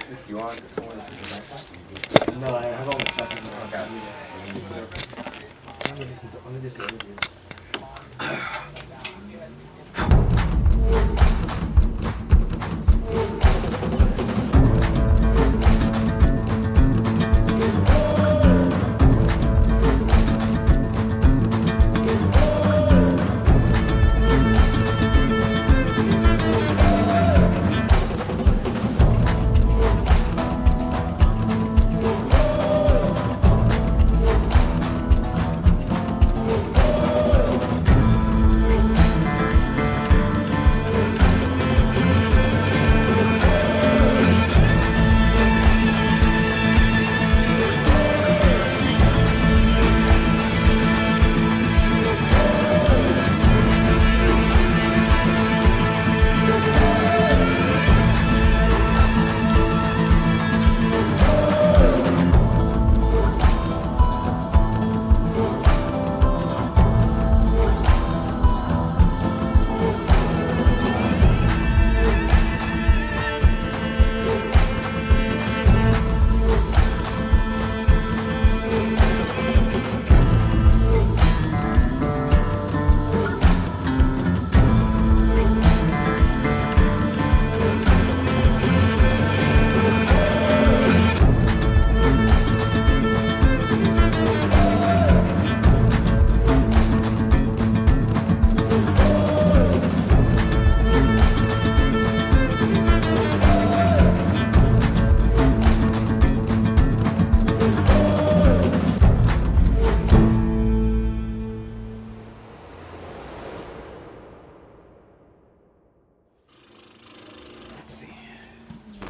Do you want someone to do that? No, I have all the stuff in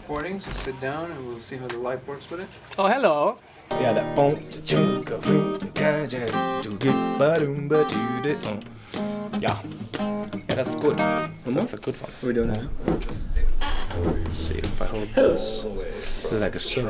recording, so sit down and we'll see how the light works with it. Oh, hello. Yeah, that boom, yeah, that's good. That's a good one. What are we doing now? Let's see if I hold this like so.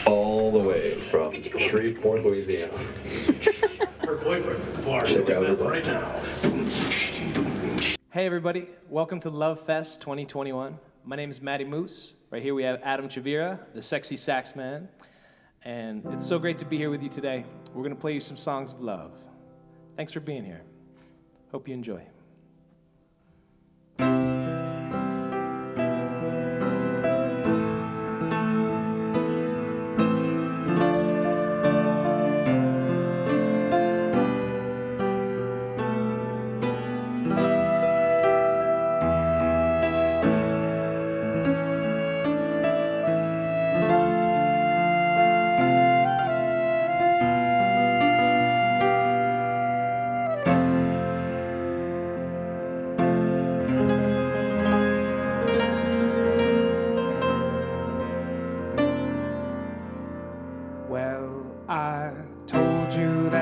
All the way from Shreveport, Louisiana. Her boyfriend's at the bar, so get right now. Hey, everybody. Welcome to Love Fest 2021. My name is Matty Moose. Right here we have Adam Chavira, the sexy sax man. And it's so great to be here with you today. We're going to play you some songs of love. Thanks for being here. Hope you enjoy.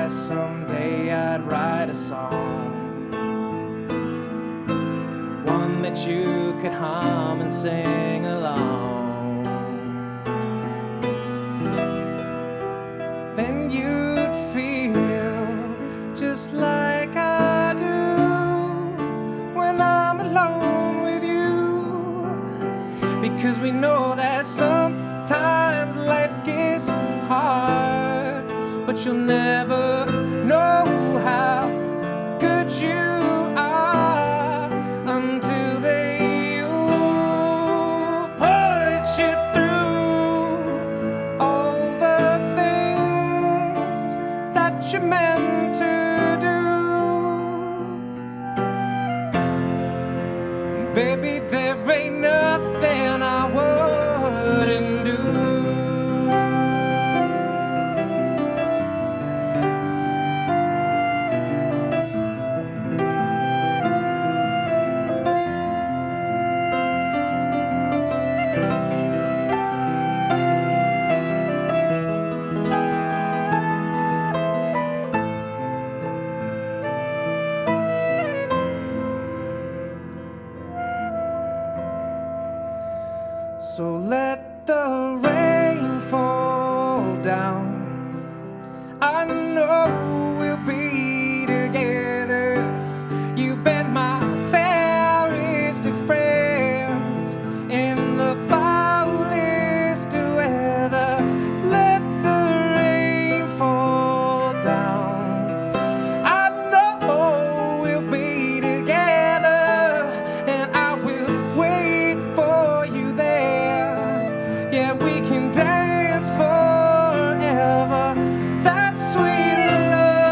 Someday I'd write a song, one that you could hum and sing along. Then you'd feel just like I do when I'm alone with you, because we know that sometimes life gets hard, but you'll never know how good you are until they put you through all the things that you're meant to do. Baby, there ain't nothing I wouldn't do. So let the rain fall down. I know we'll be together. You've been my fairest of friends in the foulest of weather. Let the rain fall down. I know we'll be together, and I will wait for you there. Yeah, we can dance forever. That sweet love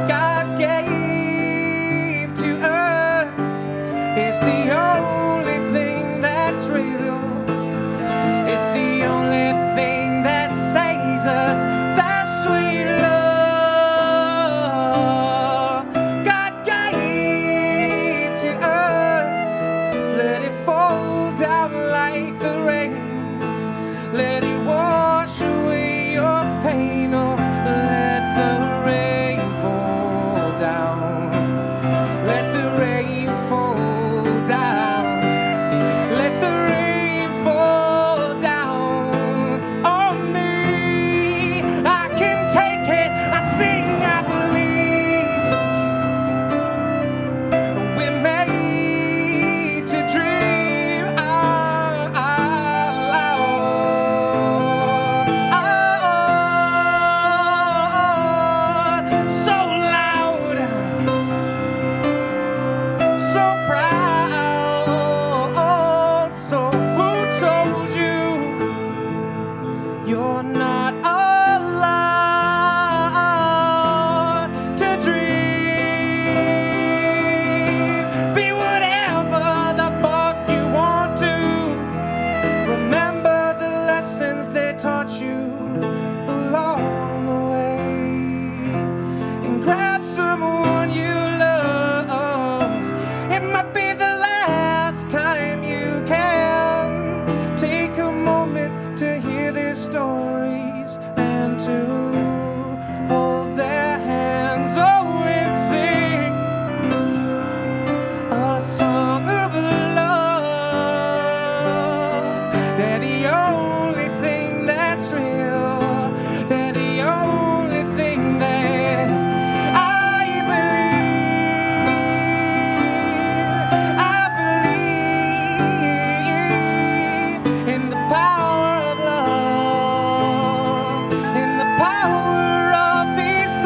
God gave to us is the only thing that's real. It's the only thing that saves us. That sweet love God gave to us. Let it fall down like the rain. Let it wash away your pain. Oh, let the rain fall down. Let the rain fall down. Let the rain fall down on me. I can take it. I sing, I believe. We're made to dream out loud. So loud, so proud. So who told you you're not allowed to dream? Be whatever the fuck you want to. Remember the lessons they taught you along the way, and grab someone you love. It might be the last time you can. Take a moment to hear their stories and to hold their hands. Oh, and sing a song of love. They're the only thing that's real. They're the only thing that I believe in the power of love, in the power of these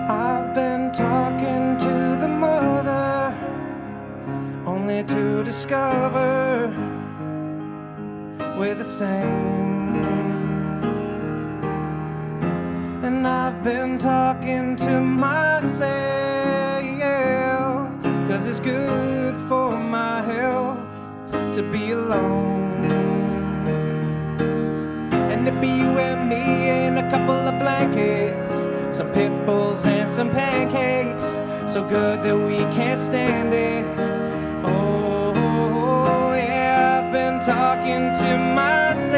I've been talking to the mother, only to discover we're the same. And I've been talking to myself, 'cause it's good for my health to be alone. And to be you and me in a couple of blankets, some pit bulls and some pancakes, so good that we can't stand it. Oh, yeah, I've been talking to myself,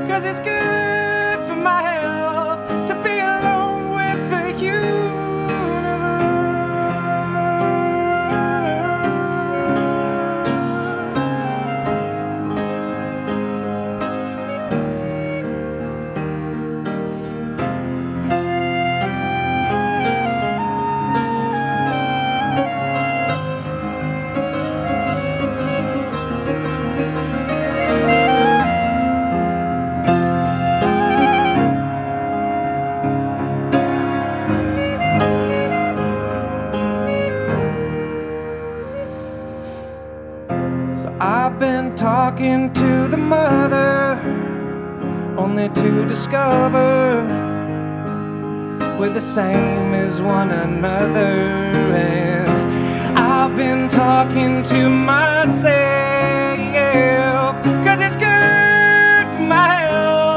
'cause it's good for my health to be alone with the universe. I've been talking to the mother, only to discover we're the same as one another. And I've been talking to myself, 'cause it's good for my health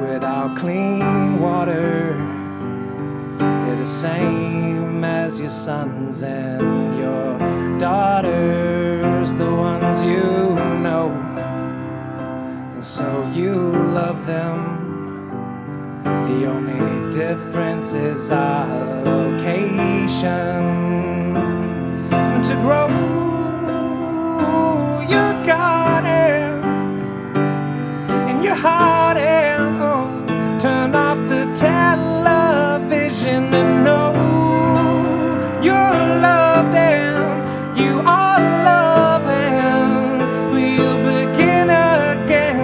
without clean water. They're the same as your sons and your daughters, the ones you know. And so you love them. The only difference is our location. To grow your garden in your heart and turn off the television and know you're loved and you are loved and we'll begin again.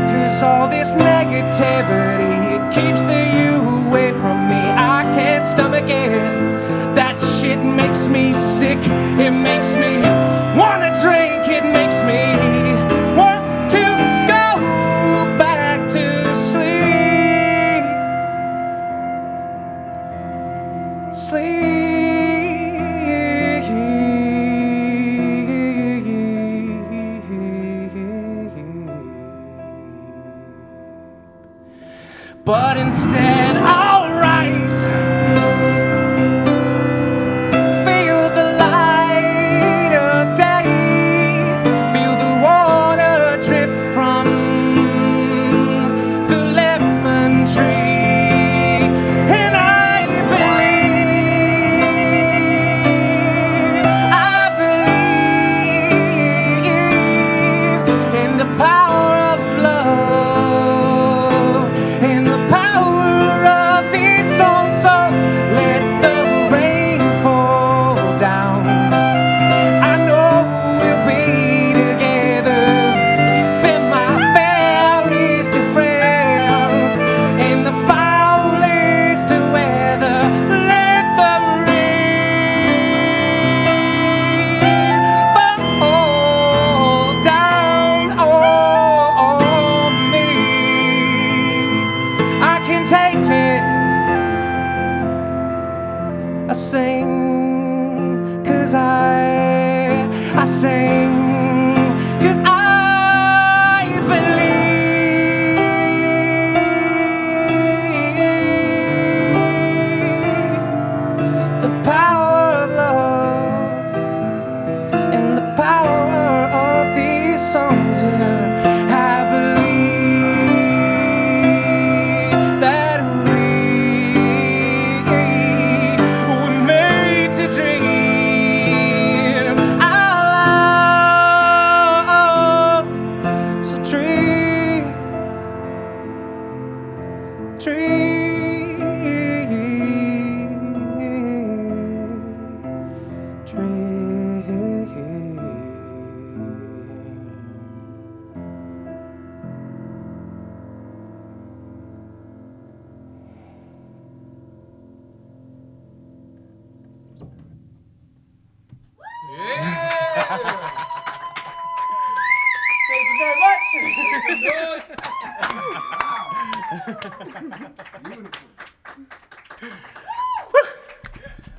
'Cause all this negativity, it keeps the you away from me. I can't stomach it. That shit makes me sick. It makes me wanna drink. It makes me want to go back to sleep. But instead I'll rise.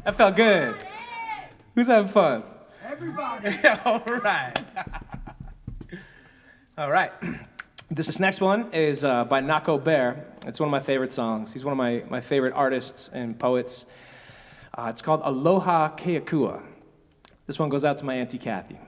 That felt good. Who's having fun? Everybody. All right. All right. This next one is by Nako Bear. It's one of my favorite songs. He's one of my favorite artists and poets. It's called Aloha Keakua. This one goes out to my Auntie Kathy.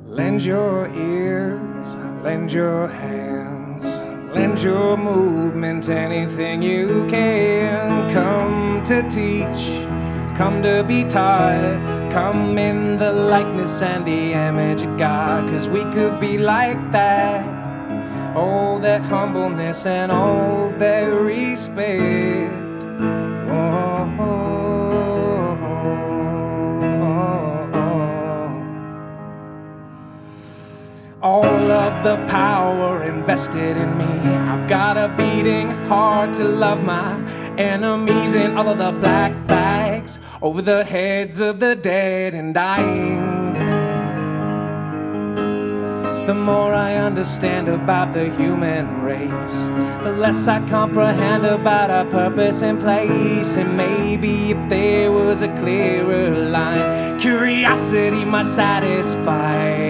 Lend your ears, lend your hands, lend your movement, anything you can. Come to teach, come to be taught, come in the likeness and the image of God, 'cause we could be like that. Oh, that humbleness and all that respect. Oh, oh, oh. All of the power invested in me. I've got a beating heart to love my enemies and all of the black bags over the heads of the dead and dying. The more I understand about the human race, the less I comprehend about our purpose and place. And maybe if there was a clearer line, curiosity might satisfy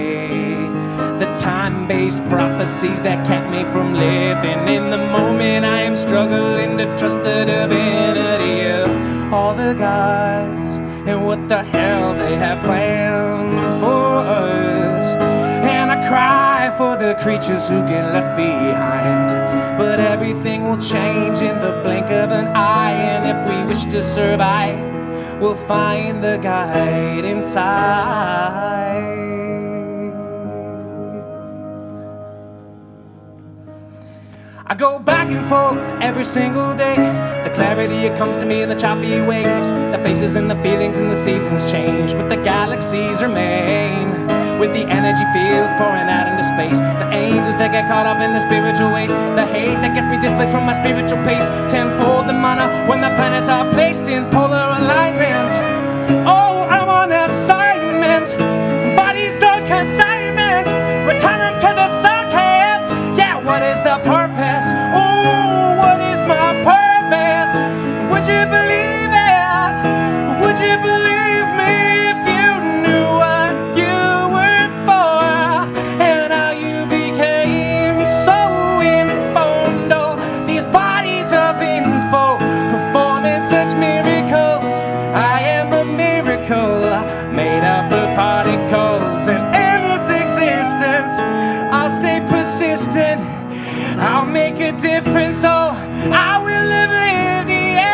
the time-based prophecies that kept me from living in the moment. I am struggling to trust the divinity of all the gods and what the hell they have planned for us. And I cry for the creatures who get left behind, but everything will change in the blink of an eye. And if we wish to survive, we'll find the guide inside. I go back and forth every single day. The clarity, it comes to me in the choppy waves. The faces and the feelings and the seasons change, but the galaxies remain. With the energy fields pouring out into space, the angels that get caught up in the spiritual waste, the hate that gets me displaced from my spiritual pace, tenfold the mana when the planets are placed in polar alignment. Oh, I'm on assignment, bodies on consignment, return them to the circus. Yeah, what is the purpose? Oh, what is my purpose? Would you believe it? Would you believe me if you knew what you were for? And how you became so informed. Oh, these bodies of info performing such miracles. I am a miracle made up of particles. And in this existence, I'll stay persistent. I'll make a difference, so I will live the end.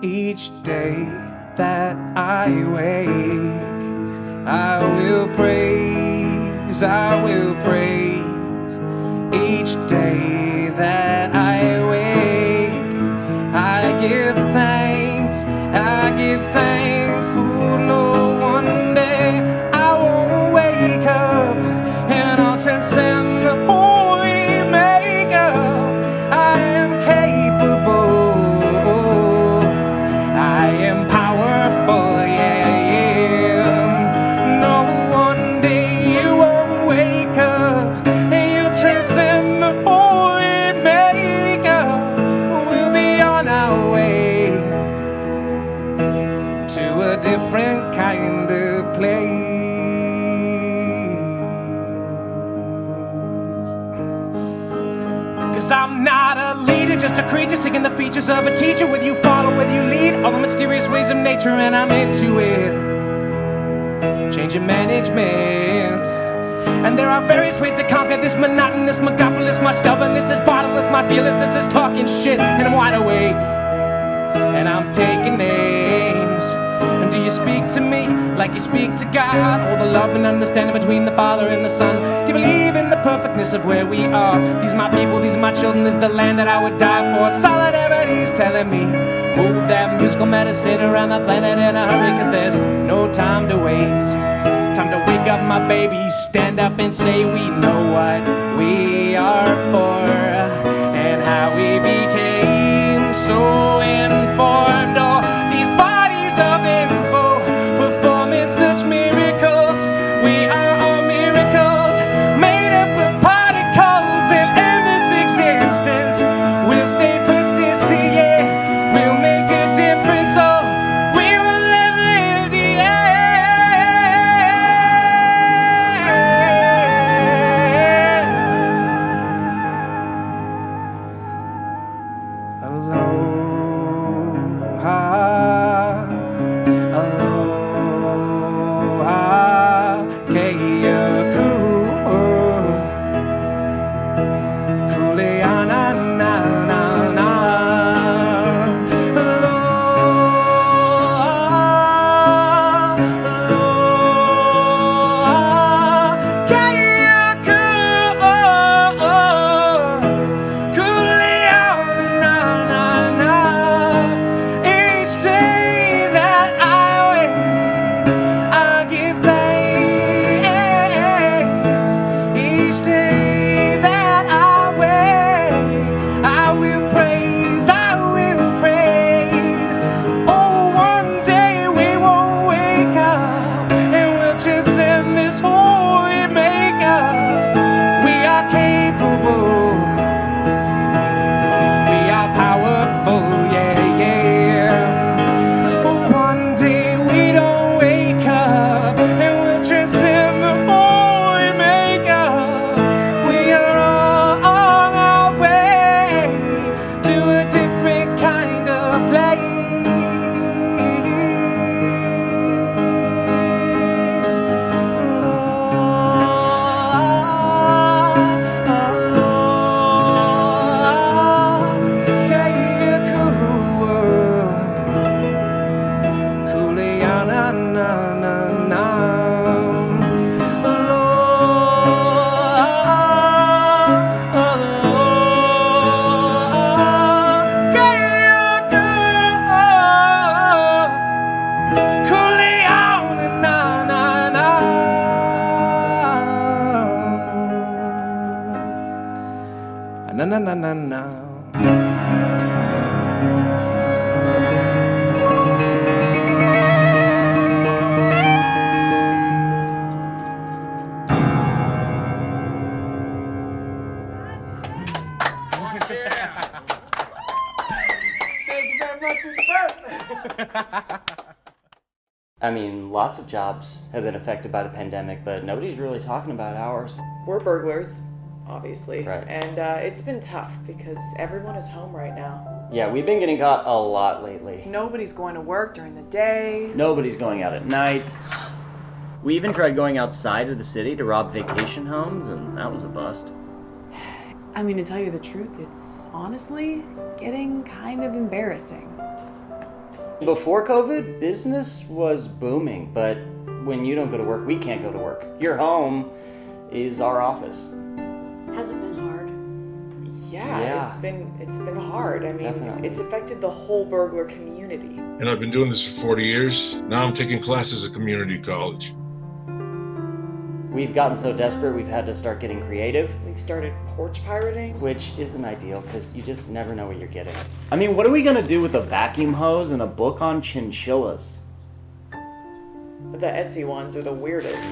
Each day that I wake, I will praise, I will praise. Each day that I wake, I give thanks, I give thanks. Oh no, one day I won't wake up and I'll transcend the holy makeup. I am capable, I am powerful, yeah, yeah. No, one day you won't wake up and you'll transcend the holy makeup. We'll be on our way to a different kind of place. 'Cause I'm not a leader, just a creature seeking the features of a teacher. Whether you follow, whether you lead, all the mysterious ways of nature, and I'm into it. Changing management. And there are various ways to conquer this monotonous megapolis. My stubbornness is bottomless, my fearlessness is talking shit, and I'm wide awake. And I'm taking names. And do you speak to me like you speak to God? All the love and understanding between the Father and the Son. Do you believe in the perfectness of where we are? These my people, these my children, this is the land that I would die for. Solidarity is telling me, move that musical medicine around the planet in a hurry, 'cause there's no time to waste. Time to wake up my babies, stand up and say we know what we are for. And how we became so informed. Oh, these bodies of info performing such miracles. We are all miracles made up of particles. And in this existence we'll stay persistent, yeah. We'll make a difference, oh, we will live the end. Alone. na na na. Na na na na na. I mean, lots of jobs have been affected by the pandemic, but nobody's really talking about ours. We're burglars, obviously. Right. And it's been tough because everyone is home right now. Yeah, we've been getting caught a lot lately. Nobody's going to work during the day. Nobody's going out at night. We even tried going outside of the city to rob vacation homes, and that was a bust. I mean, to tell you the truth, it's honestly getting kind of embarrassing. Before COVID, business was booming, but when you don't go to work, we can't go to work. Your home is our office. Has it been hard? Yeah. It's been hard. I mean, Definitely. It's affected the whole burglar community. And I've been doing this for 40 years. Now I'm taking classes at community college. We've gotten so desperate, we've had to start getting creative. We've started porch pirating. Which isn't ideal, because you just never know what you're getting. I mean, what are we gonna do with a vacuum hose and a book on chinchillas? The Etsy ones are the weirdest.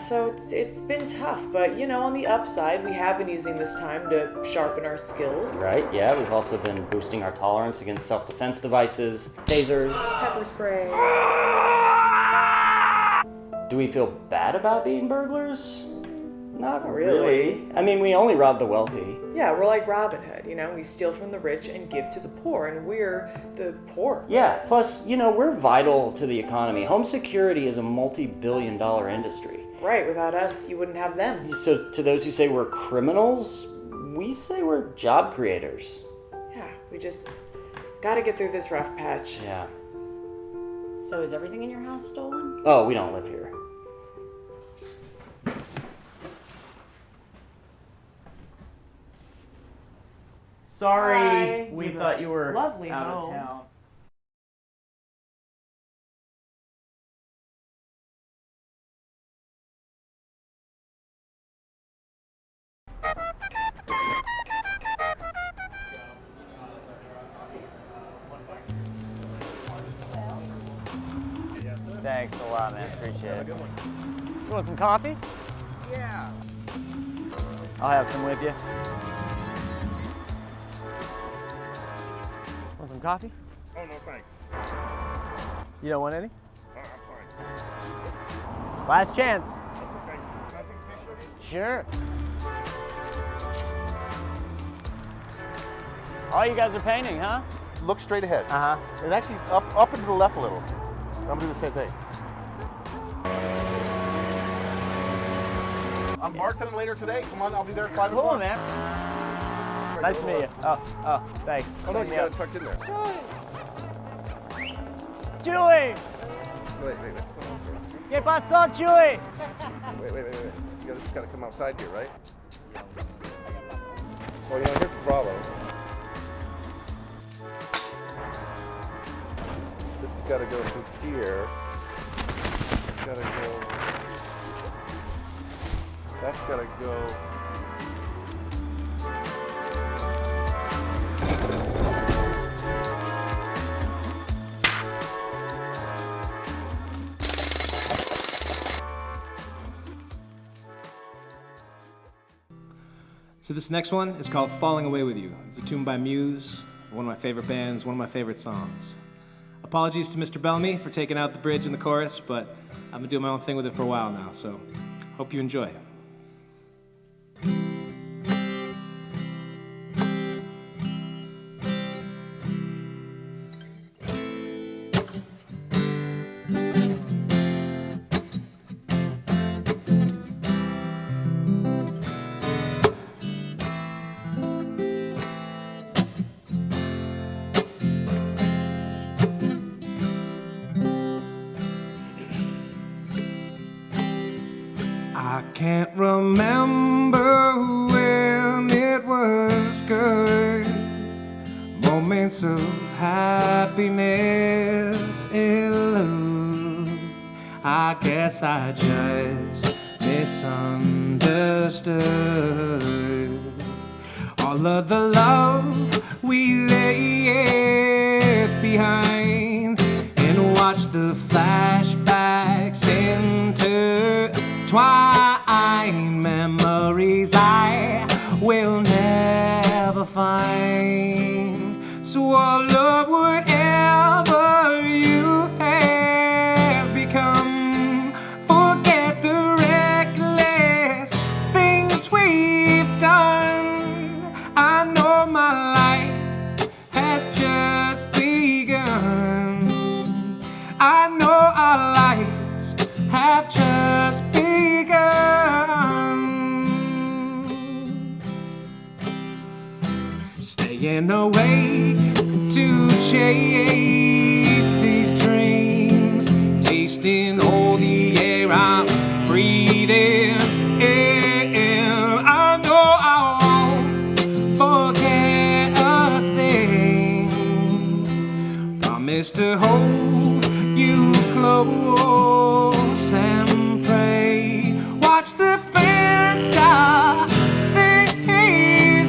So it's been tough, but you know, on the upside, we have been using this time to sharpen our skills. Right, yeah, we've also been boosting our tolerance against self-defense devices, tasers. Pepper spray. Do we feel bad about being burglars? Not really. I mean, we only rob the wealthy. Yeah, we're like Robin Hood, you know, we steal from the rich and give to the poor, and we're the poor. Yeah, plus, you know, we're vital to the economy. Home security is a multi-billion-dollar industry. Right, without us, you wouldn't have them. So to those who say we're criminals, we say we're job creators. Yeah, we just gotta get through this rough patch. Yeah. So is everything in your house stolen? Oh, we don't live here. Sorry, Hi. we thought you were Lovely out of home. town. Thanks a lot, man. Appreciate it. You want some coffee? Yeah. I'll have some with you. Want some coffee? Oh, no, thanks. You don't want any? I'm fine. Last chance. That's okay. Can I take a picture of you? Sure. Oh, you guys are painting, huh? Look straight ahead. Uh-huh. And actually up and to the left a little. I'm gonna do the same thing. I'm bartending later today. Come on, I'll be there at 5 Cool, o'clock. man. Nice to meet you. Oh, thanks. Oh no, you got it tucked in there. Julie! Wait, let's come on. ¿Qué pasó, Julie? Wait. You just gotta come outside here, right? Well, you know, here's the problem. This has gotta go through here. It's gotta go. That's gotta go. So this next one is called Falling Away With You. It's a tune by Muse, one of my favorite bands, one of my favorite songs. Apologies to Mr. Bellamy for taking out the bridge and the chorus, but I've been doing my own thing with it for a while now, so hope you enjoy. can't remember when it was good. Moments of happiness elude. I guess I just misunderstood all of the love we left behind, and watched the flashbacks intertwine. Memories I will never find. So all of whatever you have become, forget the reckless things we've done. I know my life has just begun. I know our lives have just begun. Staying awake to chase these dreams, tasting all the air I'm breathing in. I know I won't forget a thing. Promise to hold you close and pray. Watch the fantasies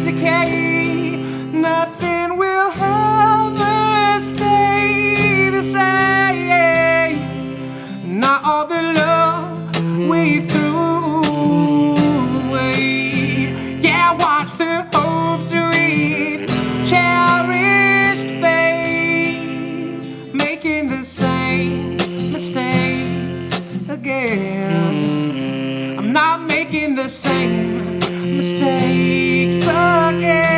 decay. Nothing will ever stay the same. Not all the love we threw away. Yeah, watch the hopes we cherished fade, making the same mistakes again. I'm not making the same mistakes again.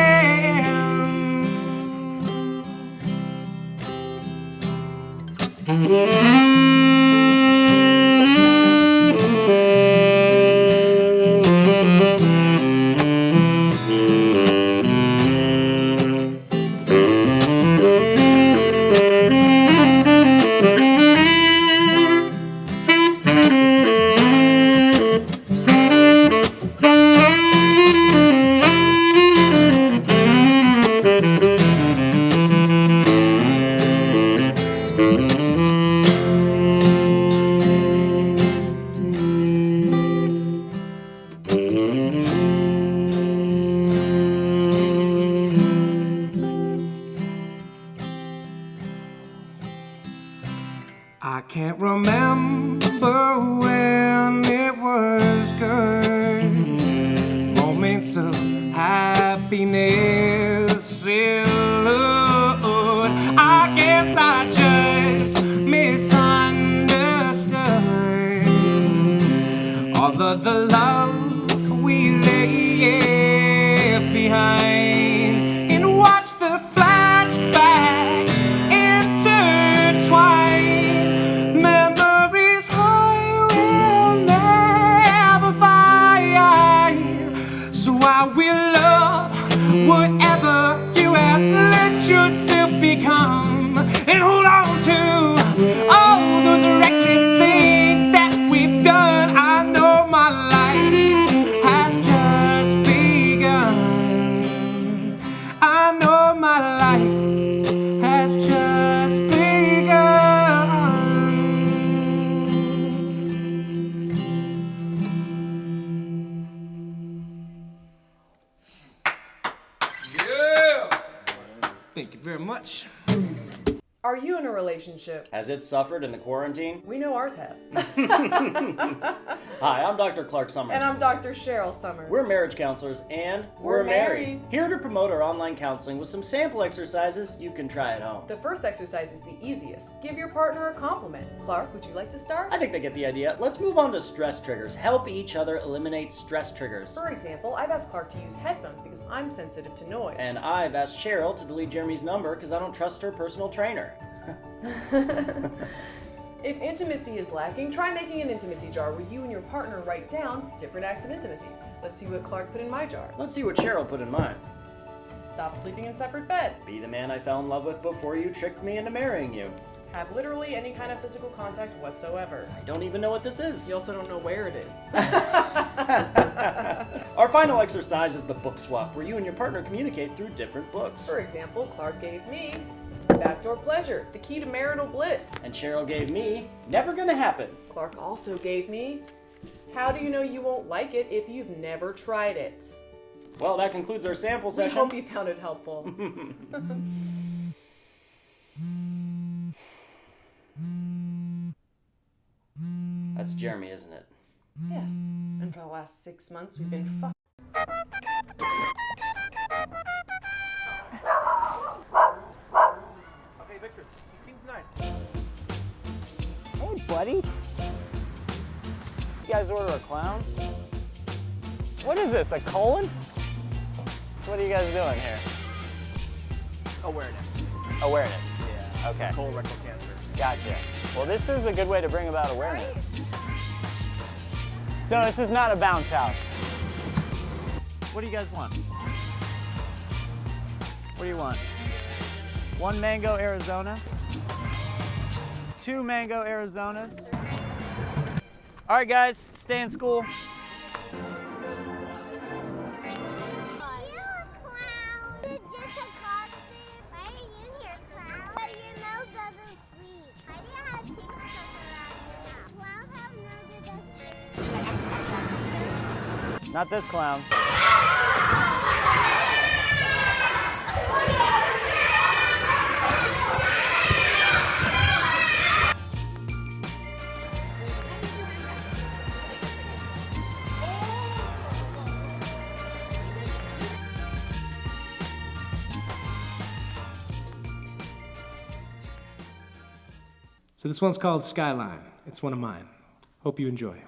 I can't remember when it was good. Moments of happiness elude. I guess I just misunderstood all of the love we left behind, and watch the flashbacks intertwine. Memories I will never find. So I will love whatever you have let yourself become, and hold on to all those reckless things that we've done. I know my life has just begun. I know my life has just begun. Yeah! Thank you very much. Are you in a relationship? Has it suffered in the quarantine? We know ours has. Hi, I'm Dr. Clark Summers. And I'm Dr. Cheryl Summers. We're marriage counselors and We're married. Here to promote our online counseling with some sample exercises you can try at home. The first exercise is the easiest. Give your partner a compliment. Clark, would you like to start? I think they get the idea. Let's move on to stress triggers. Help each other eliminate stress triggers. For example, I've asked Clark to use headphones because I'm sensitive to noise. And I've asked Cheryl to delete Jeremy's number because I don't trust her personal trainer. If intimacy is lacking, try making an intimacy jar where you and your partner write down different acts of intimacy. Let's see what Clark put in my jar. Let's see what Cheryl put in mine. Stop sleeping in separate beds. Be the man I fell in love with before you tricked me into marrying you. have literally any kind of physical contact whatsoever. I don't even know what this is. You also don't know where it is. Our final exercise is the book swap, where you and your partner communicate through different books. For example, Clark gave me Backdoor Pleasure, the key to marital bliss. And Cheryl gave me Never Gonna Happen. Clark also gave me How do you know you won't like it if you've never tried it? Well, that concludes our sample We session. hope you found it helpful. That's Jeremy, isn't it? Yes. And for the last 6 months, we've been fucking. Okay, Victor, he seems nice. Hey, buddy. You guys order a clown? What is this, a colon? What are you guys doing here? Awareness. Awareness. Yeah. Okay. Colorectal cancer. Gotcha. Well, this is a good way to bring about awareness. So this is not a bounce house. What do you guys want? What do you want? 1 mango Arizona? 2 mango Arizonas? All right, guys, stay in school. Not this clown. So this one's called Skyline. It's one of mine. Hope you enjoy.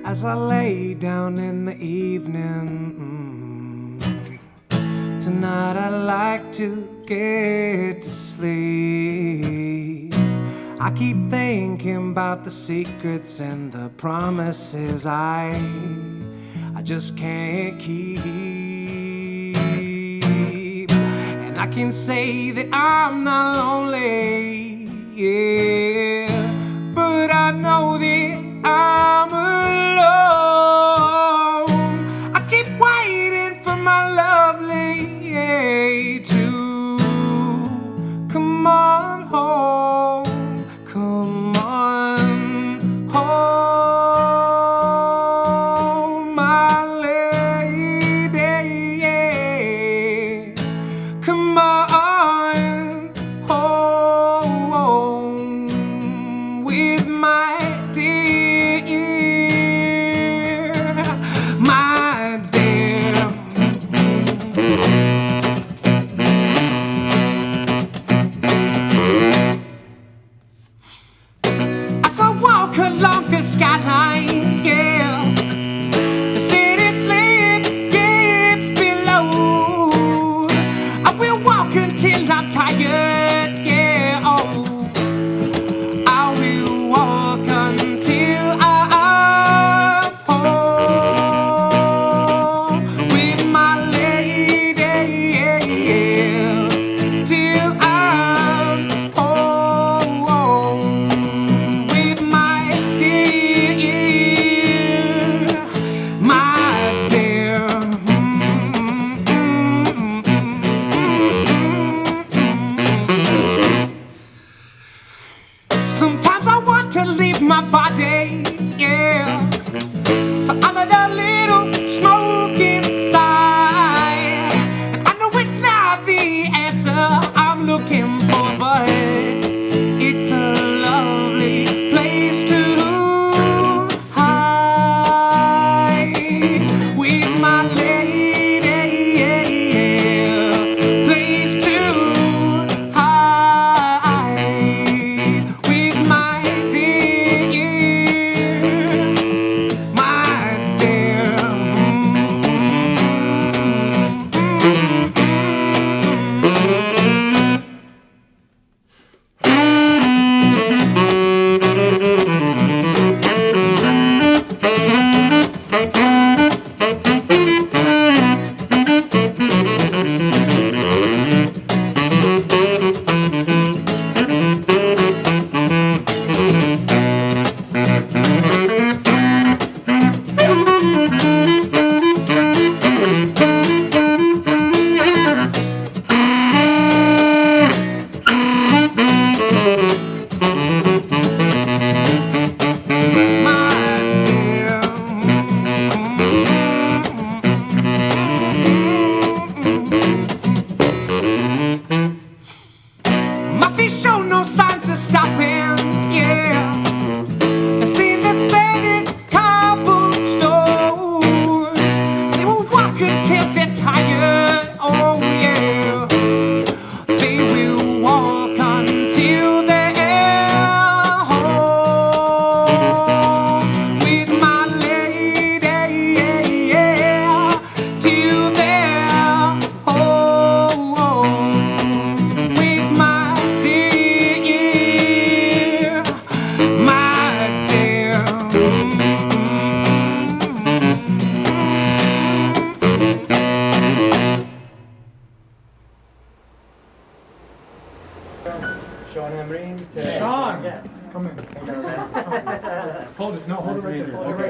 As I lay down in the evening, tonight I like to get to sleep. I keep thinking about the secrets and the promises I just can't keep. And I can say that I'm not lonely, yeah, but I know that I'm alone. I keep waiting for my lovely to come on home, come on home, my lady, yeah. Come on home.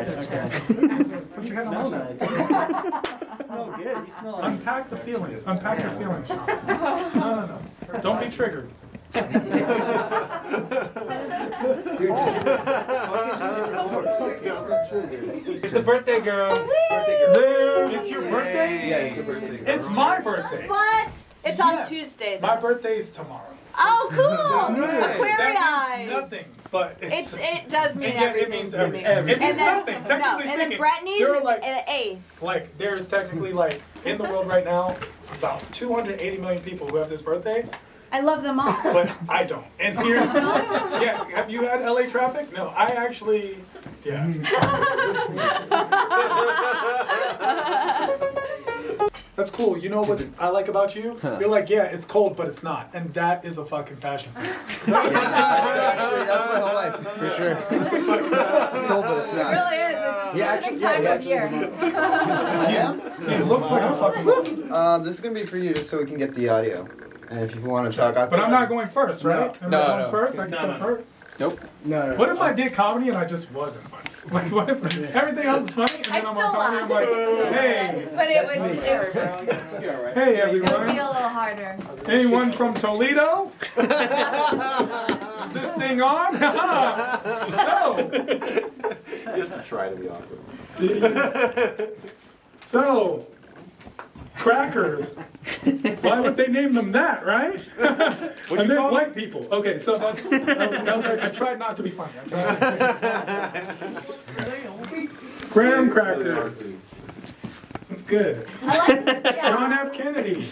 Put your head on my chest. You smell good. You smell like... Unpack the feelings. Unpack your feelings, Sean. No. Don't be triggered. It's the birthday girl. It's your birthday? Yeah, it's your birthday. It's my birthday. What? It's on Tuesday. My birthday is tomorrow. Oh, cool! Aquarius. That means nothing, but it does mean everything to me. It means And then nothing, technically and then speaking. Brittany's There are is like- an A. Like, there's technically, like, in the world right now, about 280 million people who have this birthday, I love them all. but I don't. And here's yeah, have you had LA traffic? No, I actually, yeah. That's cool. You know what I like about you? You're like, yeah, it's cold, but it's not. And that is a fucking fashion statement. That's my whole life, for sure. It's cold, but it's It not. really is. It's a specific time of year. It looks like a fucking This is gonna be for you, just so we can get the audio. And if you want to talk, But I'm not going first, right? Am I going first? I can go No. first. Nope. No. What if I did comedy and I just wasn't funny? Like, what if everything else is funny and then I'm on comedy? I'm like, hey, But it would hey it would everyone. be a little harder. Anyone from Toledo? Is this thing on? So, Just try to be awkward. so, crackers. Why would they name them that, right? And then white people. Okay, so that's I tried not to be funny. Graham crackers. That's good. John F. Kennedy.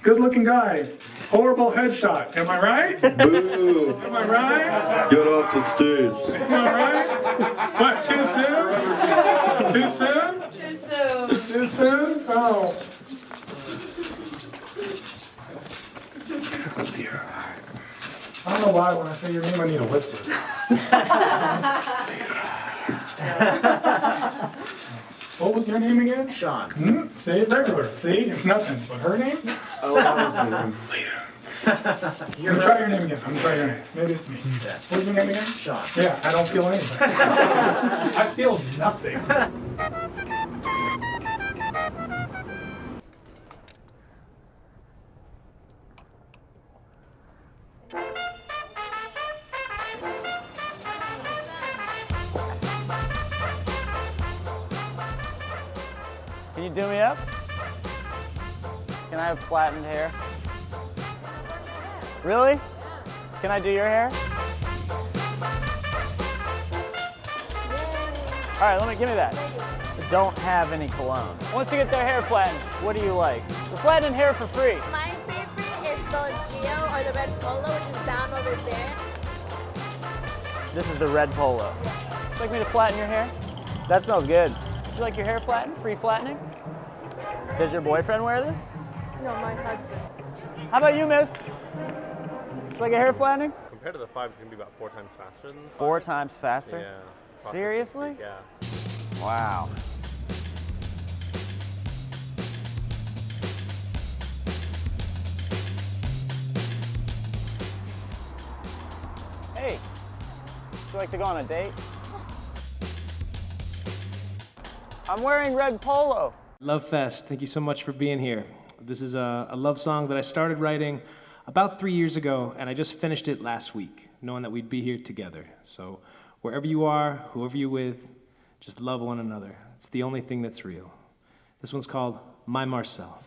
Good looking guy. Horrible headshot. Am I right? Boo! Am I right? Get off the stage. Am I right? What, too soon? Too soon? Too soon. Too soon? Oh. I don't know why when I say your name I need a whisper. What was your name again? Sean. Say it regular. See, it's nothing. But her name? Oh, that was the name. I'm gonna try your name again. I'm gonna try your name. Maybe it's me. What's your name again? Sean. Yeah, I don't feel anything. I feel nothing. Can you do me up? Can I have flattened hair? Really? Can I do your hair? All right, give me that. Don't have any cologne. Once you get their hair flattened, what do you like? We're flattening hair for free. My favorite is the Geo or the red polo, which is down over there. This is the red polo. Would you like me to flatten your hair? That smells good. Would you like your hair flattened? Free flattening? Does your boyfriend wear this? No, my husband. How about you, miss? Would you like a hair flattening? Compared to the 5, it's going to be about 4 times faster than the 5. 4 times faster? Yeah. Processing Seriously? speed, yeah. Wow. Hey, would you like to go on a date? I'm wearing red polo. Love Fest, thank you so much for being here. This is a love song that I started writing about 3 years ago, and I just finished it last week, knowing that we'd be here together. So wherever you are, whoever you're with, just love one another. It's the only thing that's real. This one's called My Marcel.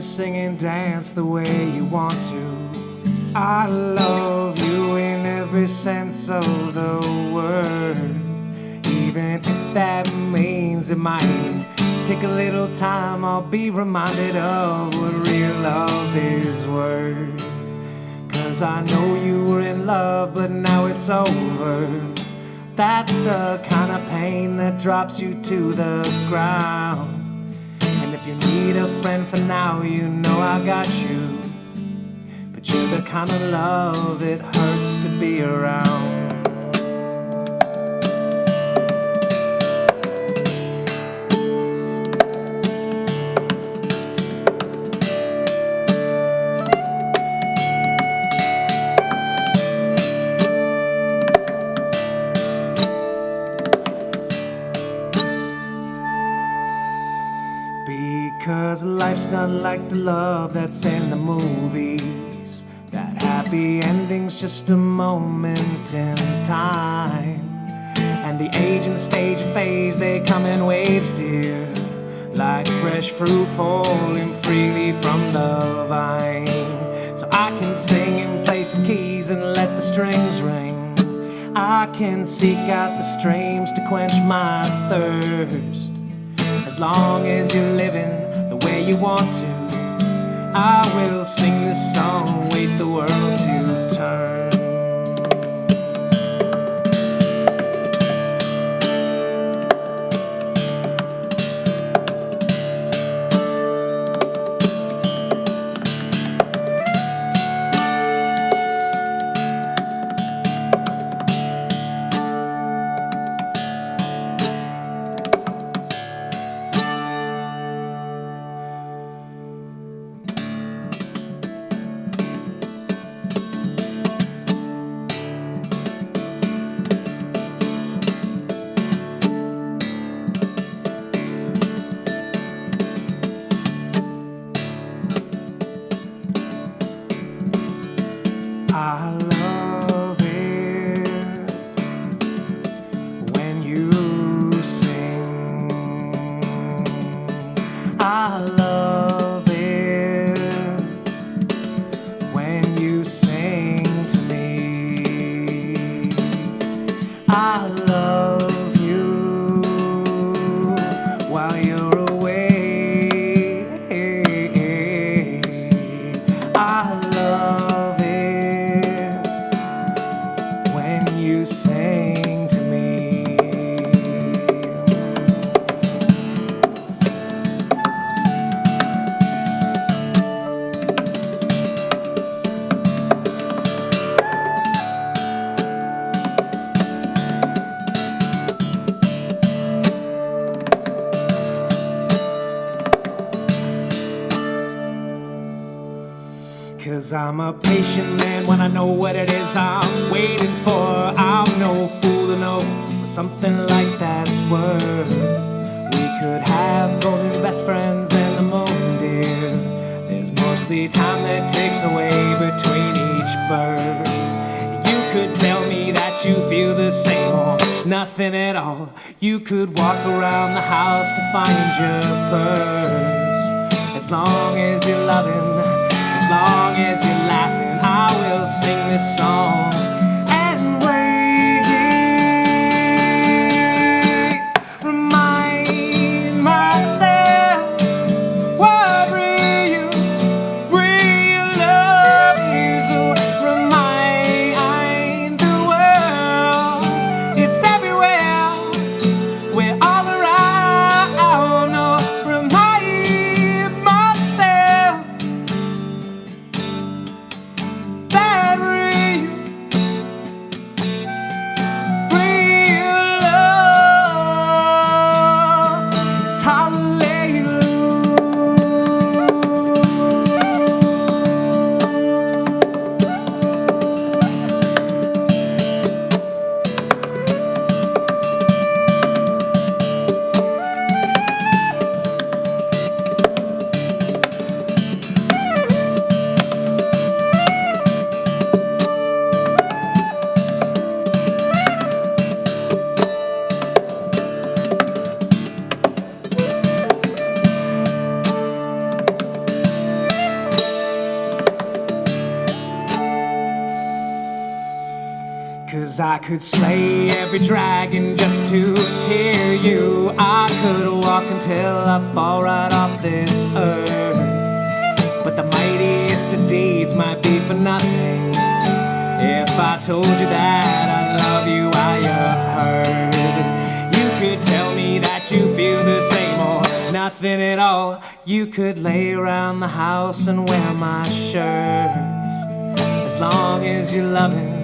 sing and dance the way you want to. I love you in every sense of the word, even if that means it might take a little time. I'll be reminded of what real love is worth. 'Cause I know you were in love, but now it's over. That's the kind of pain that drops you to the ground. And if you need a friend for now, you know I got you. But you're the kind of love it hurts to be around. Because life's not like the love that's in the movies. That happy ending's just a moment in time. And the age and stage and phase, they come in waves, dear, like fresh fruit falling freely from the vine. So I can sing and play some keys and let the strings ring. I can seek out the streams to quench my thirst. As long as you're living the way you want to, I will sing this song, wait the world to turn. I'm a patient man when I know what it is I'm waiting for. I'm no fool to know what something like that's worth. We could have golden best friends and the moon, dear. There's mostly time that takes away between each birth. You could tell me that you feel the same or nothing at all. You could walk around the house to find your purse. As long as you're loving, as long as you're laughing, I will sing this song and wait. Remind myself what real love is. Remind the world it's everywhere. We're all around. Oh, remind myself that real 'Cause I could slay every dragon just to hear you. I could walk until I fall right off this earth. But the mightiest of deeds might be for nothing. If I told you that I love you while you're hurt, you could tell me that you feel the same or nothing at all. You could lay around the house and wear my shirts. As long as you're loving,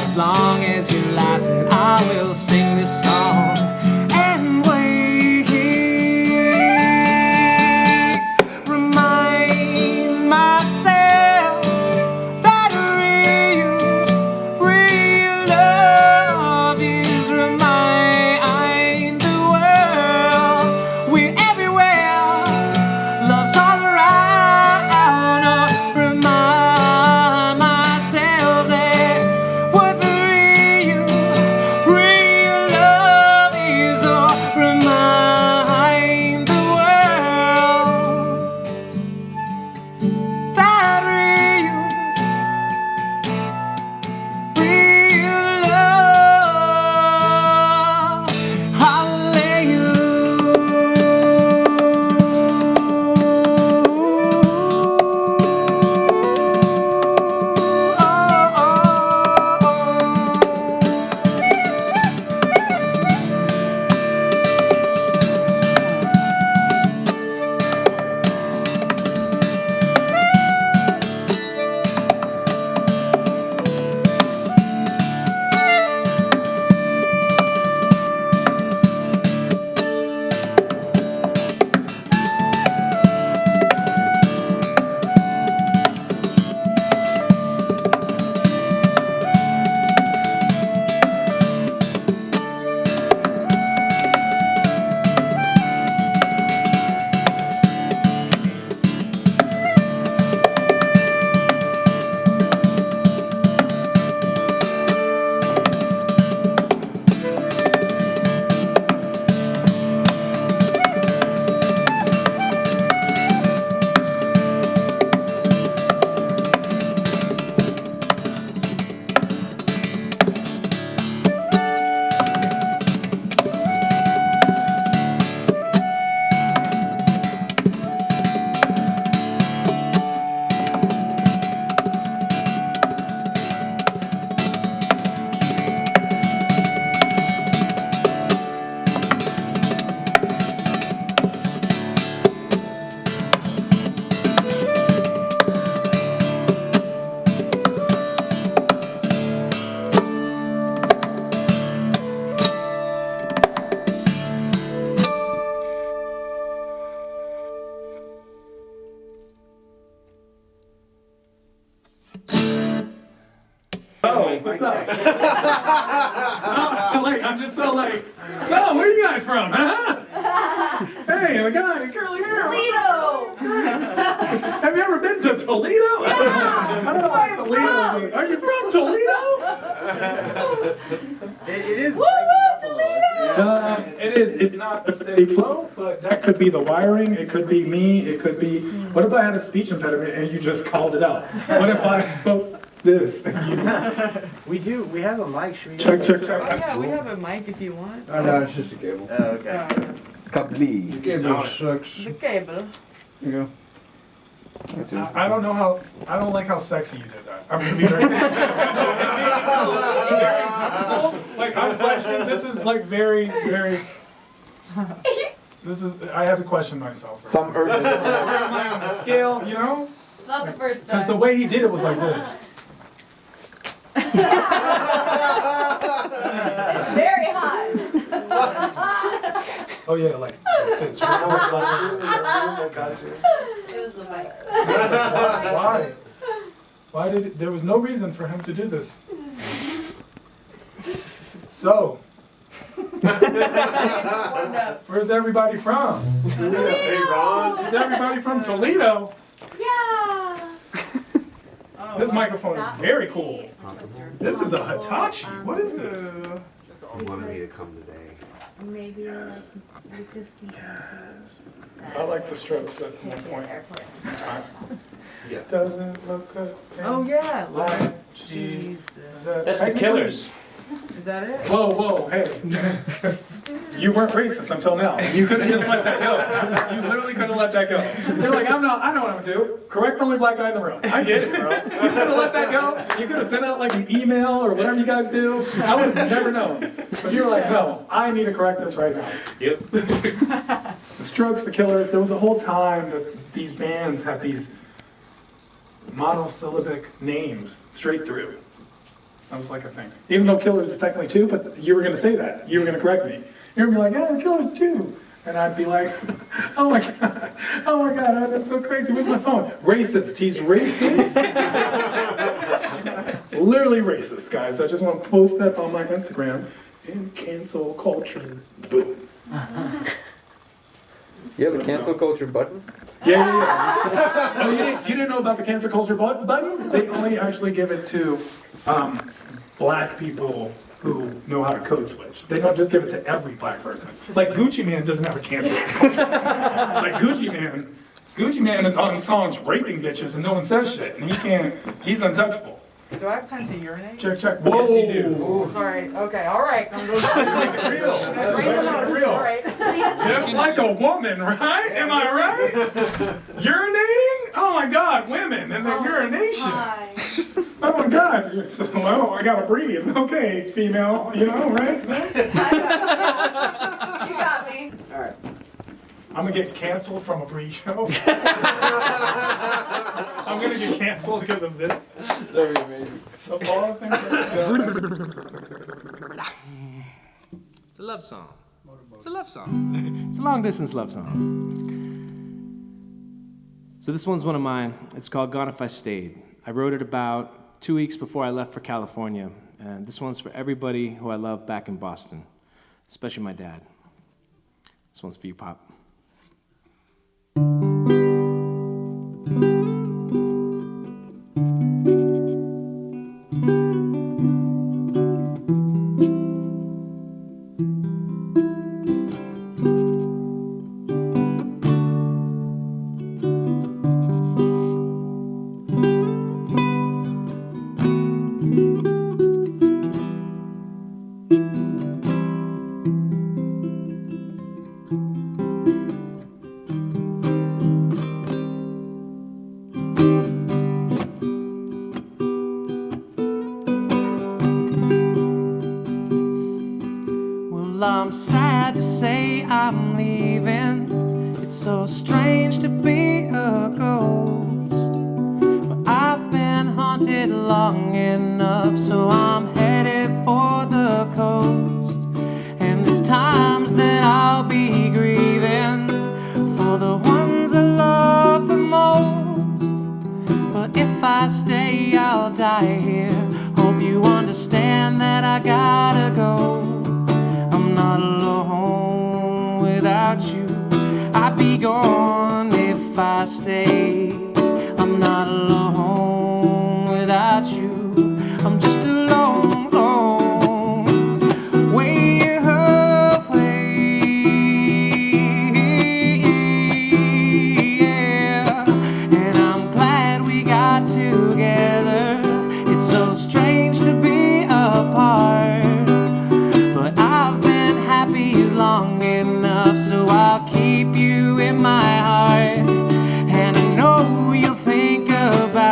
as long as you're laughing, I will sing this song and wait. Remind myself that real love is. Remind the world we're everywhere. Love's all around. Remind myself that what the real love is. Or remind the world that real love. What's up? I'm just so like, so where are you guys from, huh? Hey, the guy in curly hair. Toledo! Have you ever been to Toledo? Yeah! I don't know why Toledo. Are you from Toledo? It is. Woo Toledo! It is. It's not a steady flow, but that could be the wiring. It could be me. It could be. What if I had a speech impediment and you just called it out? What if I spoke this? We do. We have a mic. Should we Check. Oh yeah, we have a mic if you want. Oh no, it's just a cable. Oh, okay. Cable. The cable sucks. The cable. You go. I don't know how. I don't like how sexy you did that. I'm gonna be very. Like I'm questioning. This is like very. This is. I have to question myself. Right? Some urgent. Am I on that scale? You know. It's not the first time. Because the way he did it was like this. It's very hot. Oh yeah, like it fits right. It was the mic. Why? Why did it? There was no reason for him to do this. So, where's everybody from? Toledo! Is everybody from Toledo? Yeah. This microphone is very cool. This is a Hitachi. What is this? You wanted me to come today. Maybe Lucas can come I like the strokes at one point. Yeah. Doesn't look good. Oh yeah. Like Jesus. That's the Killers. Is that it? Whoa, hey. You weren't racist until now. You could have just let that go. You literally could have let that go. You're like, I know what I'm gonna do. Correct the only black guy in the room. I get it, bro. You could have let that go. You could have sent out like an email or whatever you guys do. I would have never known. But you were like, no, I need to correct this right now. Yep. The Strokes, the Killers, there was a whole time that these bands had these monosyllabic names straight through. That was like a thing. Even though Killers is technically 2, but you were going to say that. You were going to correct me. You were going to be like, yeah, the Killers 2. And I'd be like, oh my God, that's so crazy. Where's my phone? Racist. He's racist. Literally racist, guys. I just want to post that on my Instagram. And cancel culture. Boom. You have a cancel culture button? Yeah. Oh, you didn't know about the cancel culture button? They only actually give it to black people who know how to code switch. They don't just give it to every black person. Like Gucci Man doesn't have a cancel culture. Like Gucci Man is on songs raping bitches and no one says shit. And he's untouchable. Do I have time to urinate? Check. Whoa. Yes, you do. Oh, sorry. Okay, all right. I'm going to make it real. All right. Just like a woman, right? Am I right? Urinating? Oh my God, women and their urination. Oh my God. Well, I gotta breathe. Okay, female, right? You got me. All right. I'm gonna get canceled from a pre-show. I'm gonna get canceled because of this. That'd be amazing. So all the things It's a love song. It's a love song. It's a long distance love song. So this one's one of mine. It's called Gone If I Stayed. I wrote it about 2 weeks before I left for California. And this one's for everybody who I love back in Boston, especially my dad. This one's for you, Pop. I'm sad to say I'm leaving. It's so strange to be a ghost, but I've been haunted long enough, so I'm headed for the coast. And there's times that I'll be grieving for the ones I love the most. But if I stay, I'll die here. Hope you understand that I gotta go. I'm not alone without you. I'd be gone if I stay. I'm not alone without you. I'm just alone, way away. Yeah. And I'm glad we got together. It's so strange to be apart, but I've been happy long enough, so I'll keep you in my heart. And I know you'll think about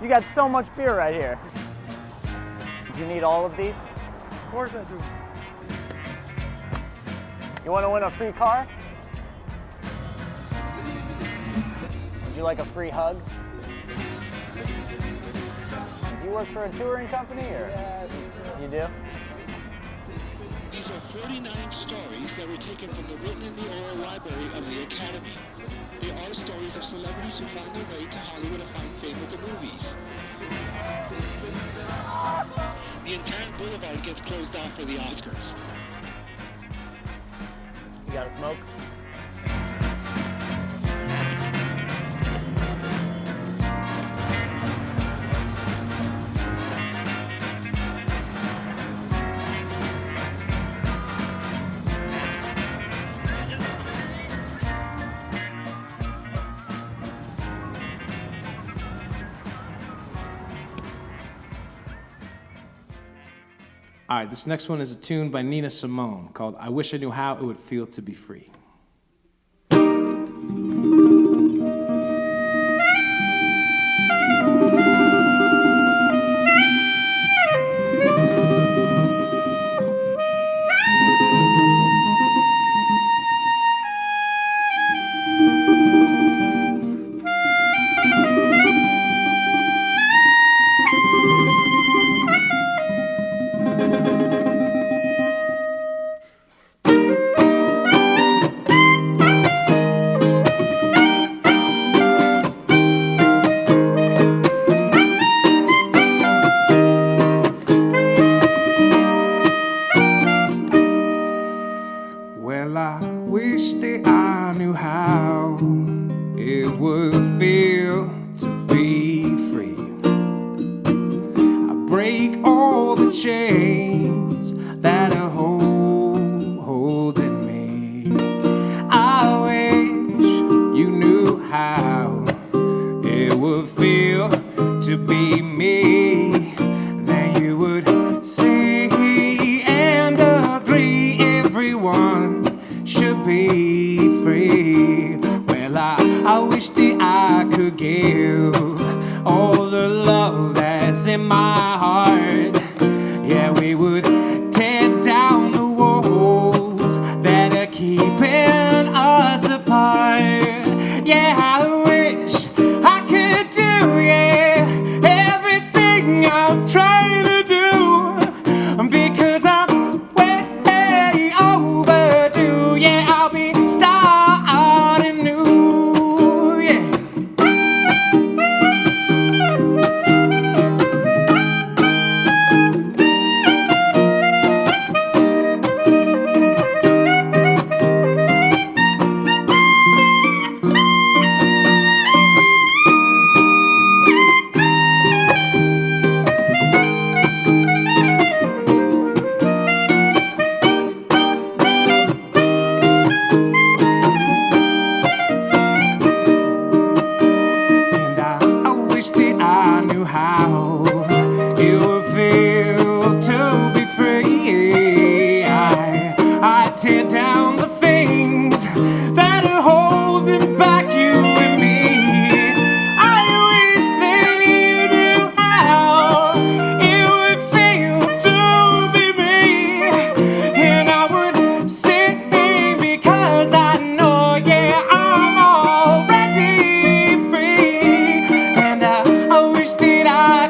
You got so much beer right here. Do you need all of these? Of course I do. You want to win a free car? Would you like a free hug? Do you work for a touring company or? You do? These are 49 stories that were taken from the written and the oral library of the Academy. They are stories of celebrities who found their way to Hollywood to find fame with the movies. The entire boulevard gets closed off for the Oscars. You got a smoke? All right, this next one is a tune by Nina Simone called I Wish I Knew How It Would Feel to Be Free.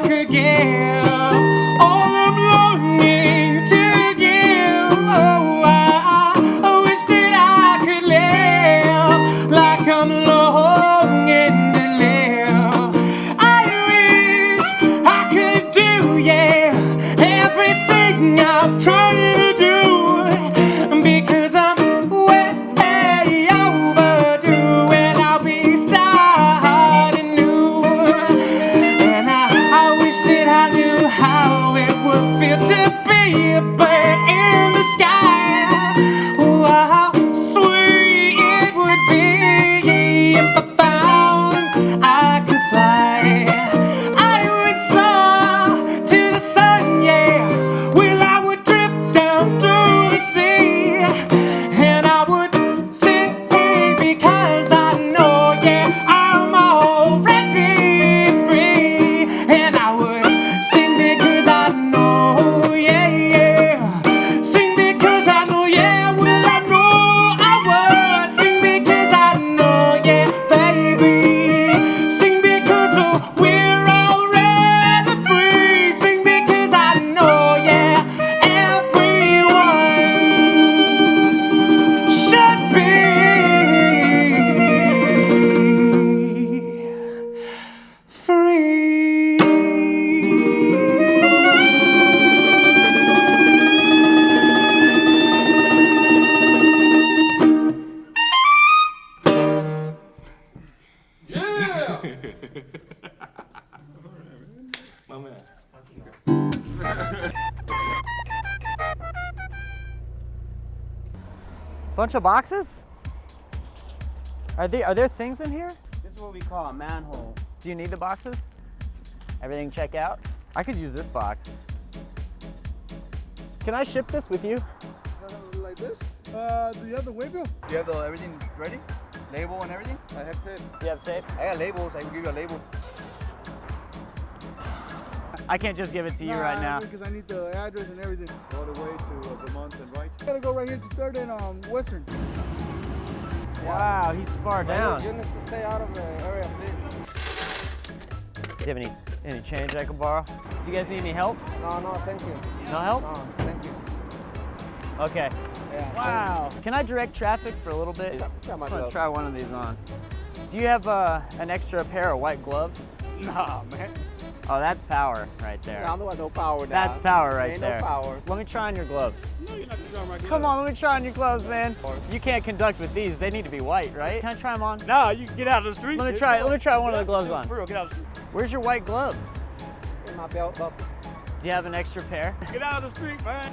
I could My man. Bunch of boxes? Are there things in here? This is what we call a manhole. Do you need the boxes? Everything check out? I could use this box. Can I ship this with you? Like this? Do you have the waybill? Do you have everything ready? Label and everything? I have tape. You have tape? I got labels. I can give you a label. I can't just give it to you right now. Because I need the address and everything. All the way to Vermont and right. Gotta go right here to 3rd and Western. Wow, he's far down. You need to stay out of the area, please. Do you have any change I can borrow? Do you guys need any help? No, thank you. No help? No, thank you. Okay. Yeah. Wow. Can I direct traffic for a little bit? Yeah, I just want to try one of these on. Do you have an extra pair of white gloves? Nah, man. Oh, that's power right there. I don't want no power now. That's power right Ain't there. no power. Let me try on your gloves. No, you're not gonna try on my gloves. Come on, let me try on your gloves, man. You can't conduct with these. They need to be white, right? Can I try them on? No, you can get out of the street. Let me try one of the gloves on. For real, get out of the street. Where's your white gloves? In my belt up. Do you have an extra pair? Get out of the street, man.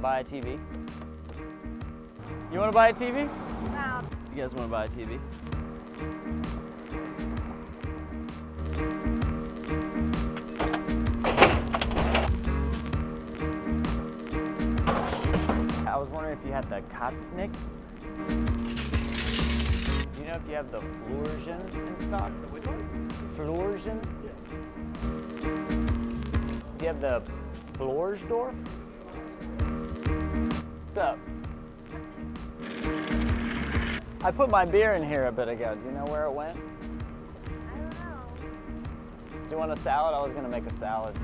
Buy a TV? You want to buy a TV? No. You guys want to buy a TV? was wondering if you had the Kotsnicks. Do you know if you have the Floursian in stock? The which one? Floursian? Do you have the Florsdorf? What's up? I put my beer in here a bit ago. Do you know where it went? I don't know. Do you want a salad? I was gonna make a salad.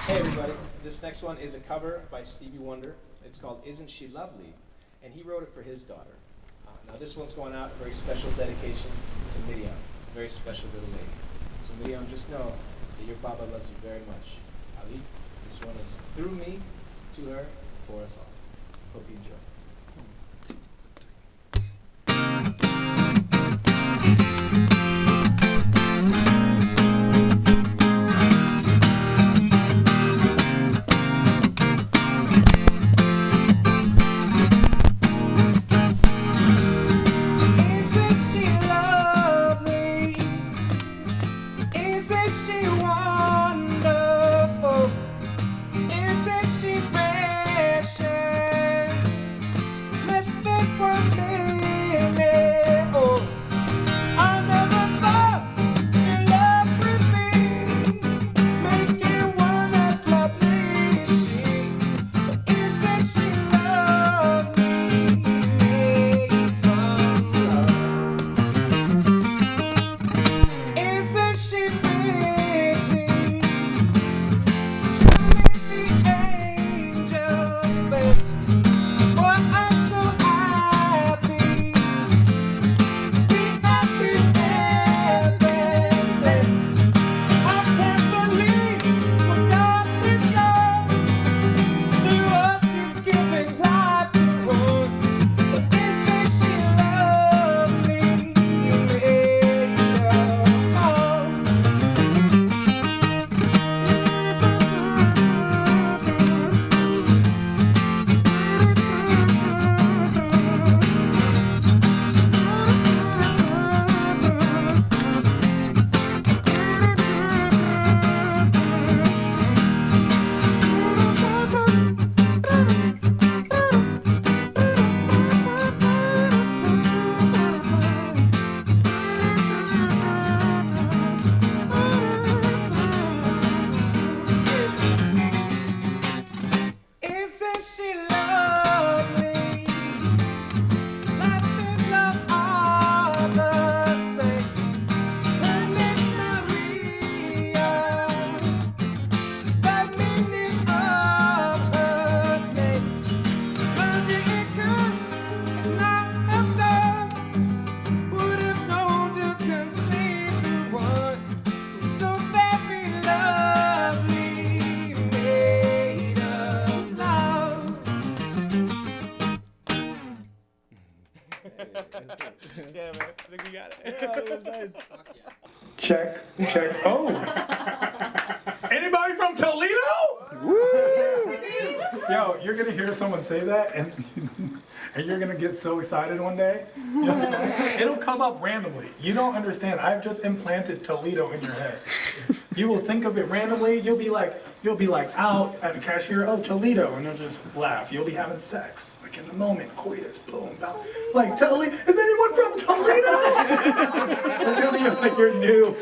Hey everybody, this next one is a cover by Stevie Wonder. It's called Isn't She Lovely? And he wrote it for his daughter. Now this one's going out, very special dedication to Miriam, very special little lady. So Miriam, just know that your Baba loves you very much. Ali, this one is through me, to her, for us all. Hope you enjoy. Yeah, man. I think we got it. Yeah, that was nice. Check. Oh. Anybody from Toledo? Woo! Yo, you're gonna hear someone say that, and you're gonna get so excited one day. You know what I'm saying? It'll come up randomly. You don't understand. I've just implanted Toledo in your head. You will think of it randomly. You'll be like out at the cashier. Oh, Toledo, and you'll just laugh. You'll be having sex, like in the moment. Coitus, boom, bow. Like Toledo. Is anyone from Toledo? That's gonna be like your new.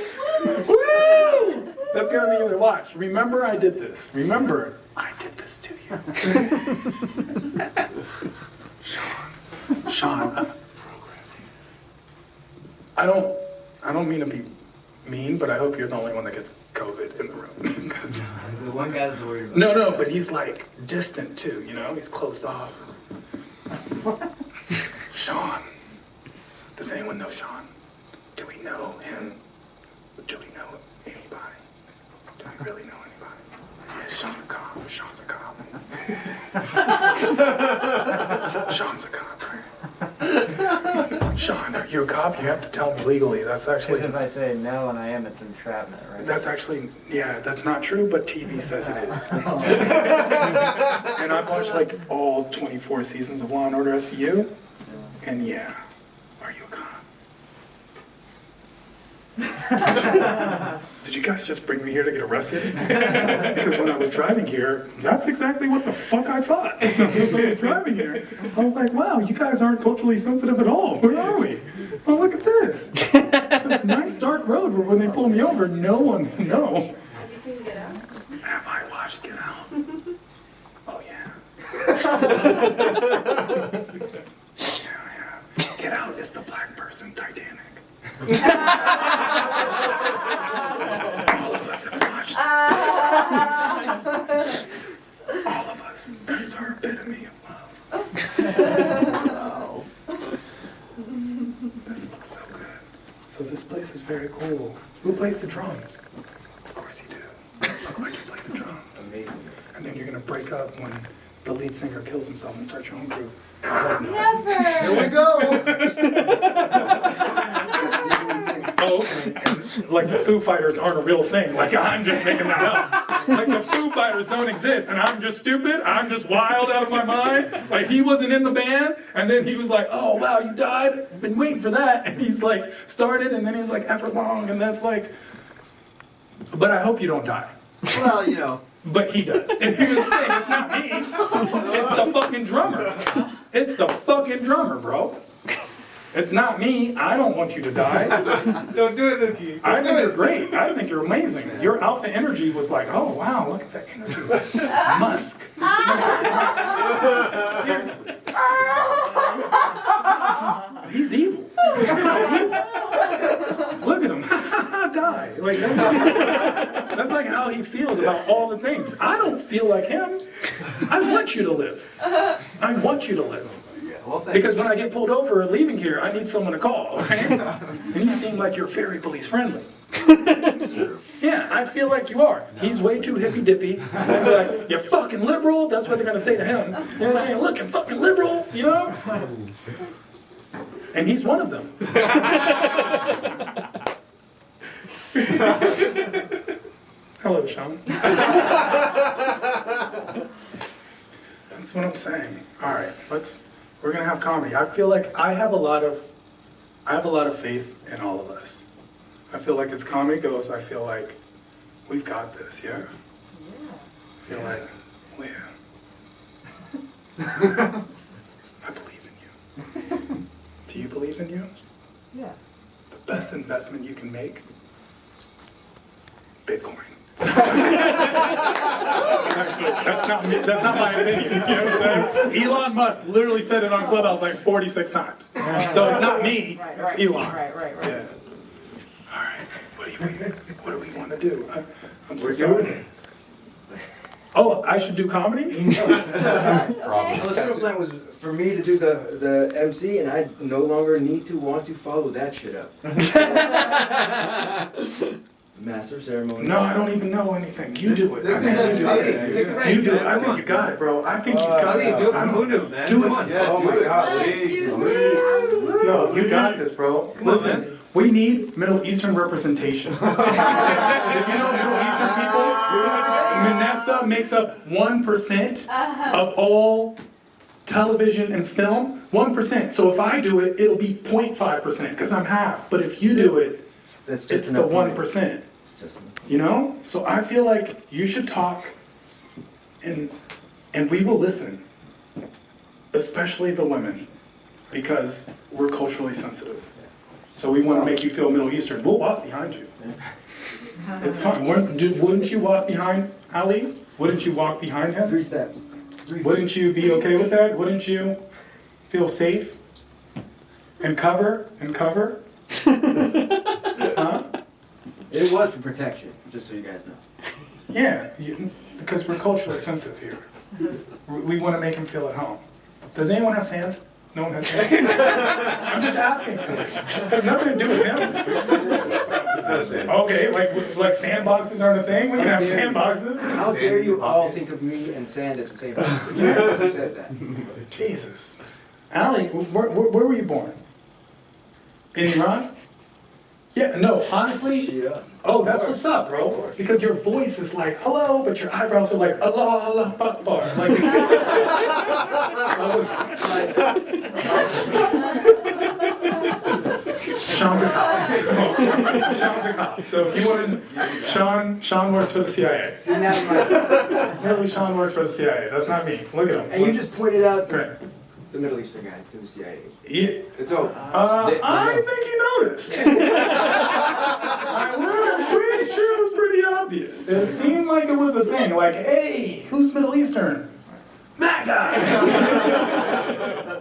Woo! That's gonna be your watch. Remember, I did this. Remember, I did this to you. Sean. I don't mean to be mean, but I hope you're the only one that gets COVID in the room. The one guy that's worried about No, but he's like distant too, you know? He's closed off. Sean. Does anyone know Sean? Do we know him? Do we know anybody? Do we really know anybody? Is Sean a cop? Sean's a cop. Sean's a cop, right? Sean, are you a cop? You have to tell me legally. That's actually. If I say no and I am, it's entrapment, right? That's actually, yeah, that's not true, but TV says it is. And I've watched like all 24 seasons of Law and Order SVU, and yeah, are you a cop? Did you guys just bring me here to get arrested? Because when I was driving here, that's exactly what the fuck I thought. As I was driving here, I was like, wow, you guys aren't culturally sensitive at all. Where are we? Oh, look at this. This nice dark road where when they pull me over, no one will know. Have you seen Get Out? Have I watched Get Out? Oh, yeah. Yeah. Get Out is the black person Titanic. All of us have watched. All of us. That's our epitome of love. This looks so good. So this place is very cool. Who plays the drums? Of course you do. Look like you play the drums. Amazing. And then you're gonna break up when the lead singer kills himself and start your own group. Never! Here we go! Oh, like the Foo Fighters aren't a real thing. Like I'm just making that up. Like the Foo Fighters don't exist, and I'm just stupid. I'm just wild out of my mind. Like he wasn't in the band, and then he was like, "Oh wow, you died? I've been waiting for that." And he's like started, and then he was like, "Effort long," and that's like. But I hope you don't die. Well, you know. But he does. And here's the thing: it's not me. It's the fucking drummer. It's the fucking drummer, bro. It's not me. I don't want you to die. Don't do it, Luki. I think you're great. I think you're amazing. Your alpha energy was like, oh wow, look at that energy. Musk. Seriously. He's evil. He's evil. Look at him. Die. Like that's like how he feels about all the things. I don't feel like him. I want you to live. I want you to live. Because when I get pulled over leaving here, I need someone to call, right? And you seem like you're very police friendly. Yeah, I feel like you are. He's way too hippy dippy. They'll be like, you're fucking liberal. That's what they're gonna say to him. You know what I'm saying? Look, I'm fucking liberal. You know? And he's one of them. Hello, Sean. That's what I'm saying. All right, we're gonna have comedy. I feel like I have a lot of faith in all of us. I feel like as comedy goes, I feel like we've got this, yeah? I feel like, Lia, I believe in you. Do you believe in you? Yeah. The best investment you can make? Bitcoin. Actually, that's not me. That's not my opinion. You know what I'm saying? Elon Musk literally said it on Clubhouse like 46 times. So it's not me. It's Elon. Right. Yeah. All right. What do we want to do? I'm so We're sorry. doing it. Oh, I should do comedy? The second plan was for me to do the MC, and I no longer need to want to follow that shit up. Master of ceremony. No, I don't even know anything. You do it. This is MC. You do it. I think you got it, bro. I think you got it. Do it for Boonoob, man. Do it. Oh my God. Yo, you got this, bro. Listen, we need Middle Eastern representation. Did you know Middle Eastern people? Manessa makes up 1% of all television and film. 1%. So if I do it, it'll be 0.5% because I'm half. But if you do it, it's the 1%. You know? So I feel like you should talk and we will listen. Especially the women. Because we're culturally sensitive. So we want to make you feel Middle Eastern. We'll walk behind you. It's fine. Wouldn't you walk behind Ali? Wouldn't you walk behind him? 3 steps. Wouldn't you be okay with that? Wouldn't you feel safe? And cover? Huh? It was for protection, just so you guys know. Yeah, because we're culturally sensitive here. We want to make him feel at home. Does anyone have sand? No one has sand? I'm just asking. It has nothing to do with him. Okay, like sandboxes aren't a thing? We can have sandboxes. How dare you all think of me and sand at the same time? You said that. Jesus. Allie, where were you born? In Iran? Yeah, no, honestly, oh, that's what's up, bro. Because your voice is like, hello, but your eyebrows are like, Allah, Allah, Akbar. Like, Sean's a cop. Sean's a cop. So if you want to, Sean works for the CIA. See, now Really, Sean works for the CIA. That's not me. Look at him. and you just pointed out Right. the Middle Eastern guy to the CIA. Yeah. It's over. I think he noticed. I'm pretty sure it was pretty obvious. It seemed like it was a thing. Like, hey, who's Middle Eastern? That guy.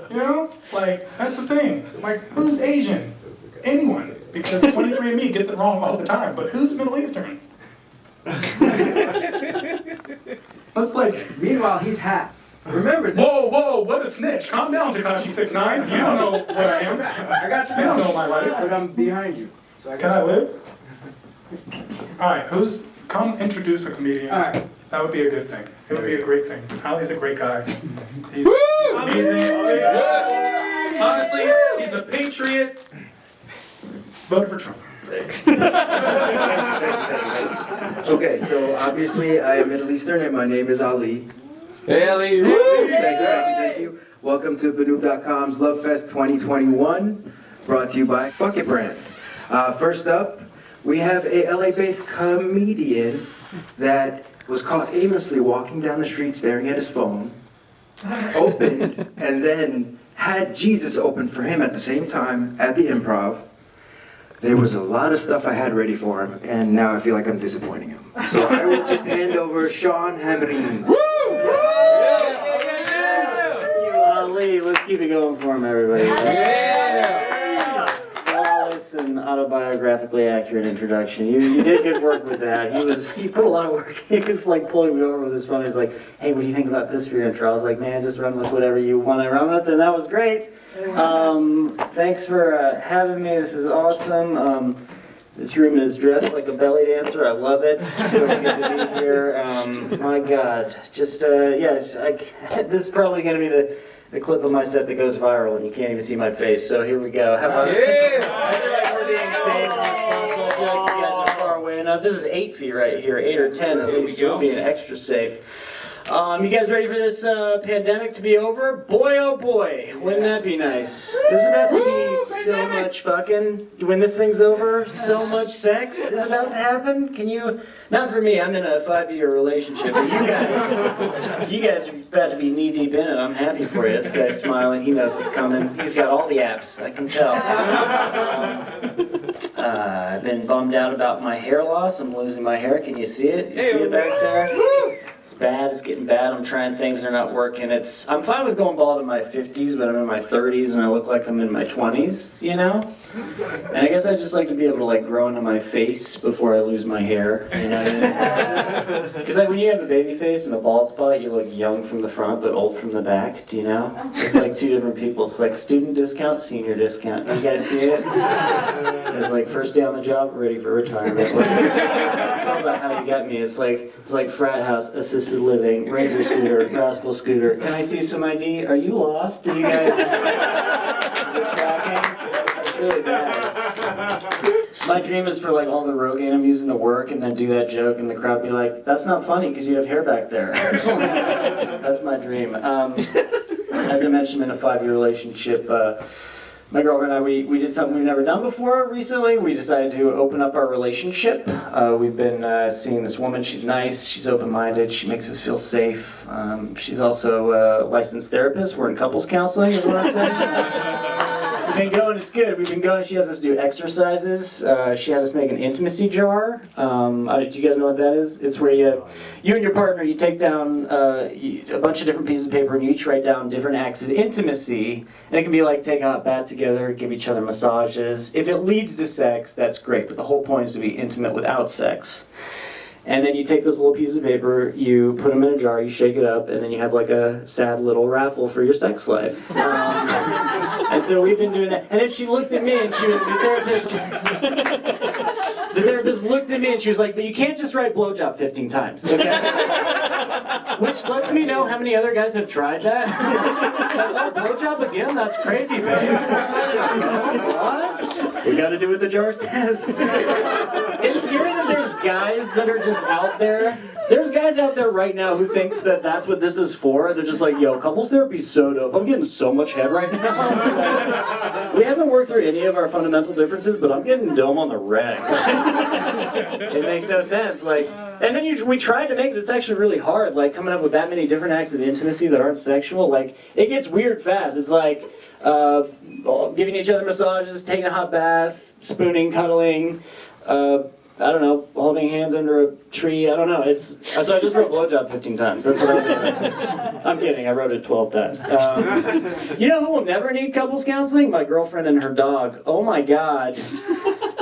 You know, like that's a thing. Like, who's Asian? Anyone, because 23andMe gets it wrong all the time. But who's Middle Eastern? Let's play a game. Meanwhile, he's half. Remember that. Whoa, what a snitch. Calm down, Tekashi 6ix9ine. You don't know what I am. I got you. You don't know my life. But I'm behind you. So Can I live? Alright, come introduce a comedian. Alright. That would be a good thing. It would be a great thing. Ali's a great guy. He's amazing. Honestly, he's a patriot. Voted for Trump. Okay, so obviously I am Middle Eastern and my name is Ali. Hey, Ali. Thank you. Welcome to Boonoob.com's Love Fest 2021, brought to you by Fuck It Brand. First up, we have a LA-based comedian that was caught aimlessly walking down the street staring at his phone, opened, and then had Jesus open for him at the same time at the Improv. There was a lot of stuff I had ready for him, and now I feel like I'm disappointing him. So I will just hand over Sean Hamrin. Ali, let's keep it going for him, everybody. Flawless and autobiographically accurate introduction. You did good work with that. He put a lot of work. He was like pulling me over with his phone. He was like, "Hey, what do you think about this for your intro?" I was like, "Man, just run with whatever you want to run with," and that was great. Thanks for having me. This is awesome. This room is dressed like a belly dancer. I love it. It's good to be here. My God, just this is probably going to be the clip of my set that goes viral, and you can't even see my face. So here we go. How about I feel like we're being safe and responsible. I feel like you guys are far away enough. This is 8 feet right here, 8 or 10 at least. So being extra safe. You guys ready for this pandemic to be over? Boy, oh boy, wouldn't that be nice? There's about to be so much fucking, when this thing's over, so much sex is about to happen. Can you, not for me, I'm in a 5-year relationship, but you guys are about to be knee deep in it. I'm happy for you. This guy's smiling, he knows what's coming. He's got all the apps, I can tell. I've been bummed out about my hair loss. I'm losing my hair. Can you see it? You see it back there? It's bad. It's getting bad. I'm trying things. They're not working. I'm fine with going bald in my 50s, but I'm in my 30s and I look like I'm in my 20s, you know? And I guess I just like to be able to like grow into my face before I lose my hair, you know what I mean? Because like when you have a baby face and a bald spot, you look young from the front but old from the back, do you know? It's like two different people. It's like student discount, senior discount. You guys see it? It's like first day on the job, ready for retirement. It's all about how you got me. It's like frat house, assisted living, razor scooter, rascal scooter. Can I see some ID? Are you lost? Do you guys? Is it tracking? It's really bad. My dream is for like all the Rogaine I'm using to work and then do that joke and the crowd be like, "That's not funny because you have hair back there." That's my dream. As I mentioned, I'm in a 5-year relationship. My girlfriend and I, we did something we've never done before recently. We decided to open up our relationship. We've been seeing this woman. She's nice. She's open-minded. She makes us feel safe. She's also a licensed therapist. We're in couples counseling, is what I said. We've been going. It's good. We've been going. She has us do exercises. She has us make an intimacy jar. Do you guys know what that is? It's where you and your partner, you take down a bunch of different pieces of paper and you each write down different acts of intimacy. And it can be like take a hot bath together, give each other massages. If it leads to sex, that's great. But the whole point is to be intimate without sex. And then you take those little pieces of paper, you put them in a jar, you shake it up, and then you have like a sad little raffle for your sex life. And so we've been doing that. And then she looked at me and she was, the therapist looked at me and she was like, "But you can't just write blowjob 15 times, okay?" Which lets me know how many other guys have tried that. Like, oh, blowjob again? That's crazy, babe. What? We gotta do what the jar says. It's scary that there's guys that are just out there. There's guys out there right now who think that that's what this is for. They're just like, yo, couples therapy's so dope. I'm getting so much head right now. We haven't worked through any of our fundamental differences, but I'm getting dumb on the reg. It makes no sense. Like, and then we tried to make it. It's actually really hard. Like coming up with that many different acts of intimacy that aren't sexual. Like it gets weird fast. It's like giving each other massages, taking a hot bath, spooning, cuddling. I don't know, holding hands under a tree. I don't know. So I just wrote blowjob 15 times. That's what I did. I'm kidding. I wrote it 12 times. You know who will never need couples counseling? My girlfriend and her dog. Oh my God.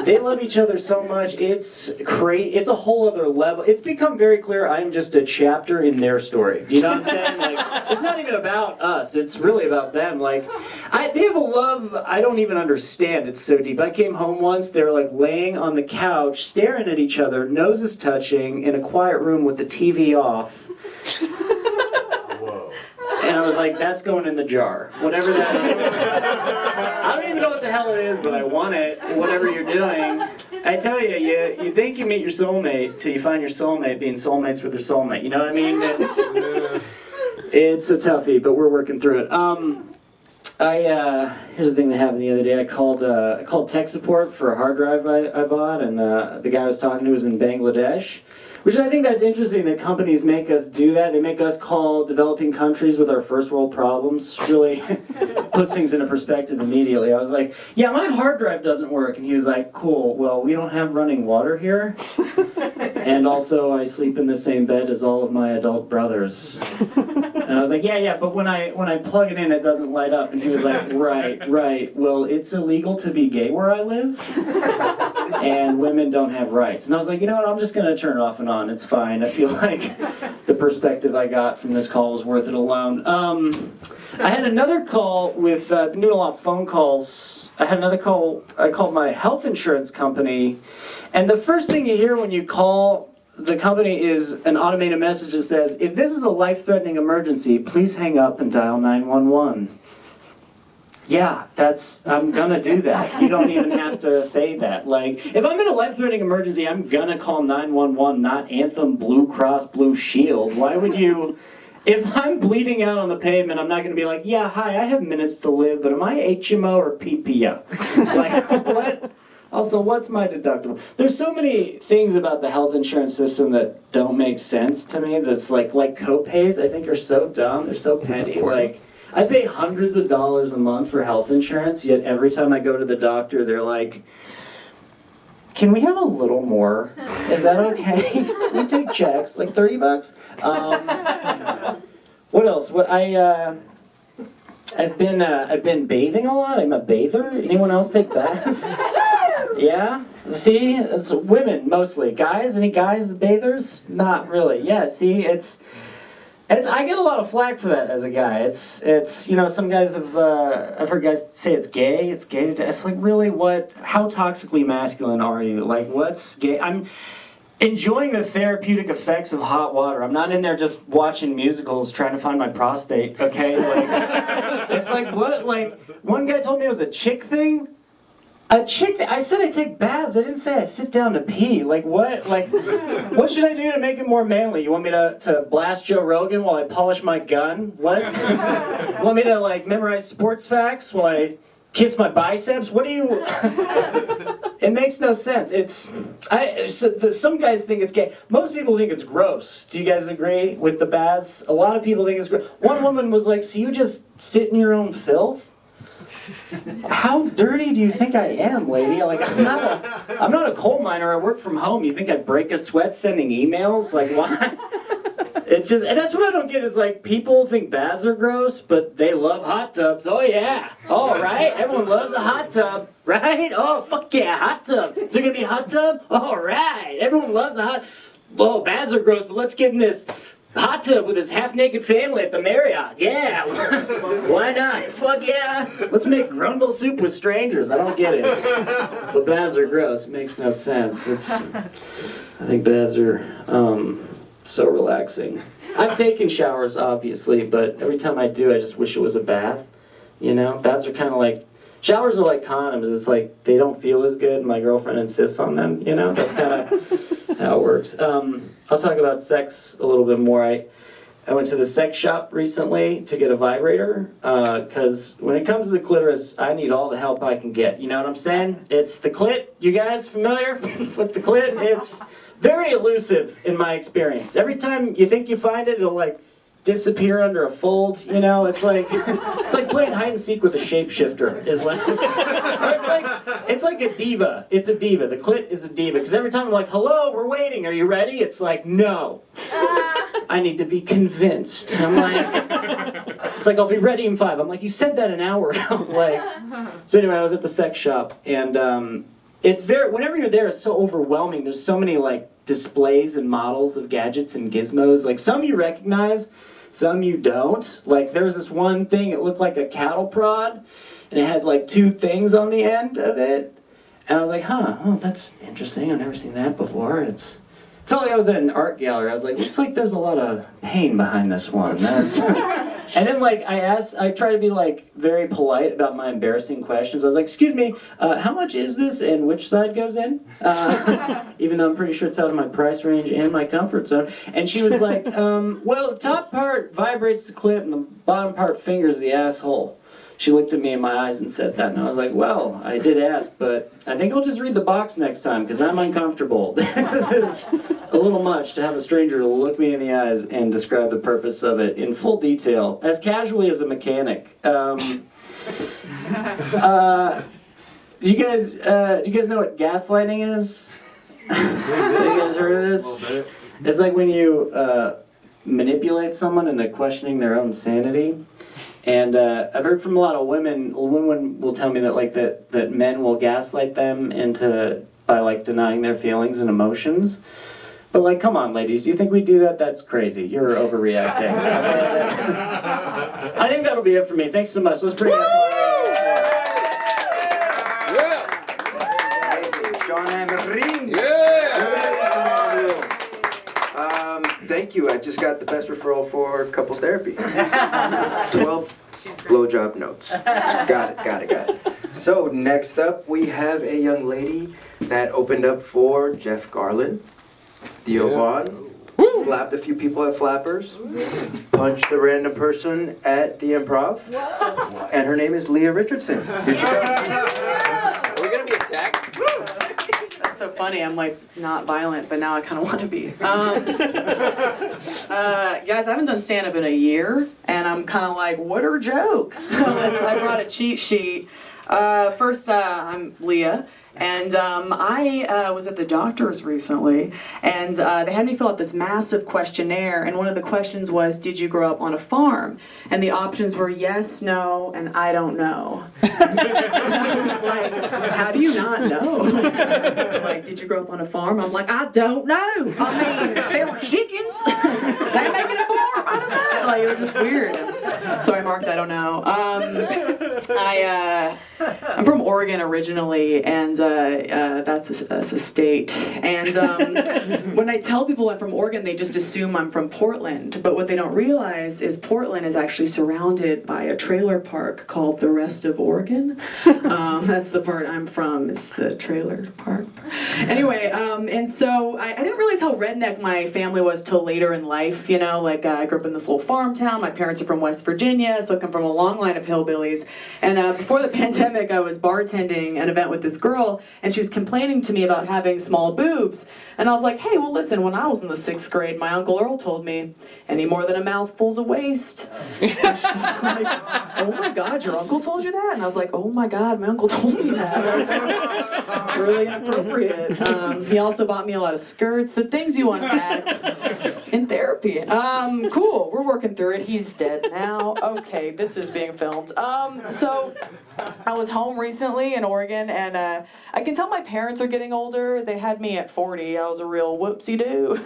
They love each other so much. It's crazy. It's a whole other level. It's become very clear I'm just a chapter in their story. Do you know what I'm saying? Like, it's not even about us. It's really about them. Like, they have a love I don't even understand. It's so deep. I came home once. They were like laying on the couch, staring at each other, noses touching, in a quiet room with the TV off. And I was like, that's going in the jar. Whatever that is. I don't even know what the hell it is, but I want it. Whatever you're doing. I tell you, you think you meet your soulmate till you find your soulmate being soulmates with their soulmate. You know what I mean? It's a toughie, but we're working through it. Here's the thing that happened the other day. I called tech support for a hard drive I bought, and the guy I was talking to was in Bangladesh. Which I think that's interesting that companies make us do that. They make us call developing countries with our first world problems. Really puts things into perspective immediately. I was like, yeah, my hard drive doesn't work. And he was like, cool, well, we don't have running water here. And also I sleep in the same bed as all of my adult brothers. And I was like, yeah, but when I plug it in, it doesn't light up. And he was like, right. Well, it's illegal to be gay where I live. And women don't have rights. And I was like, you know what, I'm just going to turn it off and on. It's fine. I feel like the perspective I got from this call was worth it alone. I had another call with, been doing a lot of phone calls. I had another call, I called my health insurance company. And the first thing you hear when you call the company is an automated message that says, if this is a life-threatening emergency, please hang up and dial 911. Yeah, I'm gonna do that. You don't even have to say that. Like, if I'm in a life-threatening emergency, I'm gonna call 911, not Anthem, Blue Cross, Blue Shield. Why would you? If I'm bleeding out on the pavement, I'm not gonna be like, yeah, hi, I have minutes to live, but am I HMO or PPO? Like, what? Also, what's my deductible? There's so many things about the health insurance system that don't make sense to me. That's like co-pays, I think are so dumb. They're so petty. Like, I pay hundreds of dollars a month for health insurance, yet every time I go to the doctor, they're like, can we have a little more? Is that okay? We take checks, like $30. What else? I've been bathing a lot. I'm a bather. Anyone else take baths? Yeah? See? It's women, mostly. Guys? Any guys bathers? Not really. Yeah, see? I get a lot of flack for that as a guy. It's you know, some guys I've heard guys say it's gay. It's gay to. It's like, really, what? How toxically masculine are you? Like, what's gay? I'm enjoying the therapeutic effects of hot water. I'm not in there just watching musicals trying to find my prostate. Okay, like, it's like, what? Like, one guy told me it was a chick thing. A chick I said I take baths. I didn't say I sit down to pee. Like, what? Like, what should I do to make it more manly? You want me to blast Joe Rogan while I polish my gun? What? Want me to, like, memorize sports facts while I kiss my biceps? What do you... It makes no sense. Some guys think it's gay. Most people think it's gross. Do you guys agree with the baths? A lot of people think it's gross. One woman was like, so you just sit in your own filth? How dirty do you think I am, lady? Like, I'm not a coal miner. I work from home. You think I'd break a sweat sending emails? Like, why? It's just, and that's what I don't get is, like, people think baths are gross, but they love hot tubs. Oh yeah, all right. Everyone loves a hot tub, right? Oh fuck yeah, hot tub. Is there gonna be a hot tub? All right. Everyone loves a hot. Oh, baths are gross, but let's get in this hot tub with his half-naked family at the Marriott. Yeah, why not? Fuck yeah. Let's make grundle soup with strangers. I don't get it. But baths are gross. It makes no sense. I think baths are So relaxing. I've taken showers, obviously, but every time I do, I just wish it was a bath. You know, baths are kind of like, showers are like condoms. It's like they don't feel as good. My girlfriend insists on them. You know, that's kind of how it works. I'll talk about sex a little bit more. I went to the sex shop recently to get a vibrator because when it comes to the clitoris, I need all the help I can get. You know what I'm saying? It's the clit. You guys familiar with the clit? It's very elusive in my experience. Every time you think you find it, it'll like disappear under a fold. You know, it's like playing hide and seek with a shapeshifter. Is when it's like a diva. It's a diva. The clit is a diva because every time I'm like, "Hello, we're waiting. Are you ready?" It's like, "No." I need to be convinced. I'm like, it's like, I'll be ready in 5. I'm like, you said that an hour ago. Like, so anyway, I was at the sex shop, and it's whenever you're there, it's so overwhelming. There's so many like displays and models of gadgets and gizmos. Like some you recognize, some you don't. Like there was this one thing, it looked like a cattle prod, and it had like 2 things on the end of it. And I was like, oh, that's interesting. I've never seen that before. I felt like I was at an art gallery. I was like, looks like there's a lot of pain behind this one. And then like I tried to be like very polite about my embarrassing questions. I was like, excuse me, how much is this and which side goes in? Even though I'm pretty sure it's out of my price range and my comfort zone. And she was like, well, the top part vibrates the clit and the bottom part fingers the asshole. She looked at me in my eyes and said that, and I was like, well, I did ask, but I think I'll just read the box next time, because I'm uncomfortable. This is a little much to have a stranger look me in the eyes and describe the purpose of it in full detail, as casually as a mechanic. Do you guys know what gaslighting is? Have you guys heard of this? It's like when you manipulate someone into questioning their own sanity. And I've heard from a lot of women will tell me that like that men will gaslight them by like denying their feelings and emotions. But like, come on, ladies, you think we do that? That's crazy. You're overreacting. I think that'll be it for me. Thanks so much. Let's bring it up. Thank you. I just got the best referral for couples therapy. 12 blowjob notes. Got it. So next up, we have a young lady that opened up for Jeff Garland, Theo Vaughn, slapped a few people at Flappers, punched a random person at the Improv, and her name is Lia Richardson. Here she comes. Are we gonna be attacked? That's so funny. I'm like not violent, but now I kind of want to be. Guys, I haven't done stand-up in a year, and I'm kind of like, what are jokes? So I brought a cheat sheet. First, I'm Lia. And I was at the doctor's recently, and they had me fill out this massive questionnaire, and one of the questions was, did you grow up on a farm? And the options were yes, no, and I don't know. I was like, how do you not know? Like, did you grow up on a farm? I'm like, I don't know. I mean, they were chickens. Is that making a farm? I don't know. Like, it was just weird. So I marked I don't know. I'm from Oregon originally, and that's a state. And when I tell people I'm from Oregon, they just assume I'm from Portland. But what they don't realize is Portland is actually surrounded by a trailer park called the rest of Oregon. That's the part I'm from. It's the trailer park. Anyway, and so I didn't realize how redneck my family was till later in life. You know, like I grew up in this little farm town. My parents are from West Virginia, so I come from a long line of hillbillies. And before the pandemic, I was bartending an event with this girl, and she was complaining to me about having small boobs. And I was like, hey, well, listen, when I was in the 6th grade, my Uncle Earl told me, any more than a mouthful's a waste. And she's like, oh my God, your uncle told you that? And I was like, oh my God, my uncle told me that. That's really inappropriate. He also bought me a lot of skirts, the things you unpack in therapy. Cool, we're working through it. He's dead now. Okay, this is being filmed. So I was home recently in Oregon, and I can tell my parents are getting older. They had me at 40. I was a real whoopsie-doo.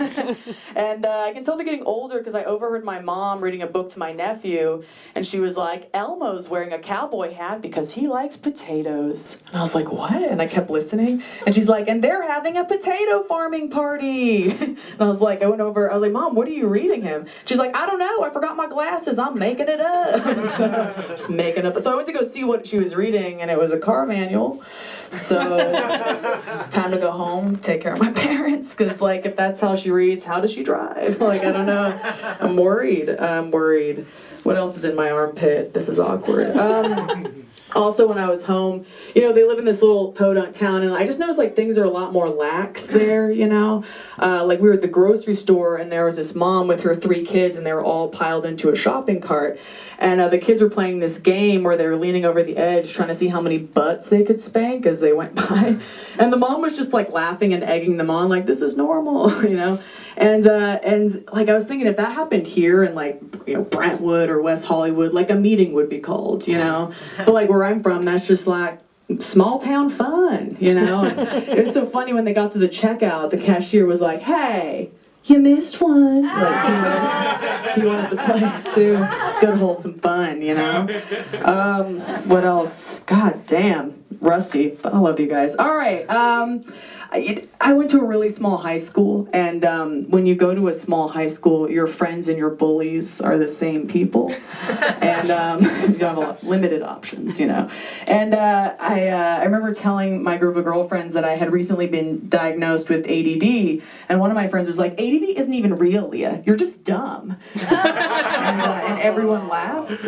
And I can tell they're getting older because I overheard my mom reading a book to my nephew, and she was like, Elmo's wearing a cowboy hat because he likes potatoes. And I was like, what? And I kept listening, and she's like, and they're having a potato farming party. And I was like, like, Mom, what are you reading him? She's like, I don't know. I forgot my glasses. I'm making it up. So, just making up. So I went to go see what she was reading, and it was a car manual. So time to go home, take care of my parents, because like if that's how she reads, how does she drive? Like I don't know. I'm worried. What else is in my armpit? This is awkward. Also, when I was home, you know, they live in this little podunk town, and I just noticed, like, things are a lot more lax there, you know? Like, we were at the grocery store, and there was this mom with her 3 kids, and they were all piled into a shopping cart. And the kids were playing this game where they were leaning over the edge trying to see how many butts they could spank as they went by. And the mom was just, like, laughing and egging them on, like, this is normal, you know? And like, I was thinking, if that happened here in, like, you know, Brentwood or West Hollywood, like, a meeting would be called, you know? But, like, where I'm from, that's just, like, small town fun, you know? And it was so funny when they got to the checkout, the cashier was like, hey, you missed one. Like, he wanted to play it, too. It's good, wholesome fun, you know? What else? God damn. Rusty. But I love you guys. All right. I went to a really small high school, and when you go to a small high school, your friends and your bullies are the same people, and you have limited options, you know. And I remember telling my group of girlfriends that I had recently been diagnosed with ADD, and one of my friends was like, ADD isn't even real, Lia. You're just dumb. And everyone laughed.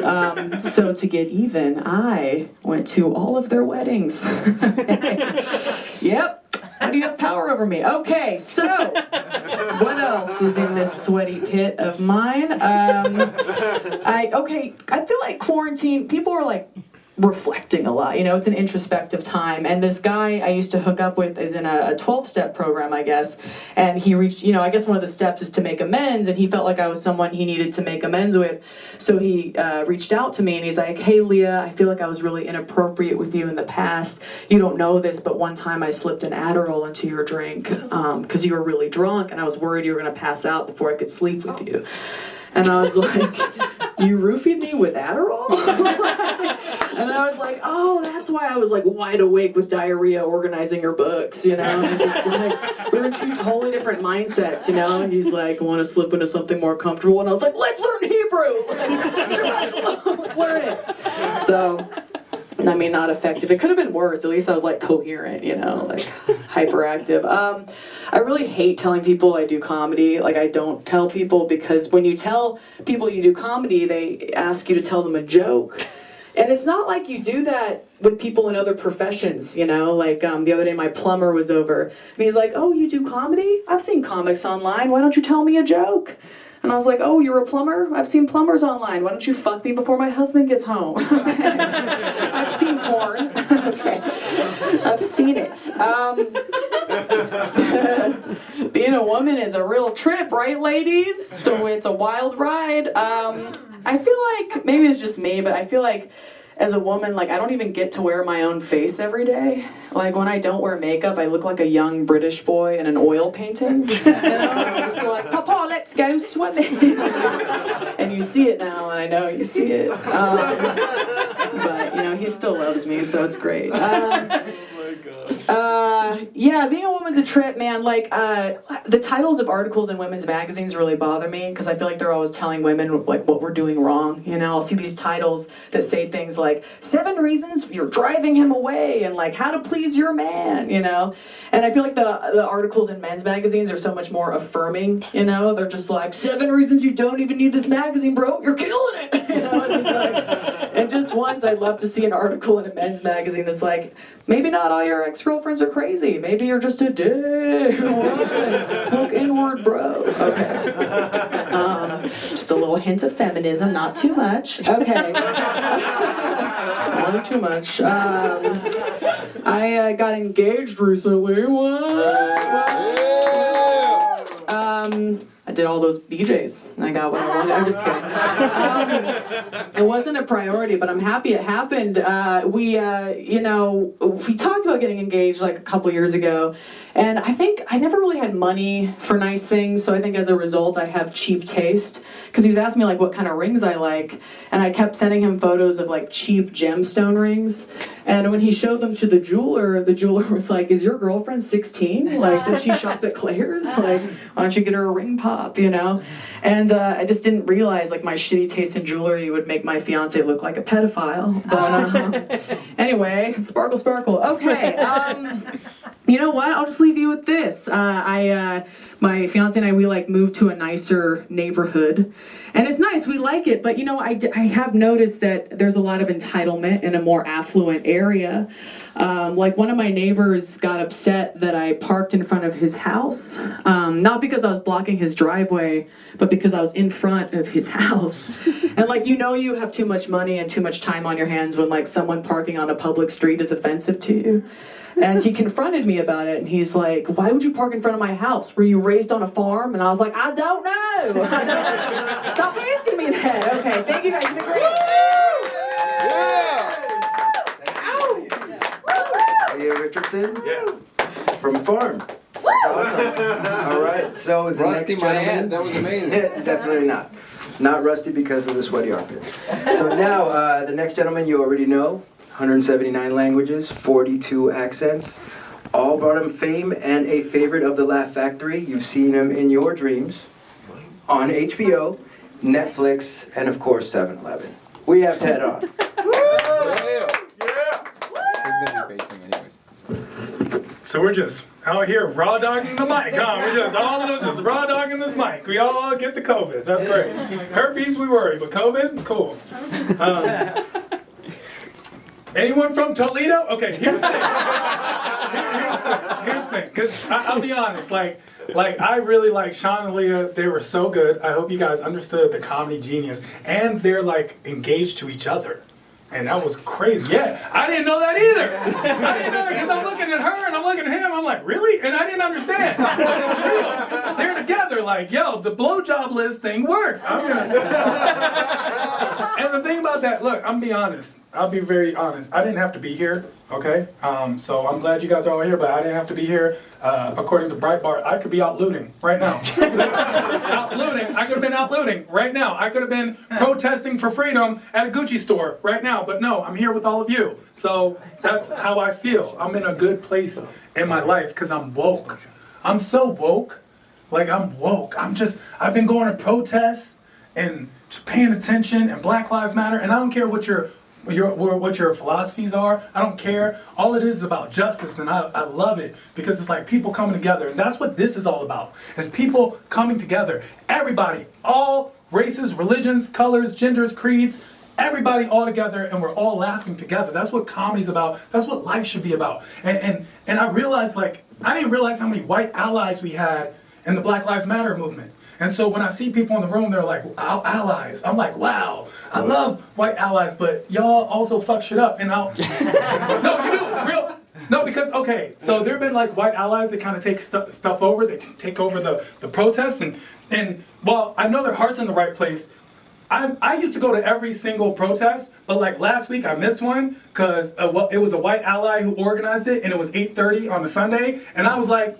So to get even, I went to all of their weddings. Yep. How do you have power over me? Okay, so what else is in this sweaty pit of mine? I feel like quarantine, people are like reflecting a lot, you know, it's an introspective time, and this guy I used to hook up with is in a 12-step program, I guess, and he reached, you know, I guess one of the steps is to make amends, and he felt like I was someone he needed to make amends with, so he reached out to me, and he's like, hey, Lia, I feel like I was really inappropriate with you in the past. You don't know this, but one time I slipped an Adderall into your drink because you were really drunk, and I was worried you were going to pass out before I could sleep with you. And I was like, you roofied me with Adderall? And I was like, oh, that's why I was like wide awake with diarrhea organizing your books, you know? And just like, we were in 2 totally different mindsets, you know? He's like, I want to slip into something more comfortable. And I was like, let's learn Hebrew! Let's learn it. So, I mean, not effective. It could have been worse. At least I was like coherent, you know, like hyperactive. I really hate telling people I do comedy. Like, I don't tell people, because when you tell people you do comedy, they ask you to tell them a joke. And it's not like you do that with people in other professions, you know? Like, the other day my plumber was over, and he's like, oh, you do comedy? I've seen comics online. Why don't you tell me a joke? And I was like, oh, you're a plumber? I've seen plumbers online. Why don't you fuck me before my husband gets home? I've seen porn. Okay. I've seen it. Being a woman is a real trip, right, ladies? So it's a wild ride. I feel like, maybe it's just me, but I feel like as a woman, like, I don't even get to wear my own face every day. Like, when I don't wear makeup, I look like a young British boy in an oil painting. You know? I'm just like, Papa, let's go swimming. And you see it now, and I know you see it. But, you know, he still loves me, so it's great. Yeah, being a woman's a trip, man. Like, the titles of articles in women's magazines really bother me, because I feel like they're always telling women, like, what we're doing wrong, you know? I'll see these titles that say things like, 7 reasons you're driving him away, and, like, how to please your man, you know? And I feel like the articles in men's magazines are so much more affirming, you know? They're just like, 7 reasons you don't even need this magazine, bro. You're killing it, you know? And, just like, and just once, I'd love to see an article in a men's magazine that's like, maybe not all your ex-girlfriends are crazy. Maybe you're just a dick. Look inward, bro. Okay. Just a little hint of feminism, not too much. Okay. Not too much. I got engaged recently. What? I did all those BJs, and I got what I wanted. I'm just kidding. It wasn't a priority, but I'm happy it happened. We talked about getting engaged like a couple years ago, and I think I never really had money for nice things, so I think as a result I have cheap taste, because he was asking me like what kind of rings I like, and I kept sending him photos of like cheap gemstone rings, and when he showed them to the jeweler was like, is your girlfriend 16? Like, does she shop at Claire's? Like, why don't you get her a ring pop? shop, you know? And I just didn't realize like my shitty taste in jewelry would make my fiance look like a pedophile. But anyway, sparkle, sparkle. Okay, you know what? I'll just leave you with this. My fiance and I, we like moved to a nicer neighborhood. And it's nice, we like it, but you know, I have noticed that there's a lot of entitlement in a more affluent area. Like one of my neighbors got upset that I parked in front of his house, not because I was blocking his driveway, but because I was in front of his house. And like, you know, you have too much money and too much time on your hands when like someone parking on a public street is offensive to you. And he confronted me about it, and he's like, why would you park in front of my house? Were you raised on a farm? And I was like, I don't know. Stop asking me that. Okay, thank you guys. You've been great. Lia Richardson? Yeah. From Farm. That's awesome. All right, so the Rusty next my gentleman- ass, that was amazing. Definitely not. Not rusty because of the sweaty armpits. So now, the next gentleman you already know, 179 languages, 42 accents, all brought him fame and a favorite of the Laugh Factory. You've seen him in your dreams, on HBO, Netflix, and of course 7-Eleven. We have Ted on. He's gonna be basing anyways. So we're just out here raw dogging the mic, huh? We're just all of us just raw dogging this mic. We all get the COVID. That's great. Herpes, we worry, but COVID, cool. Anyone from Toledo? Okay, here's the thing. Here's the thing. Because I'll be honest, like I really like Sean and Lia. They were so good. I hope you guys understood the comedy genius. And they're like engaged to each other. And that was crazy. Yeah, I didn't know that either. I didn't know that because I'm looking at her and I'm looking at him. I'm like, really? And I didn't understand. But it's real. They're together like, yo, the blowjob list thing works. I'm gonna... And the thing about that, look, I'm be honest. I'll be very honest. I didn't have to be here, okay? So I'm glad you guys are all here, but I didn't have to be here. According to Breitbart, I could be out looting right now. Out looting. I could have been out looting right now. I could have been protesting for freedom at a Gucci store right now. But no, I'm here with all of you. So that's how I feel. I'm in a good place in my life because I'm woke. I'm so woke. Like, I'm woke. I've been going to protests and paying attention and Black Lives Matter. And I don't care what your philosophies are. I don't care. All it is about justice, and I love it because it's like people coming together, and that's what this is all about. Is people coming together. Everybody, all races, religions, colors, genders, creeds, everybody all together, and we're all laughing together. That's what comedy's about. That's what life should be about. And I realized, like, I didn't realize how many white allies we had in the Black Lives Matter movement. And so when I see people in the room, they're like, our allies. I'm like, wow, I love white allies, but y'all also fuck shit up. And no, you do, real. No, because, okay, so there have been like white allies that kind of take stuff over. They take over the protests. And while I know their heart's in the right place, I used to go to every single protest, but like last week I missed one because it was a white ally who organized it, and it was 8:30 on a Sunday. And I was like,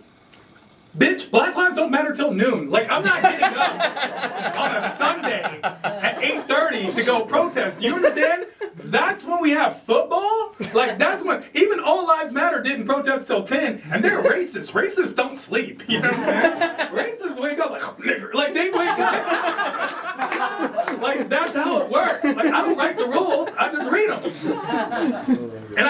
bitch, Black lives don't matter till noon. Like, I'm not getting up on a Sunday at 8:30 to go protest. Do you understand? That's when we have football? Like, that's when, even All Lives Matter didn't protest till 10, and they're racist. Racists don't sleep. You know what I'm saying? Racists wake up like, nigger. Like, they wake up. Like, that's how it works. Like, I don't write the rules. I just read them. And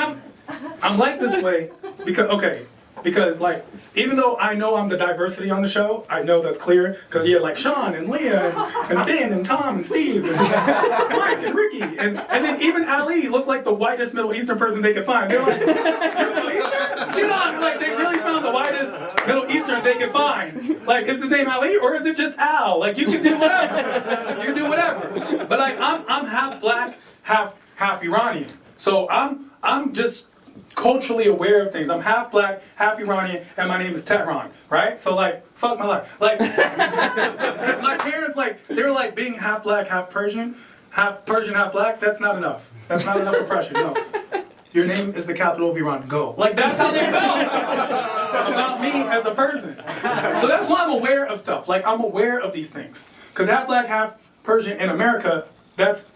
I'm like this way because, okay, because, like, even though I know I'm the diversity on the show, I know that's clear, because you had, like, Sean and Lia and Ben and Tom and Steve and Mike and Ricky, and then even Ali looked like the whitest Middle Eastern person they could find. They're like, you're Middle Eastern? You know, like, they really found the whitest Middle Eastern they could find. Like, is his name Ali, or is it just Al? Like, you can do whatever. You can do whatever. But, like, I'm half black, half Iranian. So I'm just culturally aware of things. I'm half black, half Iranian, and my name is Tehran, right? So, like, fuck my life. Like, because my parents, like, they were like, being half black, half Persian, half black, that's not enough. That's not enough oppression, no. Your name is the capital of Iran, go. Like, that's how they felt about me as a person. So that's why I'm aware of stuff. Like, I'm aware of these things. Because half black, half Persian in America, that's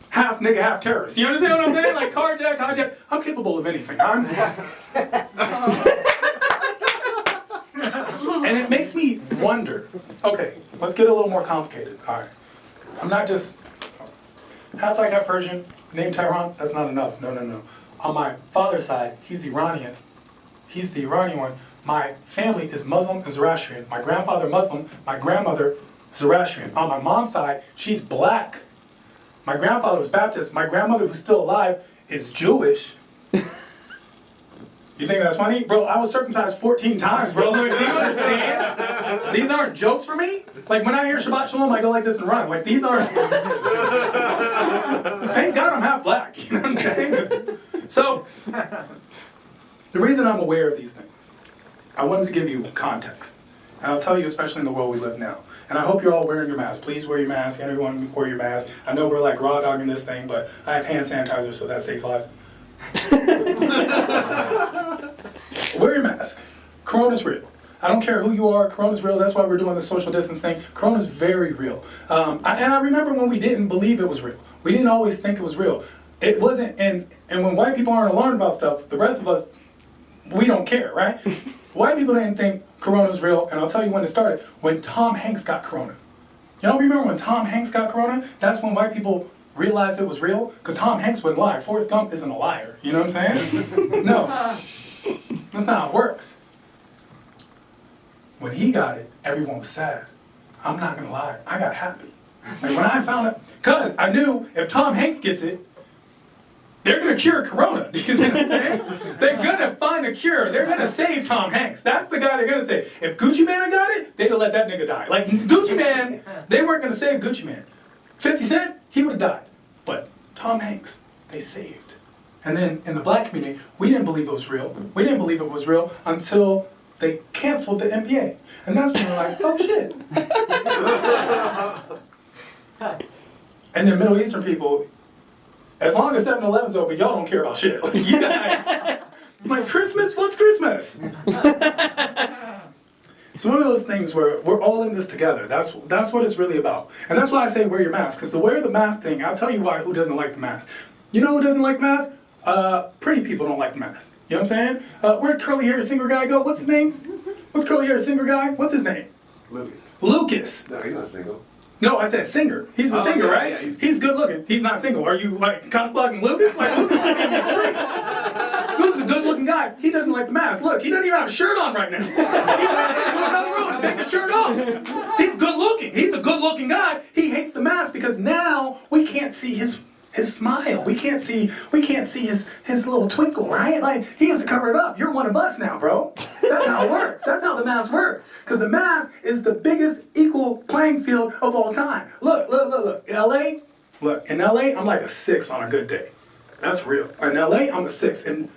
half nigga, half terrorist. You understand what I'm saying? Like, hijack. I'm capable of anything. And And it makes me wonder, okay, let's get a little more complicated. All right. I'm not just half black, half Persian, named Tehran. That's not enough. No. On my father's side, he's Iranian. He's the Iranian one. My family is Muslim and Zoroastrian. My grandfather Muslim, my grandmother Zoroastrian. On my mom's side, she's black. My grandfather was Baptist. My grandmother, who's still alive, is Jewish. You think that's funny? Bro, I was circumcised 14 times, bro. Like, do you understand? These aren't jokes for me. Like, when I hear Shabbat Shalom, I go like this and run. Like, these aren't... Thank God I'm half black. You know what I'm saying? So, the reason I'm aware of these things, I wanted to give you context. And I'll tell you, especially in the world we live now. And I hope you're all wearing your mask. Please wear your mask. Everyone wear your mask. I know we're like raw dogging this thing, but I have hand sanitizer, so that saves lives. Wear your mask. Corona's real. I don't care who you are, Corona's real. That's why we're doing the social distance thing. Corona's very real. And I remember when we didn't believe it was real. We didn't always think it was real. It wasn't, and when white people aren't alarmed about stuff, the rest of us, we don't care, right? White people didn't think Corona's real, and I'll tell you when it started. When Tom Hanks got Corona. Y'all remember when Tom Hanks got Corona? That's when white people realized it was real, because Tom Hanks wouldn't lie. Forrest Gump isn't a liar, you know what I'm saying? No, that's not how it works. When he got it, everyone was sad. I'm not gonna lie, I got happy. Like when I found it, because I knew if Tom Hanks gets it, they're gonna cure Corona. Do you see what I'm saying? They're gonna find a cure. They're gonna save Tom Hanks. That's the guy they're gonna save. If Gucci Mane had got it, they'd have let that nigga die. Like Gucci Mane, they weren't gonna save Gucci Mane. 50 Cent, he would have died. But Tom Hanks, they saved. And then in the black community, we didn't believe it was real. We didn't believe it was real until they canceled the NBA. And that's when we're like, oh shit. And then Middle Eastern people, as long as 7-Eleven's open, y'all don't care about shit. Like, you guys, I'm like, Christmas? What's Christmas? It's one of those things where we're all in this together. That's what it's really about. And that's why I say wear your mask. Because the wear the mask thing, I'll tell you why who doesn't like the mask. You know who doesn't like the mask? Pretty people don't like the mask. You know what I'm saying? Where'd curly-haired singer guy go? What's his name? What's curly-haired singer guy? What's his name? Lucas. No, he's not single. No, I said singer. He's a singer, right? Yeah, he's good looking. He's not single. Are you like cock-blocking Lucas? Like Lucas is in the streets. Lucas is a good looking guy. He doesn't like the mask. Look, he doesn't even have a shirt on right now. He went into another room to take his shirt off. He's good looking. He's a good looking guy. He hates the mask because now we can't see his smile. We can't see his little twinkle, right? Like, he has to cover it up. You're one of us now, bro. That's how it works. That's how the mask works. Because the mask is the biggest equal playing field of all time. Look. In LA, I'm like a 6 on a good day. That's real. In LA, I'm a 6. In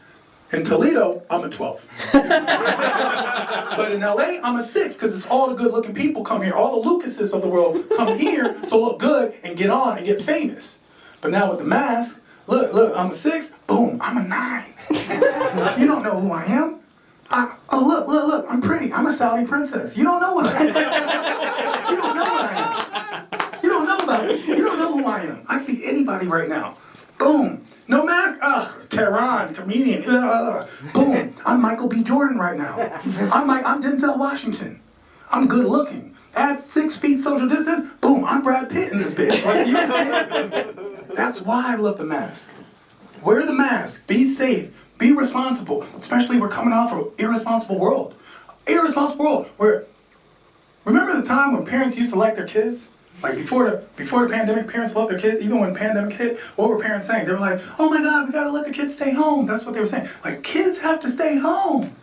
Toledo, I'm a 12. But in LA, I'm a 6 because it's all the good looking people come here. All the Lucases of the world come here to look good and get on and get famous. But now with the mask, look, I'm a 6, boom, I'm a 9. You don't know who I am. Look, I'm pretty. I'm a Saudi princess. You don't know what I am. You don't know what I am. You don't know about me. You don't know who I am. I could be anybody right now. Boom. No mask? Ugh, Tehran, comedian. Boom. I'm Michael B. Jordan right now. I'm Denzel Washington. I'm good looking. Add 6 feet social distance, boom, I'm Brad Pitt in this bitch. Like, you understand? That's why I love the mask. Wear the mask, be safe, be responsible. Especially we're coming off of an irresponsible world. Irresponsible world where, remember the time when parents used to like their kids? Like before the pandemic, parents loved their kids. Even when the pandemic hit, what were parents saying? They were like, oh my God, we gotta let the kids stay home. That's what they were saying. Like, kids have to stay home.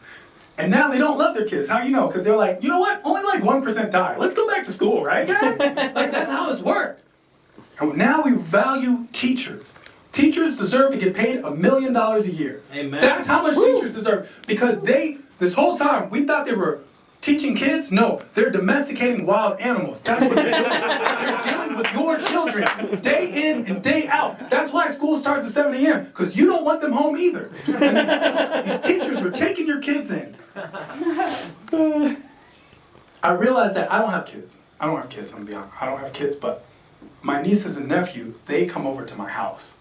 And now they don't love their kids. How you know? Because they're like, you know what? Only like 1% die. Let's go back to school, right, guys? Like, that's how it's worked. And now we value teachers. Teachers deserve to get paid $1 million a year. Amen. That's how much teachers deserve. Because this whole time, we thought they were teaching kids. No, they're domesticating wild animals. That's what they're doing. They're dealing with your children day in and day out. That's why school starts at 7 a.m. Because you don't want them home either. And these teachers were taking your kids in. I realized that I don't have kids. I'm gonna be honest. I don't have kids, but my nieces and nephew, they come over to my house.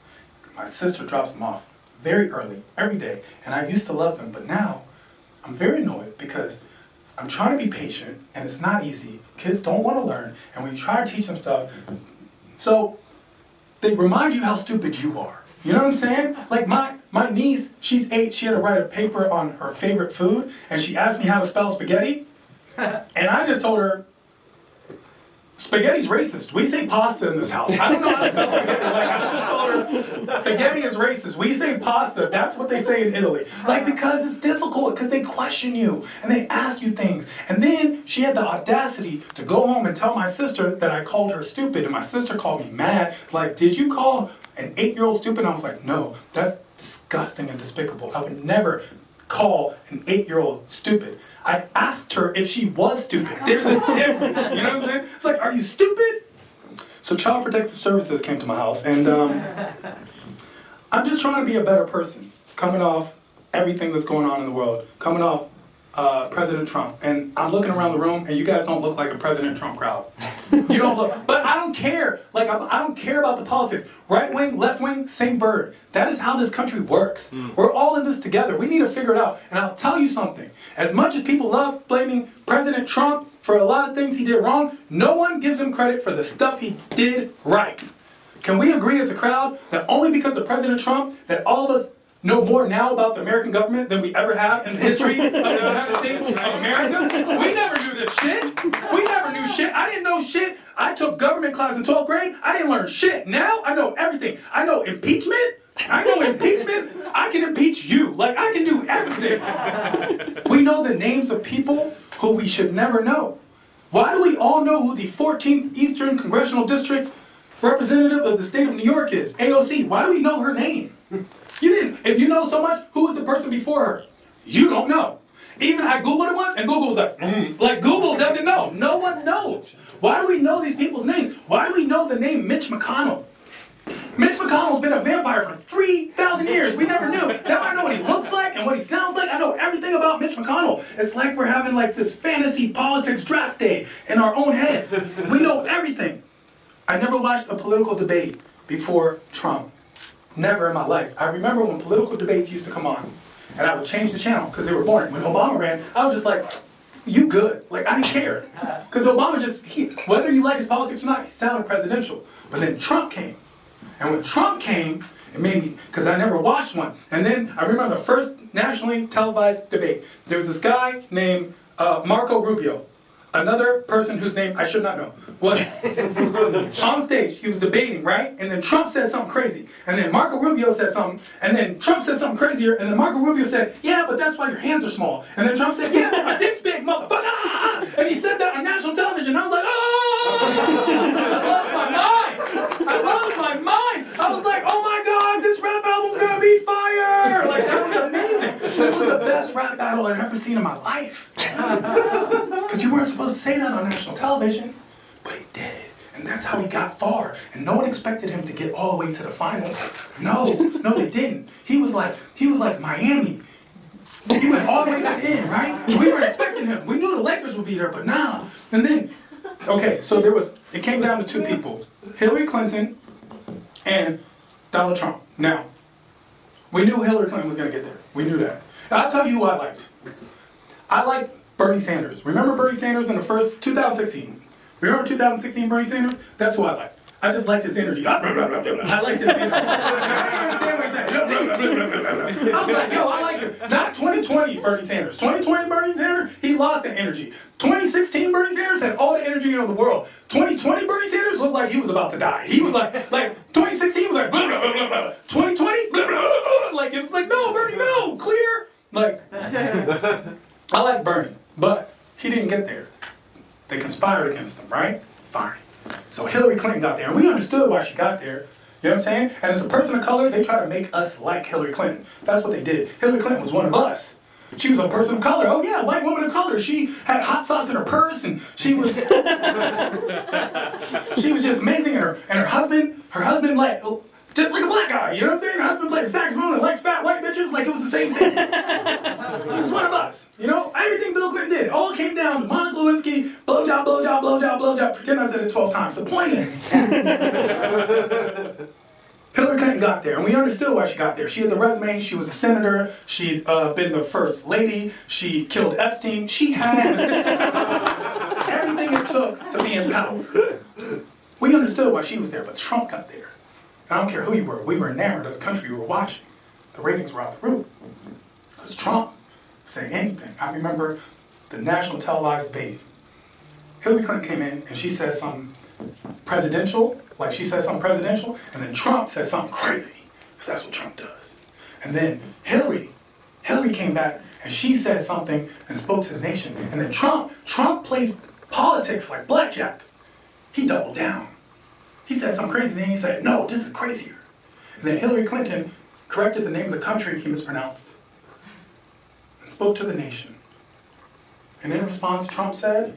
My sister drops them off very early, every day, and I used to love them, but now I'm very annoyed because I'm trying to be patient, and it's not easy. Kids don't want to learn, and when you try to teach them stuff, so they remind you how stupid you are. You know what I'm saying? Like my niece, she's 8, she had to write a paper on her favorite food, and she asked me how to spell spaghetti, and I just told her, spaghetti's racist. We say pasta in this house. I don't know how to spell spaghetti. Like, I just told her, spaghetti is racist. We say pasta. That's what they say in Italy. Like, because it's difficult, because they question you, and they ask you things. And then she had the audacity to go home and tell my sister that I called her stupid, and my sister called me mad. Like, did you call an 8-year-old stupid? And I was like, no, that's disgusting and despicable. I would never call an 8-year-old stupid. I asked her if she was stupid. There's a difference, you know what I'm saying? It's like, are you stupid? So Child Protective Services came to my house, and I'm just trying to be a better person, coming off everything that's going on in the world, coming off President Trump. And I'm looking around the room, and you guys don't look like a President Trump crowd. You don't look, but I don't care. Like, I don't care about the politics. Right wing, left wing, same bird. That is how this country works. We're all in this together. We need to figure it out. And I'll tell you something. As much as people love blaming President Trump for a lot of things he did wrong, no one gives him credit for the stuff he did right. Can we agree as a crowd that only because of President Trump that all of us know more now about the American government than we ever have in the history of the United States of America? We never knew this shit. We never knew shit. I didn't know shit. I took government class in 12th grade. I didn't learn shit. Now I know everything. I know impeachment. I know impeachment. I can impeach you. Like, I can do everything. We know the names of people who we should never know. Why do we all know who the 14th Eastern Congressional District representative of the state of New York is? AOC. Why do we know her name? You didn't. If you know so much, who was the person before her? You don't know. Even I Googled it once, and Google was like, Like, Google doesn't know. No one knows. Why do we know these people's names? Why do we know the name Mitch McConnell? Mitch McConnell's been a vampire for 3,000 years. We never knew. Now I know what he looks like and what he sounds like. I know everything about Mitch McConnell. It's like we're having like this fantasy politics draft day in our own heads. We know everything. I never watched a political debate before Trump. Never in my life. I remember when political debates used to come on, and I would change the channel because they were boring. When Obama ran, I was just like, you good. Like, I didn't care. Because Obama whether you like his politics or not, he sounded presidential. But then Trump came. And when Trump came, it made me, because I never watched one. And then I remember the first nationally televised debate. There was this guy named Marco Rubio. Another person whose name I should not know was on stage. He was debating, right? And then Trump said something crazy. And then Marco Rubio said something. And then Trump said something crazier. And then Marco Rubio said, yeah, but that's why your hands are small. And then Trump said, yeah, but my dick's big, motherfucker. And he said that on national television. I was like, oh! I lost my mind. I lost my mind. I was like, oh my God, this rap album's gonna be fire. Like, that was amazing. This was the best rap battle I've ever seen in my life. Because you weren't supposed to say that on national television, but he did. And that's how he got far. And no one expected him to get all the way to the finals. No, they didn't. He was like Miami. He went all the way to the end, right? We weren't expecting him. We knew the Lakers would be there, but nah. And then, okay, so it came down to two people, Hillary Clinton and Donald Trump. Now, we knew Hillary Clinton was gonna get there. We knew that. I'll tell you who I liked. I liked Bernie Sanders. Remember Bernie Sanders in the first 2016? Remember 2016 Bernie Sanders? That's who I liked. I just liked his energy. I liked his energy. I didn't understand what he said. I was like, yo, I like it. Not 2020 Bernie Sanders. 2020 Bernie Sanders, he lost that energy. 2016 Bernie Sanders had all the energy in the world. 2020 Bernie Sanders looked like he was about to die. He was like 2016 was like, blah, blah, blah, blah, blah. 2020, blah, blah, blah, blah. Like, it was like, no, Bernie, no, clear. Like, I like Bernie, but he didn't get there. They conspired against him, right? Fine. So Hillary Clinton got there, and we understood why she got there. You know what I'm saying? And as a person of color, they try to make us like Hillary Clinton. That's what they did. Hillary Clinton was one of us. She was a person of color. Oh yeah, white woman of color. She had hot sauce in her purse, and she was she was just amazing. And her husband like just like a black guy. You know what I'm saying? Her husband played the saxophone and likes fat white bitches. Like, it was the same thing. He's one of us. You know, everything Bill Clinton did, it all came down to Monica Lewinsky, blowjob, blowjob, blowjob, blowjob. Pretend I said it 12 times. The point is, Hillary Clinton Clinton got there, and we understood why she got there. She had the resume, she was a senator, she'd been the first lady, she killed Epstein. She had everything it took to be in power. We understood why she was there, but Trump got there. And I don't care who you were, we were enamored as a country, we were watching. The ratings were out the roof. Because Trump say anything. I remember the national televised debate. Hillary Clinton came in and she said something presidential, and then Trump said something crazy, because that's what Trump does. And then Hillary came back and she said something and spoke to the nation. And then Trump plays politics like blackjack. He doubled down. He said something crazy, then he said, no, this is crazier. And then Hillary Clinton corrected the name of the country he mispronounced and spoke to the nation. And in response, Trump said,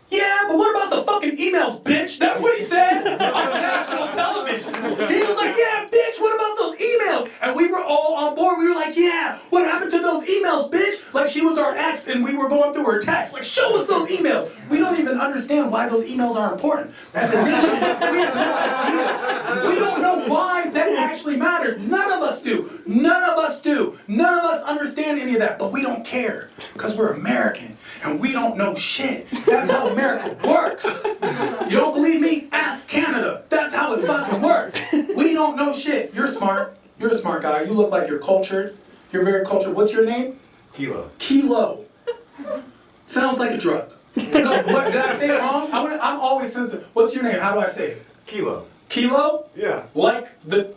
yeah, but what about the fucking emails, bitch? That's what he said on national television. He was like, yeah, bitch, what about those emails? And we were all on board. We were like, yeah, what happened to those emails, bitch? Like she was our ex and we were going through her texts. Like, show us those emails. We don't even understand why those emails are important. As a nation, we don't know why that actually mattered. None of us do. None of us do. None of us understand any of that, but we don't care because we're American and we don't know shit. That's how America works. You don't believe me? Ask Canada. That's how it fucking works. We don't know shit. You're smart. You're a smart guy. You look like you're cultured. You're very cultured. What's your name? Kilo. Kilo. Sounds like a drug. No, what, did I say it wrong? I'm always sensitive. What's your name? How do I say it? Kilo. Kilo? Yeah. Like the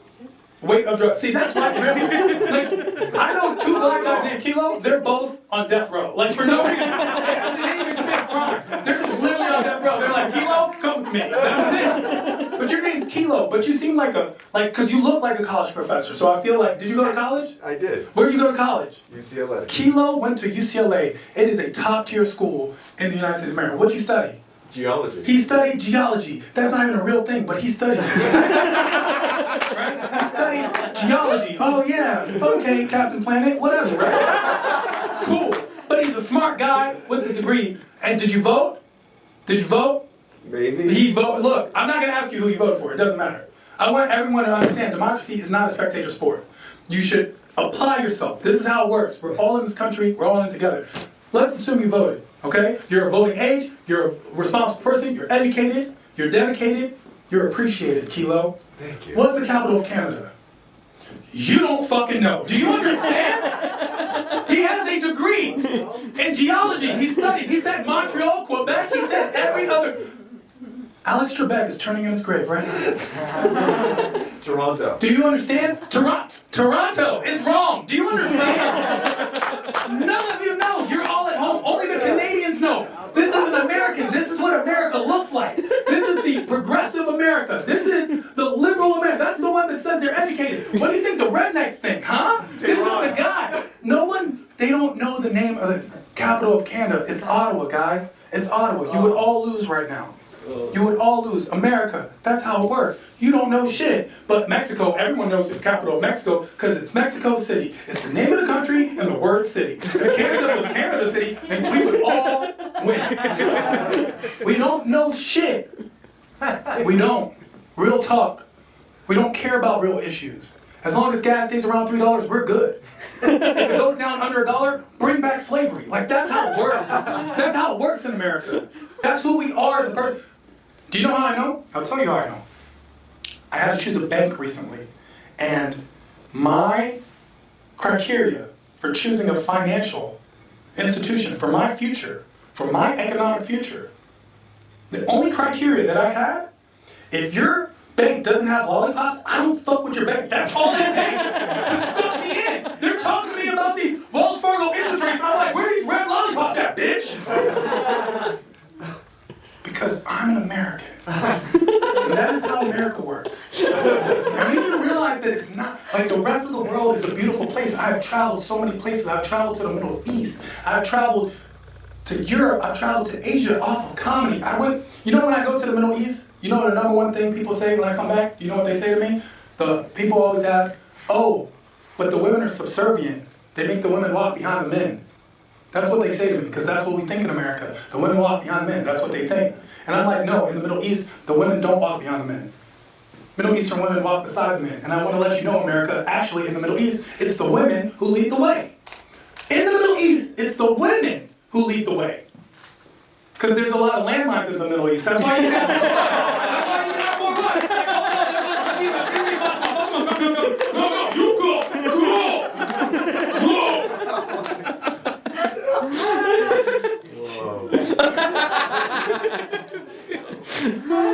weight of drugs. See, that's why like, I know two black guys named Kilo, they're both on death row. Like, for no reason. They didn't even commit a crime. They're just literally on death row. They're like, Kilo, come with me. That was it. But your name's Kilo, but you seem like because you look like a college professor, so I feel like, did you go to college? I did. Where'd you go to college? UCLA. Kilo went to UCLA. It is a top-tier school in the United States of America. What'd you study? Geology. He studied geology. That's not even a real thing, but he studied it. Right? He studied geology. Oh yeah, okay, Captain Planet, whatever, right? It's cool. But he's a smart guy with a degree. And did you vote? Did you vote? Maybe. He voted. Look, I'm not gonna ask you who you voted for. It doesn't matter. I want everyone to understand democracy is not a spectator sport. You should apply yourself. This is how it works. We're all in this country. We're all in it together. Let's assume you voted. Okay? You're a voting age, you're a responsible person, you're educated, you're dedicated, you're appreciated, Kilo. Thank you. What's the capital of Canada? You don't fucking know. Do you understand? He has a degree in geology. He studied. He said Montreal, Quebec, he said every other. Alex Trebek is turning in his grave right now. Toronto. Do you understand? Toronto is wrong. Do you understand? None of you know. You're all at home. Only the Canadians know. This is an American. This is what America looks like. This is the progressive America. This is the liberal America. That's the one that says they're educated. What do you think the rednecks think, huh? This is the guy. They don't know the name of the capital of Canada. It's Ottawa, guys. It's Ottawa. You would all lose right now. You would all lose. America, that's how it works. You don't know shit. But Mexico, everyone knows the capital of Mexico because it's Mexico City. It's the name of the country and the word city. If Canada was Canada City, then we would all win. We don't know shit. We don't. Real talk. We don't care about real issues. As long as gas stays around $3, we're good. If it goes down under $1, bring back slavery. Like, that's how it works. That's how it works in America. That's who we are as a person. Do you know how I know? I'll tell you how I know. I had to choose a bank recently, and my criteria for choosing a financial institution for my future, for my economic future, the only criteria that I had, if your bank doesn't have lollipops, I don't fuck with your bank. That's all it takes to suck me in. They're talking to me about these Wells Fargo interest rates, and I'm like, where are these red lollipops at, bitch? Because I'm an American. And that is how America works. And we need to realize that it's not, like the rest of the world is a beautiful place. I have traveled so many places. I've traveled to the Middle East. I've traveled to Europe. I've traveled to Asia off of comedy. You know when I go to the Middle East, you know the number one thing people say when I come back? You know what they say to me? The people always ask, oh, but the women are subservient. They make the women walk behind the men. That's what they say to me, because that's what we think in America. The women walk behind men, that's what they think. And I'm like, no, in the Middle East, the women don't walk behind the men. Middle Eastern women walk beside the men. And I want to let you know, America, actually in the Middle East, it's the women who lead the way. In the Middle East, it's the women who lead the way. Because there's a lot of landmines in the Middle East. That's why you have 4-1. No, you go.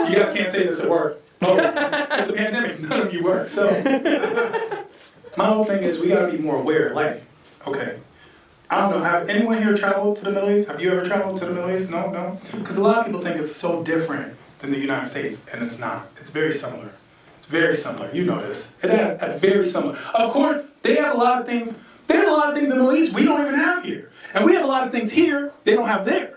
You guys can't say this at work. Oh, it's a pandemic. None of you work. So my whole thing is we gotta be more aware. Like, okay, I don't know. Have anyone here traveled to the Middle East? Have you ever traveled to the Middle East? No. Because a lot of people think it's so different than the United States, and it's not. It's very similar. It's very similar. You know this. It has a very similar. Of course, they have a lot of things. They have a lot of things in the Middle East we don't even have here, and we have a lot of things here they don't have there.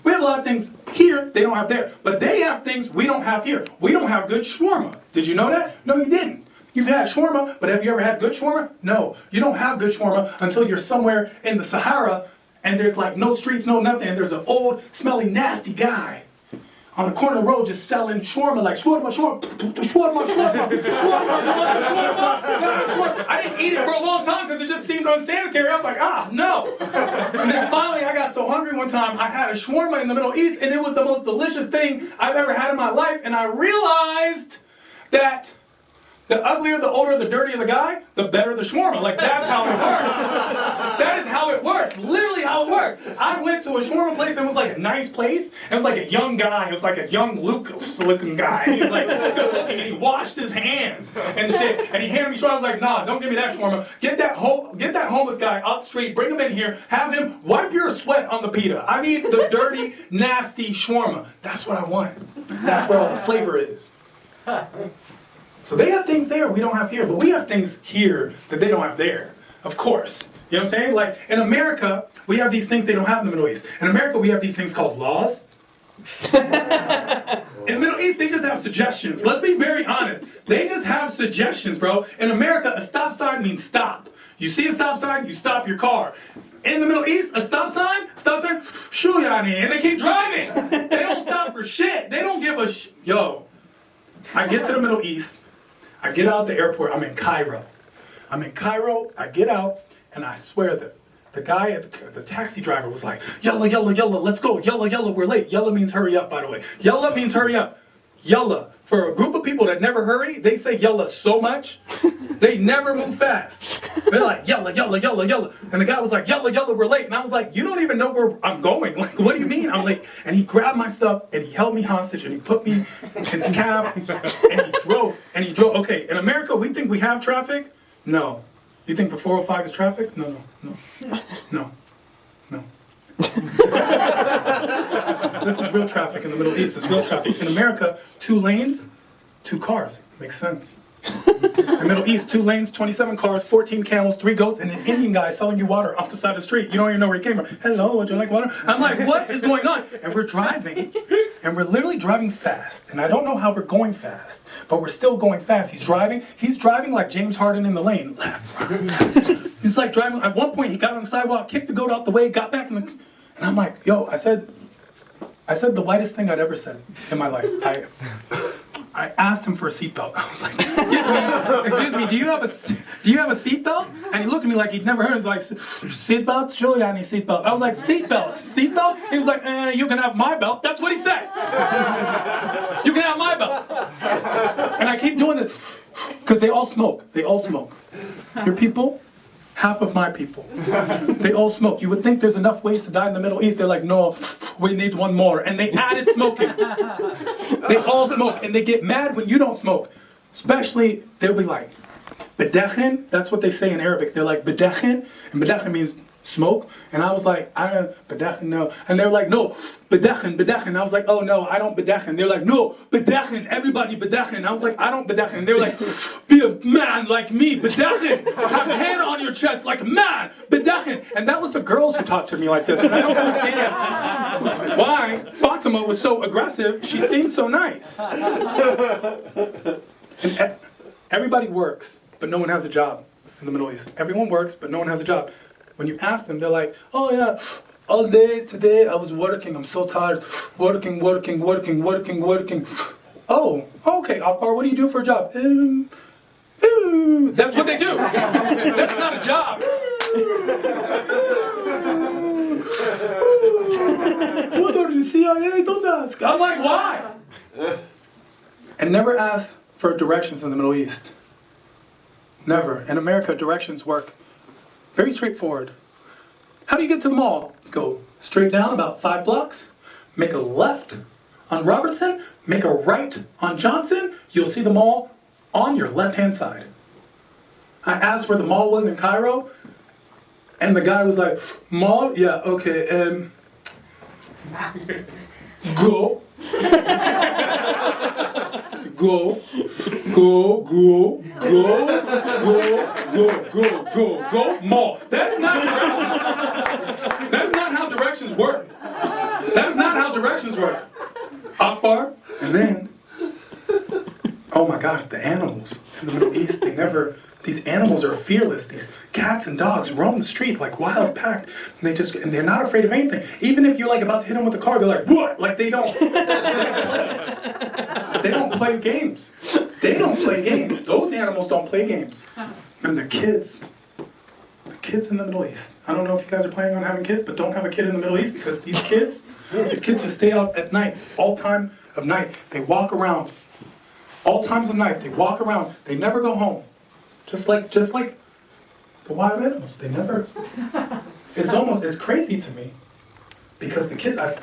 We have a lot of things here they don't have there, but they have things we don't have here. We don't have good shawarma. Did you know that? No, you didn't. You've had shawarma, but have you ever had good shawarma? No, you don't have good shawarma until you're somewhere in the Sahara and there's like no streets, no nothing, and there's an old, smelly, nasty guy on the corner of the road just selling shawarma, like shawarma. I didn't eat it for a long time because it just seemed unsanitary. I was like, no. And then finally I got so hungry one time, I had a shawarma in the Middle East, and it was the most delicious thing I've ever had in my life, and I realized that the uglier, the older, the dirtier the guy, the better the shawarma. Like, that's how it works. That is how it works. Literally how it works. I went to a shawarma place and it was like a nice place. It was like a young guy. It was like a young Lucas-looking guy. He was like good looking, and he washed his hands and shit. And he handed me shawarma. I was like, nah, don't give me that shawarma. Get that homeless guy off the street. Bring him in here. Have him wipe your sweat on the pita. I need the dirty, nasty shawarma. That's what I want. That's where all the flavor is. So they have things there we don't have here, but we have things here that they don't have there, of course. You know what I'm saying? Like, in America, we have these things they don't have in the Middle East. In America, we have these things called laws. In the Middle East, they just have suggestions. Let's be very honest. They just have suggestions, bro. In America, a stop sign means stop. You see a stop sign, you stop your car. In the Middle East, a stop sign, shoo yani, and they keep driving. They don't stop for shit. They don't give a Yo, I get to the Middle East. I get out the airport, I'm in Cairo. I get out, and I swear that the guy at the taxi driver was like, yalla, yalla, yalla, let's go, yalla, yalla, we're late. Yalla means hurry up, by the way. Yalla means hurry up. Yalla, for a group of people that never hurry, they say yalla so much, they never move fast. They're like, yalla, yalla, yalla, yalla. And the guy was like, yalla, yalla, we're late. And I was like, you don't even know where I'm going. Like, what do you mean I'm late? And he grabbed my stuff, and he held me hostage, and he put me in his cab, and he drove. Okay, in America, we think we have traffic? No. You think the 405 is traffic? No. This is real traffic in the Middle East. It's real traffic. In America, 2 lanes, 2 cars. Makes sense. In the Middle East, 2 lanes, 27 cars, 14 camels, 3 goats, and an Indian guy selling you water off the side of the street. You don't even know where he came from. Hello, would you like water? I'm like, what is going on? And we're driving, and we're literally driving fast. And I don't know how we're going fast, but we're still going fast. He's driving like James Harden in the lane. He's like driving. At one point, he got on the sidewalk, kicked the goat out the way, got back in the... And I'm like, yo, I said the whitest thing I'd ever said in my life. I asked him for a seatbelt. I was like, excuse me, do you have a seatbelt? And he looked at me like he'd never heard. He's like, seatbelt? Sure, I need seatbelt. I was like, seatbelt? He was like, you can have my belt. That's what he said. You can have my belt. And I keep doing it because they all smoke. Your people? Half of my people. They all smoke. You would think there's enough ways to die in the Middle East. They're like, no, we need one more. And they added smoking. They all smoke, and they get mad when you don't smoke. Especially, they'll be like, bedekhin, that's what they say in Arabic. They're like, bedekhin, and bedekhin means smoke. And I was like, bedekhin, no. And they're like, no, bedekhin. I was like, oh no, I don't bedekhin. They're like, no, bedekhin, everybody bedekhin. I was like, I don't bedekhin. And they were like, be a man like me, bedekhin. Have hair on your chest like a man, bedekhin. And that was the girls who talked to me like this. And I don't understand why Fatima was so aggressive. She seemed so nice. And everybody works, but no one has a job in the Middle East. Everyone works, but no one has a job. When you ask them, they're like, oh yeah, all day today I was working, I'm so tired, working. oh, okay, Akbar, what do you do for a job? That's what they do. That's not a job. What are you, CIA? Don't ask. I'm like, why? And never ask for directions in the Middle East. Never. In America, directions work very straightforward. How do you get to the mall? Go straight down about 5 blocks, make a left on Robertson, make a right on Johnson, you'll see the mall on your left-hand side. I asked where the mall was in Cairo, and the guy was like, mall? Yeah, okay, go. Go, go, mall. That's not directions. That's not how directions work. That's not how directions work. Akbar, and then, oh my gosh, the animals in the Middle East, these animals are fearless. These cats and dogs roam the street like wild pack, and they're not afraid of anything. Even if you're like about to hit them with a car, they're like, what? Like they don't play games. They don't play games. Those animals don't play games. And the kids in the Middle East. I don't know if you guys are planning on having kids, but don't have a kid in the Middle East because these kids just stay out at night, all time of night. They walk around, all times of night. They walk around. They never go home. Just like the wild animals. They never. It's crazy to me because the kids. I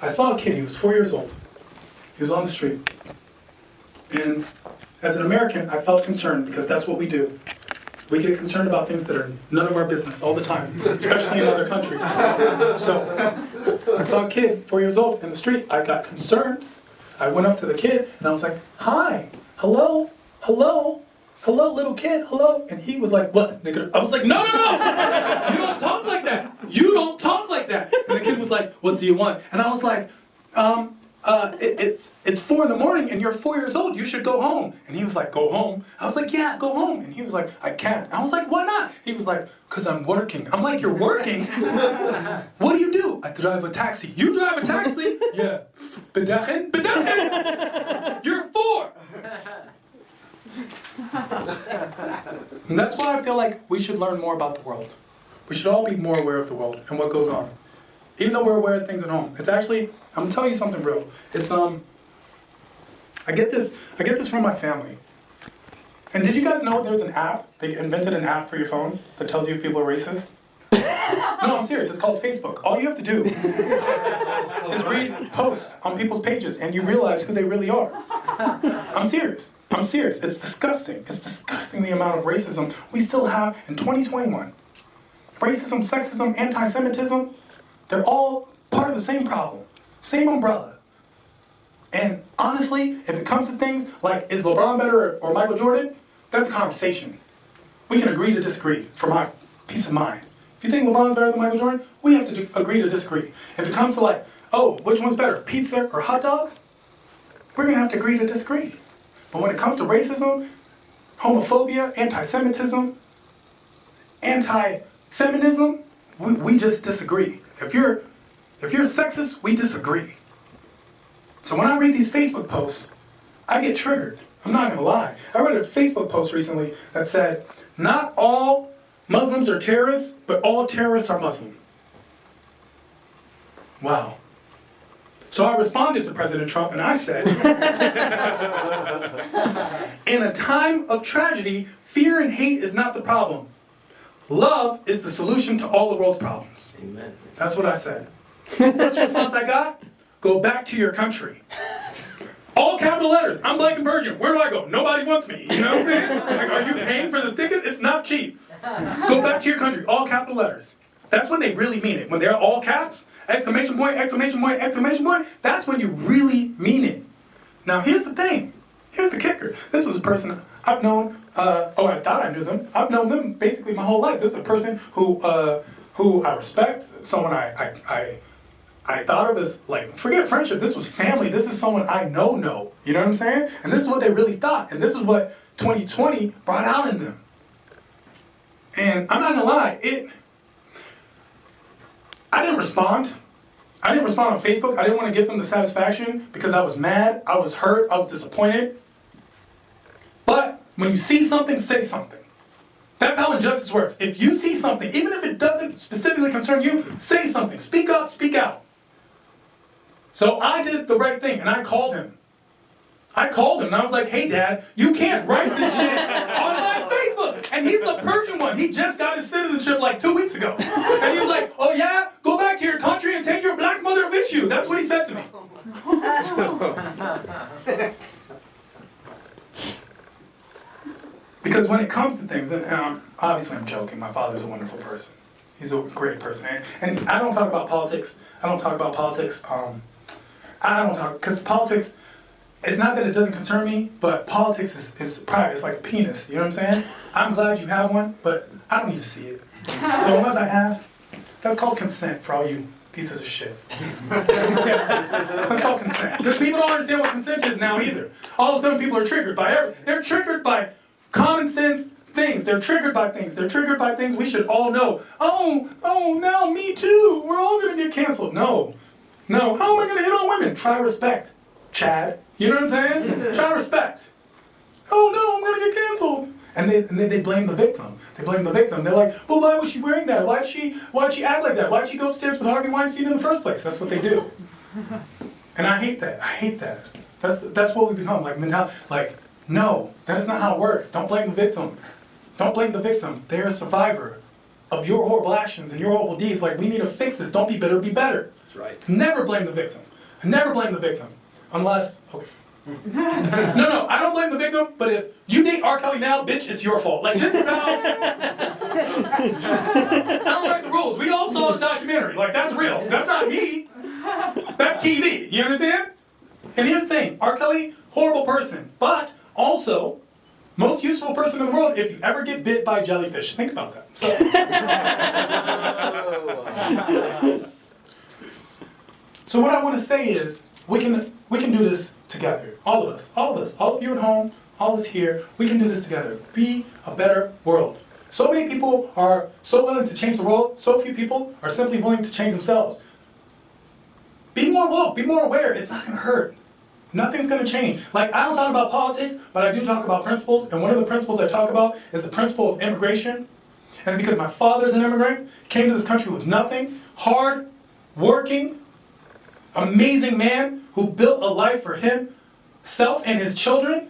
saw a kid. He was 4 years old. He was on the street. And as an American, I felt concerned because that's what we do. We get concerned about things that are none of our business all the time, especially in other countries. So I saw a kid, 4 years old, in the street. I got concerned. I went up to the kid and I was like, hi, hello, little kid, hello. And he was like, what, nigga? I was like, no. You don't talk like that. You don't talk like that. And the kid was like, what do you want? And I was like, it's 4 a.m. and you're 4 years old. You should go home. And he was like, go home? I was like, yeah, go home. And he was like, I can't. I was like, why not? He was like, because I'm working. I'm like, you're working? What do you do? I drive a taxi. You drive a taxi? Yeah. Bedachen? You're 4. And that's why I feel like we should learn more about the world. We should all be more aware of the world and what goes on. Even though we're aware of things at home. It's actually, I'm gonna tell you something real. It's I get this from my family. And did you guys know there's an app? They invented an app for your phone that tells you if people are racist? No, I'm serious. It's called Facebook. All you have to do is read posts on people's pages and you realize who they really are. I'm serious. It's disgusting. It's disgusting the amount of racism we still have in 2021. Racism, sexism, anti-Semitism, they're all part of the same problem, same umbrella. And honestly, if it comes to things like, is LeBron better or Michael Jordan? That's a conversation. We can agree to disagree for my peace of mind. If you think LeBron's better than Michael Jordan, we have to agree to disagree. If it comes to like, oh, which one's better, pizza or hot dogs? We're gonna have to agree to disagree. But when it comes to racism, homophobia, anti-Semitism, anti-feminism, we just disagree. If you're sexist, we disagree. So when I read these Facebook posts, I get triggered. I'm not gonna lie. I read a Facebook post recently that said, not all Muslims are terrorists, but all terrorists are Muslim. Wow. So I responded to President Trump and I said, in a time of tragedy, fear and hate is not the problem. Love is the solution to all the world's problems. Amen. That's what I said. First response I got, go back to your country. All capital letters, I'm black and Persian, where do I go? Nobody wants me, you know what I'm saying? Like, are you paying for this ticket? It's not cheap. Go back to your country, all capital letters. That's when they really mean it. When they're all caps, exclamation point, exclamation point, exclamation point, that's when you really mean it. Now here's the thing, here's the kicker. This was a person I've known, I thought I knew them. I've known them basically my whole life. This is a person who I respect, someone I thought of as, like, forget friendship, this was family, this is someone I know, you know what I'm saying? And this is what they really thought, and this is what 2020 brought out in them. And I'm not gonna lie, I didn't respond. I didn't respond on Facebook. I didn't want to give them the satisfaction because I was mad, I was hurt, I was disappointed. But when you see something, say something. That's how injustice works. If you see something, even if it doesn't specifically concern you, say something. Speak up, speak out. So I did the right thing, and I called him. And I was like, hey, Dad, you can't write this shit on my Facebook. And he's the Persian one. He just got his citizenship like 2 weeks ago. And he was like, oh, yeah? Go back to your country and take your black mother with you. That's what he said to me. Because when it comes to things, and obviously I'm joking, my father's a wonderful person. He's a great person. And I don't talk about politics. Because politics, it's not that it doesn't concern me, but politics is private. It's like a penis, you know what I'm saying? I'm glad you have one, but I don't need to see it. So unless I ask, that's called consent for all you pieces of shit. That's called consent. Because people don't understand what consent is now either. All of a sudden people are triggered by they're triggered by common sense things. They're triggered by things. They're triggered by things we should all know. Oh, now me too. We're all gonna get canceled. No. How am I gonna hit on women? Try respect, Chad. You know what I'm saying? Try respect. Oh no, I'm gonna get canceled. And they blame the victim. They're like, but why was she wearing that? Why'd she act like that? Why'd she go upstairs with Harvey Weinstein in the first place? That's what they do. And I hate that. That's what we become, like mentality. Like, no, that is not how it works. Don't blame the victim. They're a survivor of your horrible actions and your horrible deeds. Like, we need to fix this. Don't be bitter, be better. That's right. Never blame the victim. Unless, okay. No, I don't blame the victim, but if you date R. Kelly now, bitch, it's your fault. Like, this is how... I don't write the rules. We all saw the documentary. Like, that's real. That's not me. That's TV. You understand? And here's the thing. R. Kelly, horrible person, but also most useful person in the world if you ever get bit by a jellyfish. Think about that. So what I want to say is, we can do this together. All of us, all of you at home, all of us here, we can do this together. Be a better world. So many people are so willing to change the world, so few people are simply willing to change themselves. Be more woke, be more aware, it's not gonna hurt. Nothing's gonna change. Like, I don't talk about politics, but I do talk about principles, and one of the principles I talk about is the principle of immigration. And it's because my father's an immigrant, came to this country with nothing, hard, working, amazing man who built a life for himself and his children.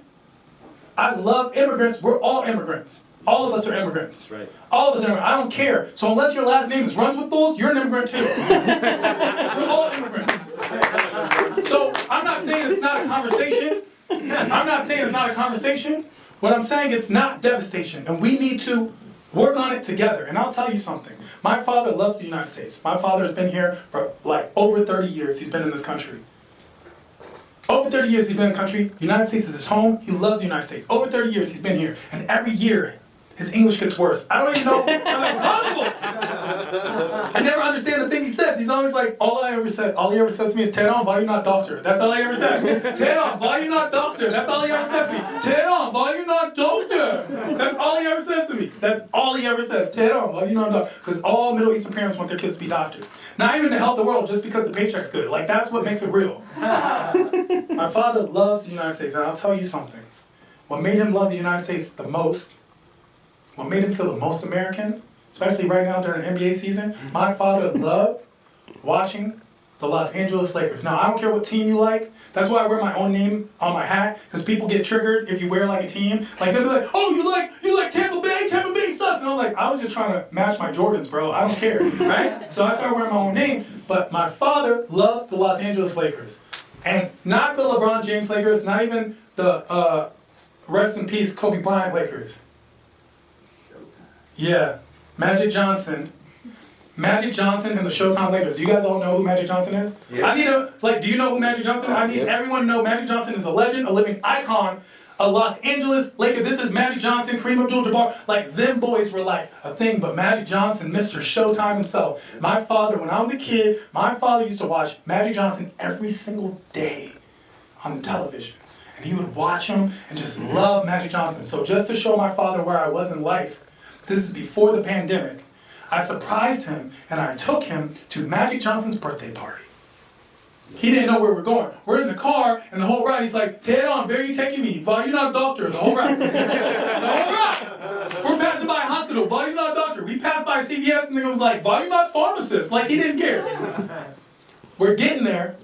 I love immigrants. We're all immigrants. All of us are immigrants. That's right. All of us are immigrants. I don't care. So unless your last name is Runs with Bulls, you're an immigrant too. We're all immigrants. So I'm not saying it's not a conversation. What I'm saying, it's not devastation. And we need to work on it together. And I'll tell you something. My father loves the United States. My father has been here for like over 30 years. He's been in this country. Over 30 years he's been in the country. The United States is his home. He loves the United States. Over 30 years he's been here. And every year, his English gets worse. I don't even know how that's possible. I never understand the thing he says. He's always like, all he ever says to me is, Tehran, why you not doctor? That's all he ever says. Tehran, why you not doctor? That's all he ever says to me. Tehran, why you not doctor? That's all he ever says to me. That's all he ever says. Tehran, why you not doctor? Because all Middle Eastern parents want their kids to be doctors. Not even to help the world, just because the paycheck's good. Like, that's what makes it real. My father loves the United States, and I'll tell you something. What made him love the United States the most, what made him feel the most American, especially right now during the NBA season, my father loved watching the Los Angeles Lakers. Now, I don't care what team you like. That's why I wear my own name on my hat, because people get triggered if you wear like a team. Like, they'll be like, oh, you like Tampa Bay? Tampa Bay sucks. And I'm like, I was just trying to match my Jordans, bro. I don't care, right? So I started wearing my own name. But my father loves the Los Angeles Lakers. And not the LeBron James Lakers, not even the rest in peace Kobe Bryant Lakers. Yeah, Magic Johnson and the Showtime Lakers. Do you guys all know who Magic Johnson is? Yeah. I need to, do you know who Magic Johnson is? I need everyone to know Magic Johnson is a legend, a living icon, a Los Angeles Laker. This is Magic Johnson, Kareem Abdul-Jabbar. Like, them boys were like a thing, but Magic Johnson, Mr. Showtime himself. My father, when I was a kid, my father used to watch Magic Johnson every single day on the television. And he would watch him and just love Magic Johnson. So just to show my father where I was in life, this is before the pandemic, I surprised him and I took him to Magic Johnson's birthday party. He didn't know where we're going. We're in the car, and the whole ride, he's like, Tehran, where are you taking me? Why you not a doctor? The whole ride. The whole ride. We're passing by a hospital. Why you not a doctor? We passed by CVS, and the guy was like, why you not a pharmacist? Like, he didn't care. We're getting there.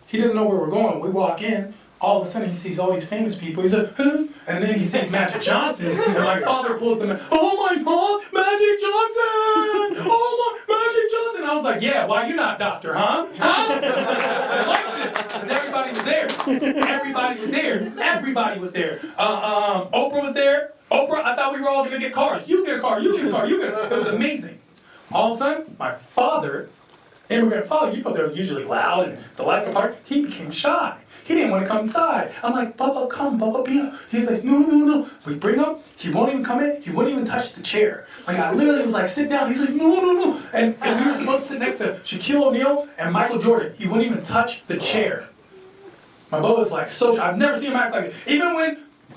He doesn't know where we're going. We walk in. All of a sudden, he sees all these famous people. He's like, huh? And then he sees Magic Johnson. And my father pulls them in. Oh my God, Magic Johnson! Oh my, Magic Johnson! I was like, yeah, why you not doctor, huh? Huh? I like this. Because everybody was there. Everybody was there. Everybody was there. Oprah was there. Oprah, I thought we were all going to get cars. You get a car, you get a car, you get a car. It was amazing. All of a sudden, my father, immigrant father, you know they're usually loud and delightful part, he became shy. He didn't want to come inside. I'm like, Bubba, come, Bubba, be up. He's like, no, no, no. We bring him, he won't even come in, he wouldn't even touch the chair. Like, I literally was like, sit down. He's like, no, no, no. And we were supposed to sit next to Shaquille O'Neal and Michael Jordan. He wouldn't even touch the chair. My Bubba's like, so, I've never seen him act like it. Even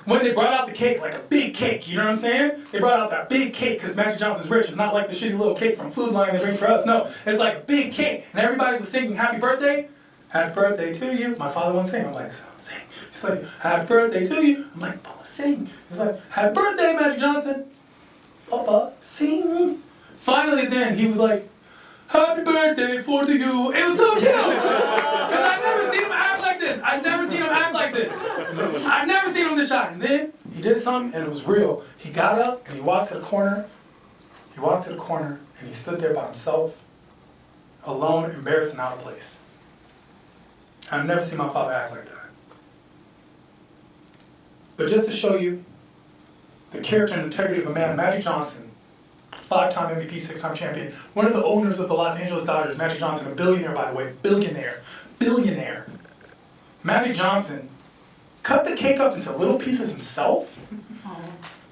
when they brought out the cake, like a big cake, you know what I'm saying? They brought out that big cake because Magic Johnson's rich. It's not like the shitty little cake from Food Line they bring for us. No, it's like a big cake. And everybody was singing happy birthday. Happy birthday to you. My father wouldn't sing. I'm like, sing. He's like, happy birthday to you. I'm like, Papa, sing. He's like, happy birthday, Magic Johnson. Papa, sing. Finally then, he was like, happy birthday for you. It was so cute. Because I've never seen him act like this. I've never seen him act like this. I've never seen him this shy. And then he did something and it was real. He got up and he walked to the corner. He walked to the corner and he stood there by himself, alone, embarrassed, and out of place. I've never seen my father act like that. But just to show you the character and integrity of a man, Magic Johnson, 5-time MVP, 6-time champion, one of the owners of the Los Angeles Dodgers, Magic Johnson, a billionaire, by the way, billionaire. Magic Johnson cut the cake up into little pieces himself.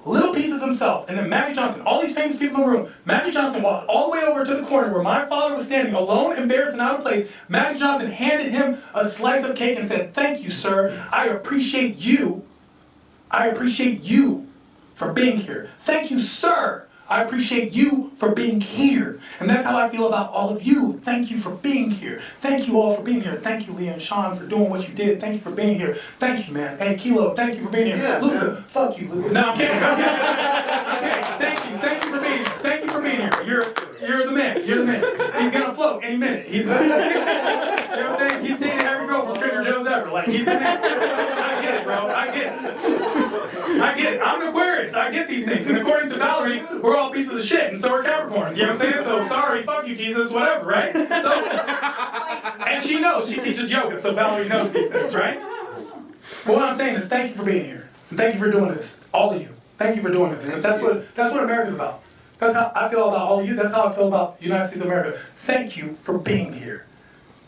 Little pieces himself. And then Magic Johnson, all these famous people in the room, Magic Johnson walked all the way over to the corner where my father was standing, alone, embarrassed, and out of place. Magic Johnson handed him a slice of cake and said, thank you, sir. I appreciate you. I appreciate you for being here. Thank you, sir. I appreciate you for being here. And that's how I feel about all of you. Thank you for being here. Thank you all for being here. Thank you, Lia and Sean, for doing what you did. Thank you for being here. Thank you, man. Hey, Kilo, thank you for being here. Yeah, Luca, fuck you, Luca. No, I'm kidding. Okay, thank you. Thank you for being here. Thank you for being here. You're the man. You're the man. He's gonna float any minute. He's, you know what I'm saying? He's dated every girl from Trader Joe's ever. Like, he's the man. I get it, bro. I get it. I get it. I'm an Aquarius. I get these things. And according to Valerie, we're all pieces of shit, and so are Capricorns. You know what I'm saying? So sorry, fuck you, Jesus, whatever, right? So, and she knows. She teaches yoga, so Valerie knows these things, right? But what I'm saying is, thank you for being here, and thank you for doing this, all of you. Thank you for doing this, because that's what America's about. That's how I feel about all of you. That's how I feel about the United States of America. Thank you for being here.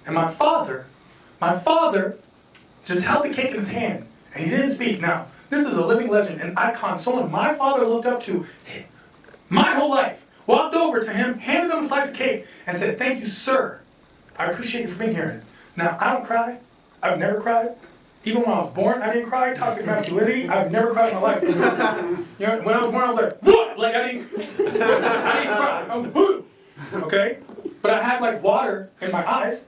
And my father just held the cake in his hand, and he didn't speak. Now, this is a living legend, an icon, someone my father looked up to my whole life. Walked over to him, handed him a slice of cake, and said, thank you, sir. I appreciate you for being here. Now, I don't cry. I've never cried. Even when I was born, I didn't cry. Toxic masculinity, I've never cried in my life. You know, when I was born, I was like, what? Like, I didn't cry. I was, whoo! Okay? But I had, like, water in my eyes.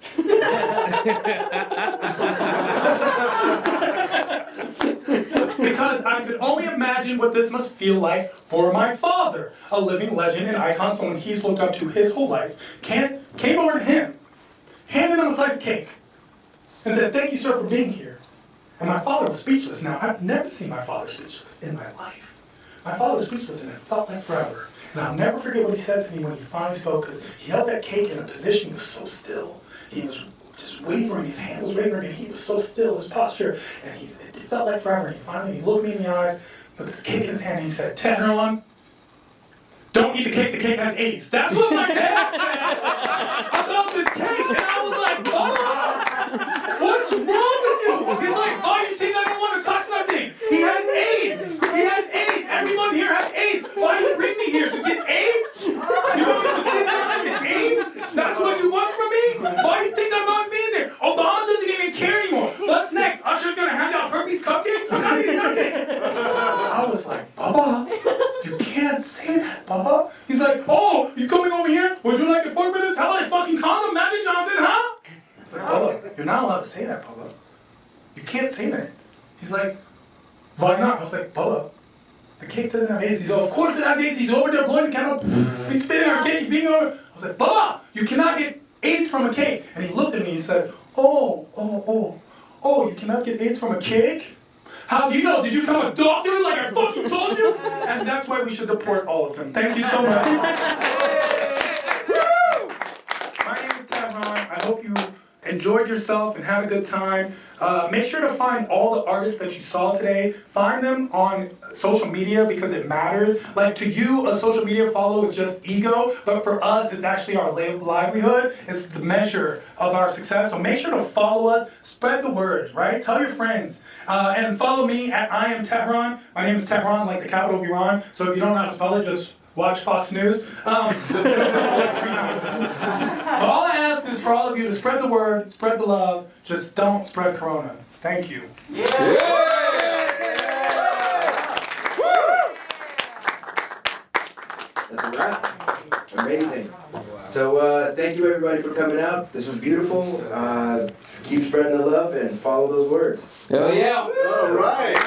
Because I could only imagine what this must feel like for my father, a living legend and icon, someone he's looked up to his whole life, came over to him, handed him a slice of cake, and said, thank you, sir, for being here. And my father was speechless. Now, I've never seen my father speechless in my life. My father was speechless, and it felt like forever. And I'll never forget what he said to me when he finally spoke, because he held that cake in a position, he was so still. He was just wavering, his hand was wavering, and he was so still, his posture, and it felt like forever. And he looked me in the eyes, put this cake in his hand, and he said, Tehran, don't eat the cake has AIDS. That's what my dad said about this cake, and I was like, oh, what's wrong with you? He's like, why do you think I don't want to touch that thing? He has AIDS. He has AIDS. Everyone here has AIDS. Why do you bring me here? To get AIDS? You want me to sit down and get AIDS? That's what you want from me? Why do you think I'm going to be in there? Obama doesn't even care anymore. What's next? Usher's going to hand out herpes cupcakes? I'm not eating nothing. I was like, Baba, you can't say that, Baba. He's like, oh, you coming over here? Would you like to fuck with us? How about a fucking condom, Magic Johnson, huh? was like, Bubba, you're not allowed to say that, Bubba. You can't say that. He's like, why not? I was like, Bubba, the cake doesn't have AIDS. He's like, of course it has AIDS. He's over there blowing the candle. He's spitting on cake. He's being over. I was like, Bubba, you cannot get AIDS from a cake. And he looked at me and he said, oh, you cannot get AIDS from a cake? How do you know? Did you become a doctor like I fucking told you? And that's why we should deport all of them. Thank you so much. My name is Tehran. I hope you enjoyed yourself and had a good time. Make sure to find all the artists that you saw today. Find them on social media because it matters. Like to you, a social media follow is just ego, but for us, it's actually our livelihood. It's the measure of our success. So make sure to follow us, spread the word, right? Tell your friends. And follow me at I am Tehran. My name is Tehran, like the capital of Iran. So if you don't know how to spell it, just watch Fox News. Like 3 times. But all I ask is for all of you to spread the word, spread the love, just don't spread Corona. Thank you. That's a wrap. Amazing. So thank you everybody for coming out. This was beautiful. Just keep spreading the love and follow those words. Hell yeah. All right.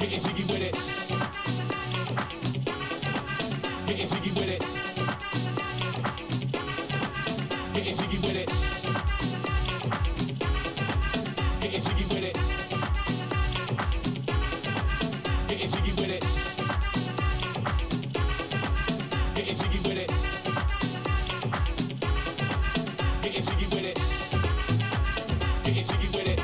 Getting jiggy with it. Getting jiggy with it. Getting jiggy with it. Getting jiggy with it. Getting jiggy with it. Getting jiggy with it. Getting jiggy with it. Getting jiggy with it.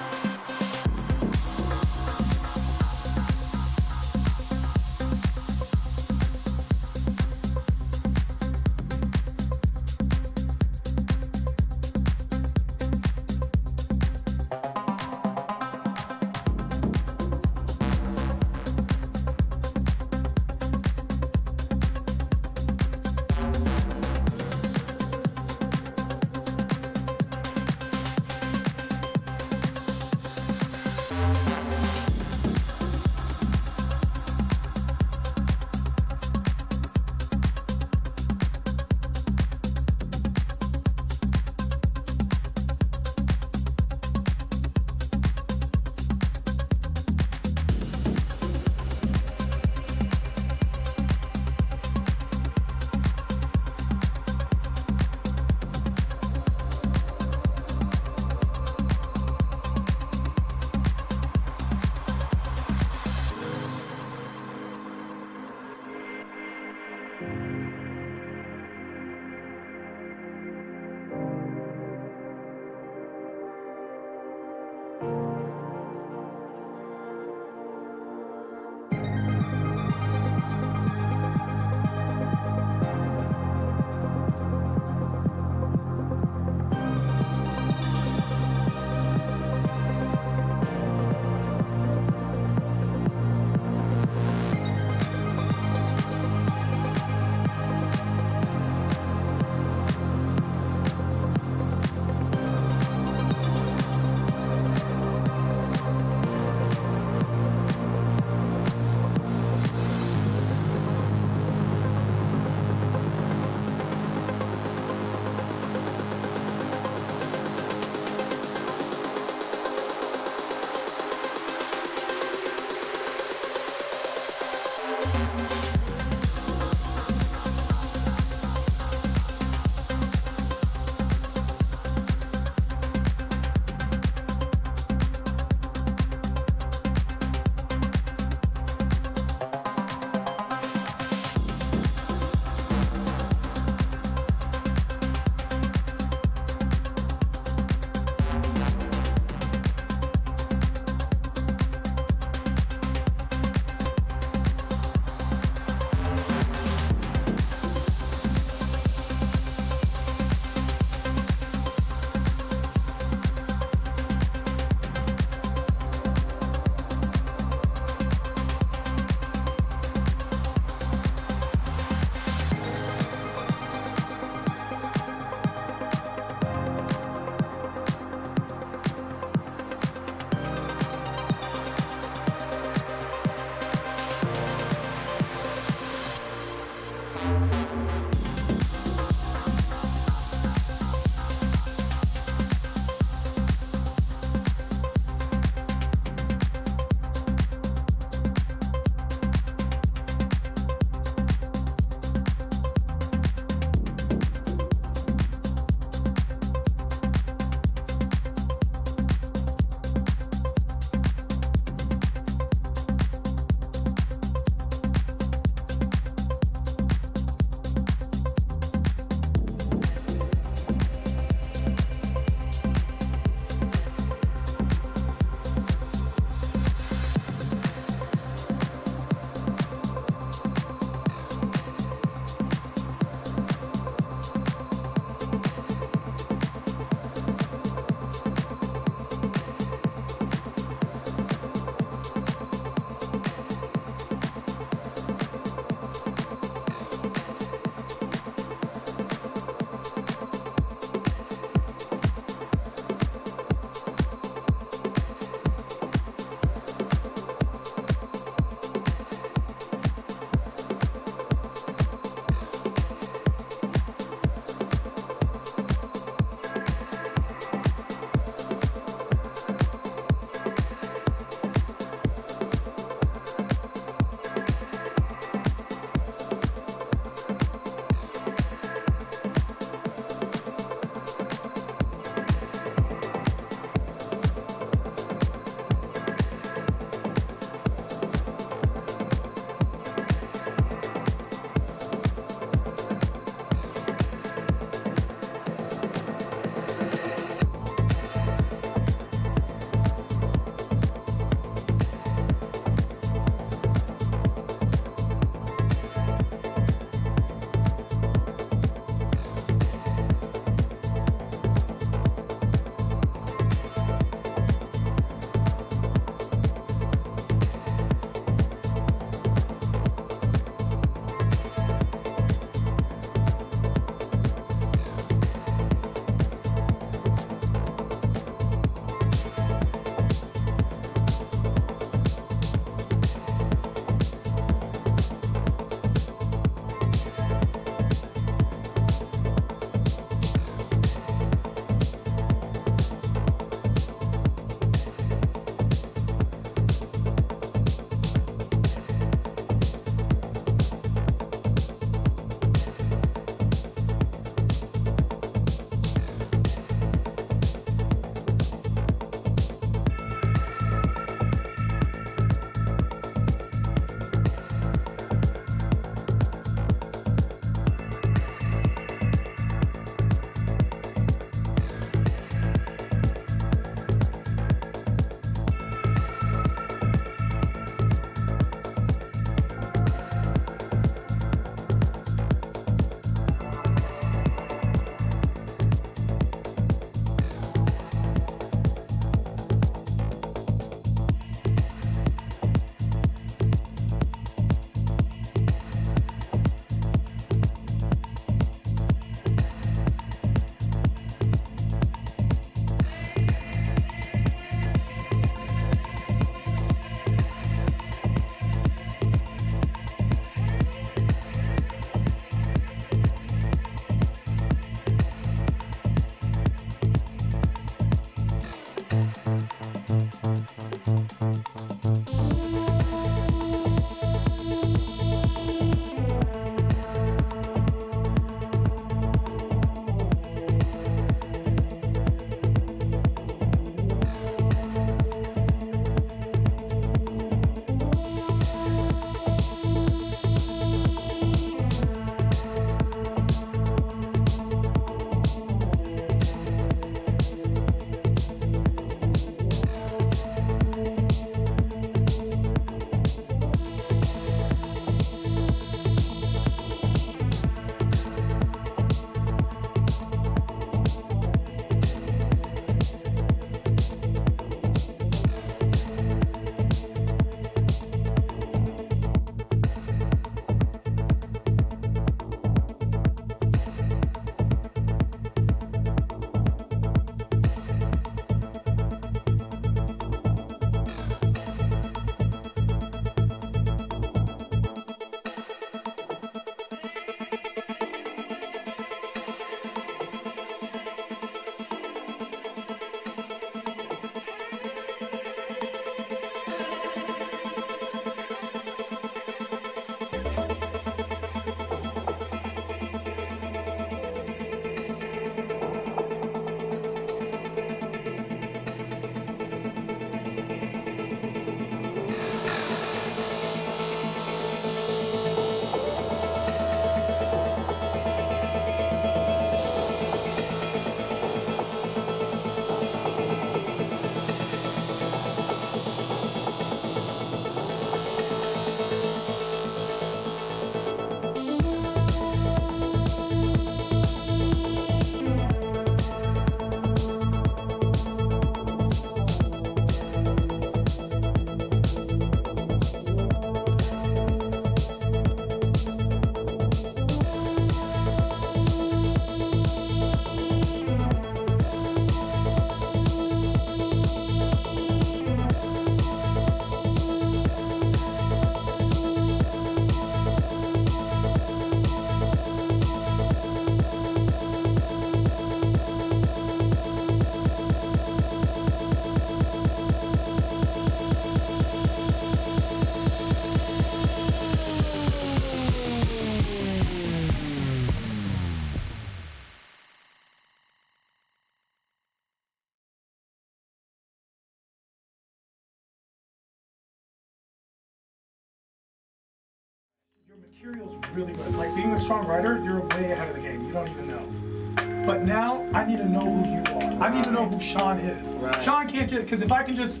Your material's really good. Like being a strong writer, you're way ahead of the game. You don't even know. But now I need to know who you are. I need to know who Sean is. Right. Sean can't just, because if I can just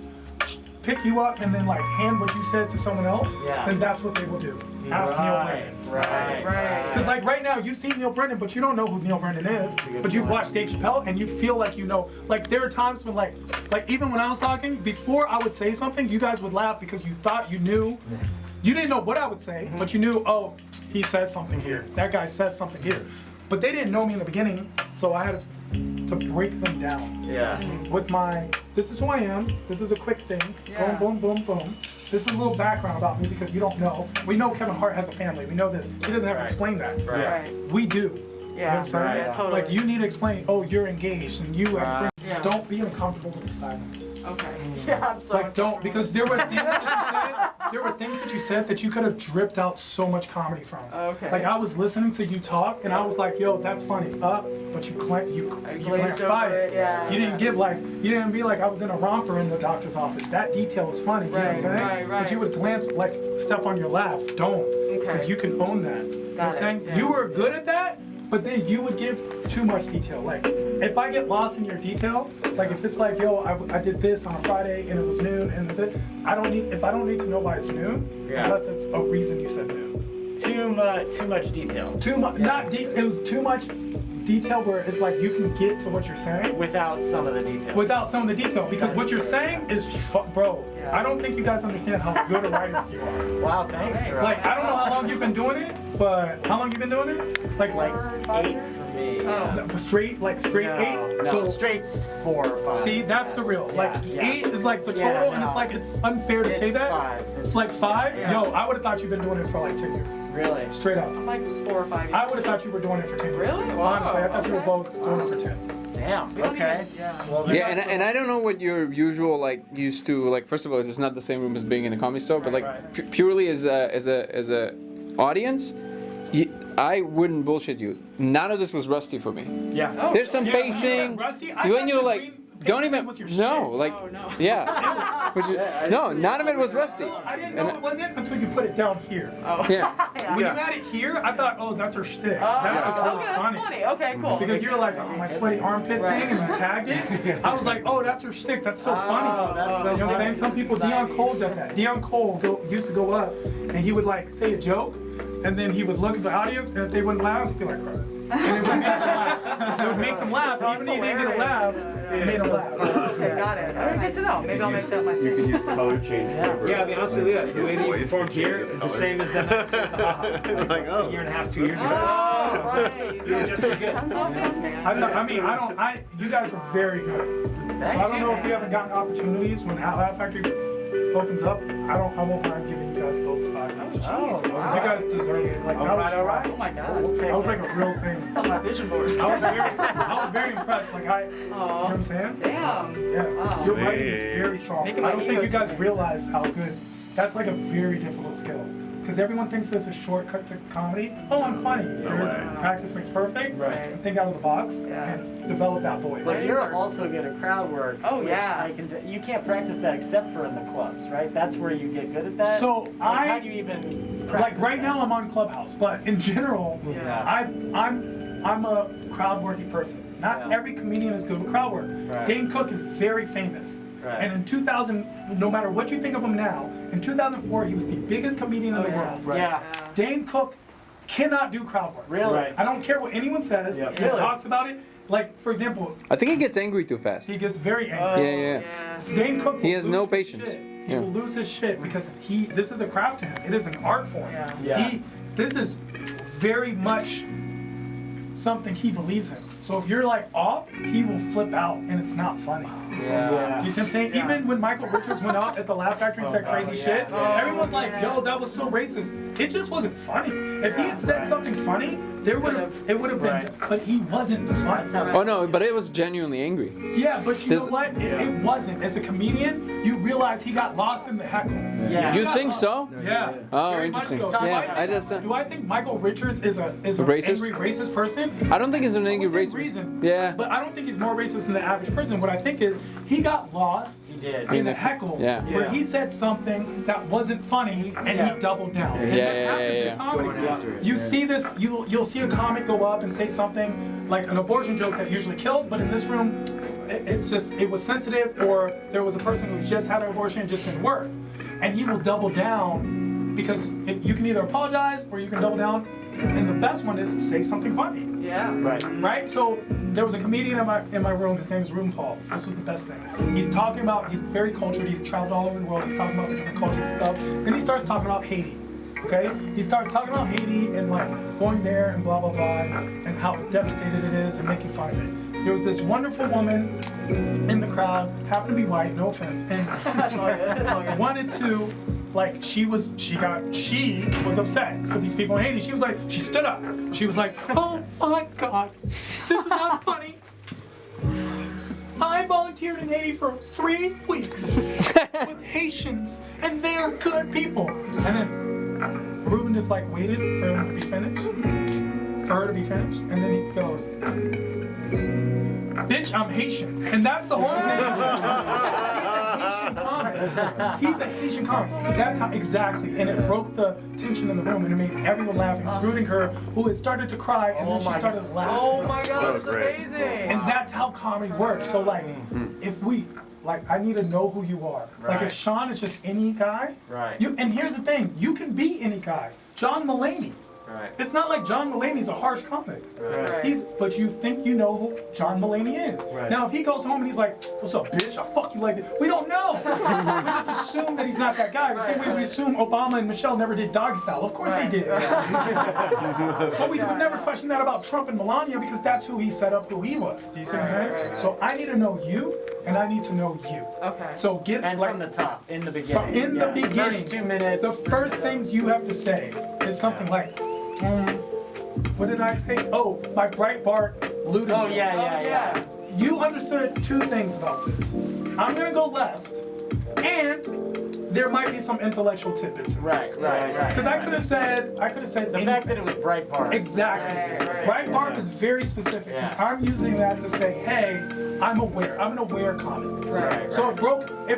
pick you up and then like hand what you said to someone else, then that's what they will do. Ask Neil Brennan. Right. Because like right now, you've seen Neil Brennan, but you don't know who Neil Brennan is. But you've watched Dave Chappelle and you feel like you know. Like there are times when like even when I was talking, before I would say something, you guys would laugh because you thought you knew. You didn't know what I would say, but you knew, oh, he says something here. That guy says something here. But they didn't know me in the beginning, so I had to break them down. Yeah. With my, this is who I am, this is a quick thing, boom, boom, boom, boom. This is a little background about me because you don't know. We know Kevin Hart has a family, we know this. He doesn't have to explain that. Right. We do. You know what I'm saying? Yeah, totally. Like you need to explain, oh, you're engaged and you have don't be uncomfortable with the silence. Okay. Yeah, I'm sorry. Like don't, because there were things that you said that you could have dripped out so much comedy from. Okay. Like I was listening to you talk and I was like, yo, that's funny. But you glanced by it. Yeah. You didn't give like, you didn't be like I was in a romper in the doctor's office. That detail was funny, you know what I'm saying? Right. But you would glance like step on your laugh. Don't. Because you can own that. You know what I'm saying? Yeah. You were good at that, but then you would give too much detail. Like, if I get lost in your detail, like if it's like, yo, I did this on a Friday and it was noon, and if I don't need to know why it's noon, unless it's a reason you said noon. Too much detail. Too much, not deep. It was too much detail where it's like you can get to what you're saying without some of the detail. Without some of the detail, because what you're saying is, bro. I don't think you guys understand how good a writer you are. Wow, thanks. It's like I don't know how long you've been doing it, but how long you been doing it? Like 8 for me. Straight 8. No, So straight 4 or 5. see, that's the real. Like 8 is like the total, and it's like it's unfair to say that. 5. It's like 5. Yo, I would have thought you've been doing it for like 10 years. Really? Straight up. I'm like 4 or 5 years. I would have thought you were doing it for 10 years. Really? Honestly, I thought you were both doing it for 10. Damn. Okay. Well, Yeah, and I don't know what your usual like used to like. First of all, it's not the same room as being in a comedy store, but like purely as a audience, I wouldn't bullshit you. None of this was rusty for me. Yeah. There's some pacing. When you like. Don't even yeah. Which is, no, none of it was rusty. I didn't know it wasn't until you put it down here. Yeah. When you had it here, I thought, oh, that's her shtick. That's really funny. That's funny. Okay, cool. Because you're like, oh, my sweaty armpit thing, and you tagged it. I was like, oh, that's her shtick. That's so funny. You know what I'm saying? Some people, Dion Cole does that. Dion Cole used to go up, and he would like say a joke, and then he would look at the audience, and if they wouldn't laugh, he'd be like, bro. And it would make them laugh. Even if they didn't get a laugh, it made them laugh. Okay, got it. All right, good to know. Maybe I'll make that my thing. You can use color change. Yeah, I mean, honestly, Lia, the lady you performed here is the same as that Like, a year and a half, 2 years ago. Oh, right. You're just as good. You guys are very good. So I don't know if you haven't gotten opportunities when Laugh Factory opens up. I won't mind giving you guys both 5 minutes. You guys deserve it. Like, All right. Oh my God. That was like a real thing. It's on my vision board. I was very impressed. Like you know what I'm saying? Damn. Yeah. Wow. Your writing is very strong. I don't think you guys realize how good. That's like a very difficult skill. Because everyone thinks there's a shortcut to comedy. Oh, I'm funny. There's practice makes perfect. Right. Think out of the box and develop that voice. But you're also good at crowd work. Oh, which yeah. You can't practice that except for in the clubs, right? That's where you get good at that. So how do you even like right now I'm on Clubhouse, but in general, I'm a crowd worky person. Not every comedian is good with crowd work. Right. Dane Cook is very famous. Right. And in 2000, no matter what you think of him now, in 2004 he was the biggest comedian in the world. Right. Yeah. Dane Cook cannot do crowd work. Really? Right. I don't care what anyone says. Yeah. He talks about it. Like, for example, I think he gets angry too fast. he gets very angry. Dane Cook He has will no lose his patience. shit. He will lose his shit because this is a craft to him. It is an art form. Yeah. This is very much something he believes in. So if you're like off, he will flip out and it's not funny. Yeah. You see what I'm saying? Even when Michael Richards went out at the Laugh Factory and said crazy shit, everyone's like, yo, that was so racist. It just wasn't funny. If he had said something funny, it would have been, but he wasn't funny. Oh no, but it was genuinely angry. Yeah, but you know what? It wasn't. As a comedian, you realize he got lost in the heckle. Yeah. You think so? Yeah. Oh, Very much interesting. so. Yeah, Do I think Michael Richards is a racist? angry racist person? I don't think he's an angry racist. Reason. Yeah. But I don't think he's more racist than the average person. What I think is he got lost in the heckle where he said something that wasn't funny and he doubled down. And that happens in comedy. You see this, you'll see a comic go up and say something like an abortion joke that usually kills, but in this room, it was sensitive, or there was a person who just had an abortion and just didn't work. And he will double down because you can either apologize or you can double down. And the best one is to say something funny. Yeah. Right? So there was a comedian in my room, his name is Ruben Paul. This was the best thing. He's talking about, he's very cultured, he's traveled all over the world, he's talking about the different cultures and stuff. Then he starts talking about Haiti. Okay? He starts talking about Haiti and like going there and blah blah blah and how devastated it is and making fun of it. There was this wonderful woman in the crowd, happened to be white, no offense, and wanted to, like, she was upset for these people in Haiti. She was like, she stood up. She was like, oh my God, this is not funny. I volunteered in Haiti for 3 weeks with Haitians, and they are good people. And then Ruben just like waited for him to be finished, for her to be finished, and then he goes, bitch, I'm Haitian. And that's the whole thing. He's a Haitian comic. That's how, exactly. And it broke the tension in the room and it made everyone laughing, including her, who had started to cry and then she started laughing. Oh my God, that's amazing. And that's how comedy works. So like, if we, like, I need to know who you are. Like if Sean is just any guy, and here's the thing, you can be any guy. John Mulaney. It's not like John Mulaney's a harsh comic. But you think you know who John Mulaney is. Now, if he goes home and he's like, what's up, bitch? I fuck you like this. We don't know. We just assume that he's not that guy. The same way we assume Obama and Michelle never did doggy style. Of course they did. But we would never question that about Trump and Melania because that's who he set up who he was. Do you see what I'm saying? So I need to know you and I need to know you. Okay. So get and like from the top, in the beginning. The beginning. First 2 minutes. The first things you have to say is something like, what did I say? Oh, my Breitbart looting. Oh, yeah. You understood 2 things about this. I'm gonna go left, and there might be some intellectual tidbits. Right. Because I could have said the fact that it was Breitbart. Exactly. Breitbart is very specific because I'm using that to say, hey, I'm aware. I'm an aware comic. So it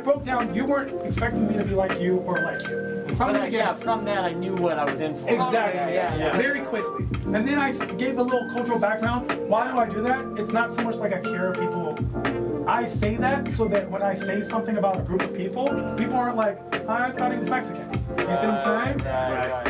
broke down. You weren't expecting me to be like you or like you. From the beginning. From that I knew what I was in for. Exactly. Very quickly. And then I gave a little cultural background. Why do I do that? It's not so much like I care if people. I say that so that when I say something about a group of people aren't like, I thought he was Mexican. You see what I'm saying?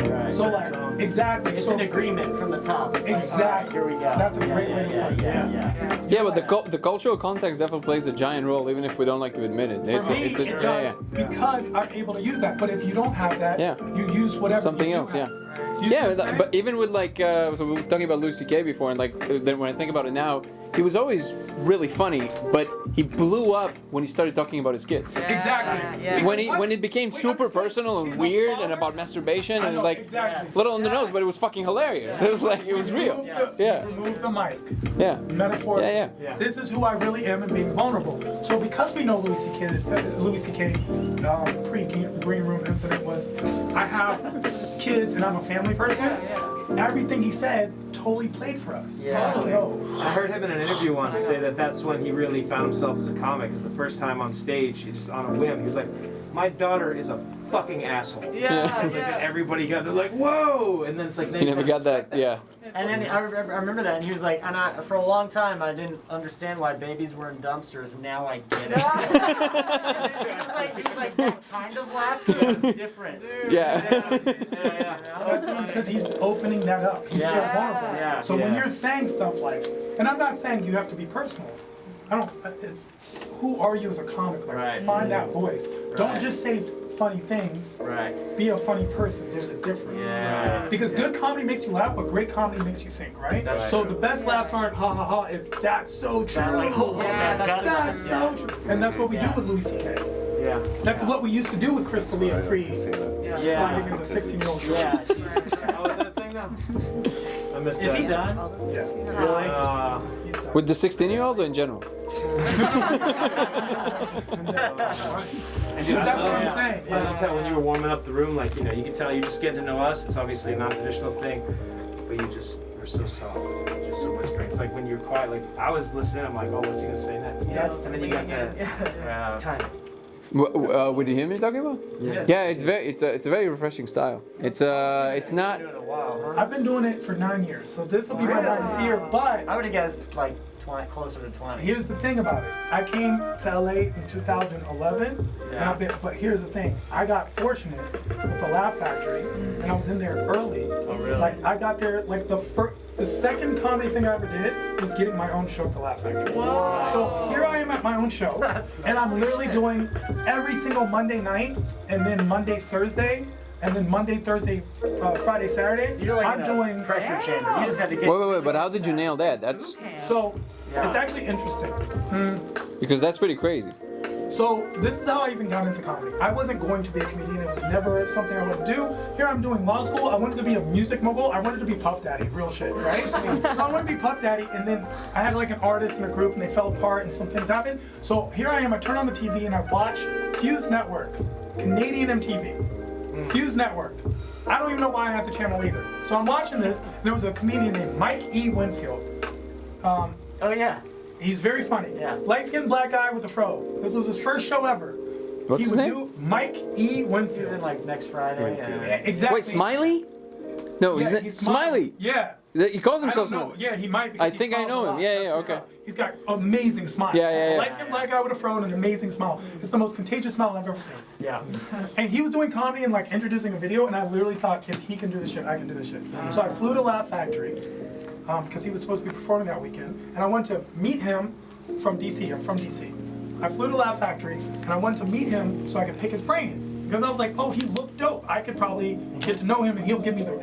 Right. So like, exactly. It's an agreement from the top. It's exactly. Like, right, here we go. That's a great way to put it. Yeah, but the cultural context definitely plays a giant role, even if we don't like to admit it. For me, it does because I'm able to use that. But if you don't have that, you use whatever. Something else, but even with like, so we were talking about Louis C.K. before, and like, then when I think about it now, he was always really funny, but he blew up when he started talking about his kids. Exactly. When it became super personal and weird and about masturbation and like little on the nose, but it was fucking hilarious. It was like it was real. Remove the mic. Metaphor. This is who I really am and being vulnerable. So because we know Louis C.K. Pre-Green Room incident was, I have kids and I'm a family person. Everything he said totally played for us. Totally. I heard him in an interview once say that that's when he really found himself as a comic. Is the first time on stage, he just on a whim. He was like, my daughter is a fucking asshole. Everybody they're like, whoa! And then it's like, he never got that, And then I remember that, and he was like, for a long time I didn't understand why babies were in dumpsters, and now I get it. It was like that kind of laughter was different. Because he's opening that up. He's so vulnerable. So when you're saying stuff like, and I'm not saying you have to be personal. It's who are you as a comic? Like, find that voice. Don't just say funny things. Be a funny person. There's a difference. Because good comedy makes you laugh, but great comedy makes you think, right? So the best laughs aren't ha ha ha. It's that's so true. That's so true. And that's what we do with Louis C.K. Yeah. That's what we used to do with Crystalia pre sliding into 16-year-old girls. Yeah. Oh, is that a thing now? I missed Is that. he done? Really? With the 16-year-olds or in general? That's what I'm saying. Yeah, you can tell when you were warming up the room, like, you know, you can tell you're just getting to know us. It's obviously a non-traditional thing, but you just were so soft, just so whispering. It's like when you're quiet, like, I was listening, I'm like, oh, what's he gonna say next? Yeah, And then you got that time. Would you hear me talking about? Yeah, it's a very refreshing style. It's not. I've been doing it for 9 years, so this will be my 9th year, but I would have guessed like 20, closer to 20. here's the thing about it. I came to LA in 2011, but here's the thing. I got fortunate with the Laugh Factory, and I was in there early. Oh, really? Like, I got there, like, the second comedy thing I ever did was getting my own show at the Laugh Factory. Whoa. So here I am at my own show, and I'm literally doing every single Monday night, and then Monday, Thursday, and then Monday, Thursday, Friday, Saturday. So you're like I'm in a doing pressure chamber. You just had to get. Wait, but how did you nail that? That's So it's actually interesting. because that's pretty crazy. So this is how I even got into comedy. I wasn't going to be a comedian. It was never something I would do. Here I'm doing law school. I wanted to be a music mogul. I wanted to be Puff Daddy, real shit, right? So I wanted to be Puff Daddy, and then I had like an artist in a group, and they fell apart, and some things happened. So here I am. I turn on the TV, and I watch Fuse Network, Canadian MTV, Fuse Network. I don't even know why I have the channel either. So I'm watching this, and there was a comedian named Mike E. Winfield. Oh yeah. He's very funny. Yeah. Light-skinned black guy with a fro. This was his first show ever. What's his name? Do Mike E. Winfield. He's in like next Friday. Exactly. Wait, Smiley? No, Yeah, he's Smiley. Yeah. He calls I himself don't know. Smiley. Yeah, he might. I Because he think I smiles know a him. lot. Yeah, That's what's okay. up. He's got amazing smile. Yeah. Light-skinned black guy with a fro and an amazing smile. It's the most contagious smile I've ever seen. Yeah. And he was doing comedy and like introducing a video, and I literally thought, if he can do this shit, I can do this shit. So I flew to Laugh Factory because he was supposed to be performing that weekend, and I wanted to meet him from DC. I'm from DC. I flew to Laugh Factory, and I wanted to meet him so I could pick his brain. Because I was like, oh, he looked dope. I could probably get to know him, and he'll give me the...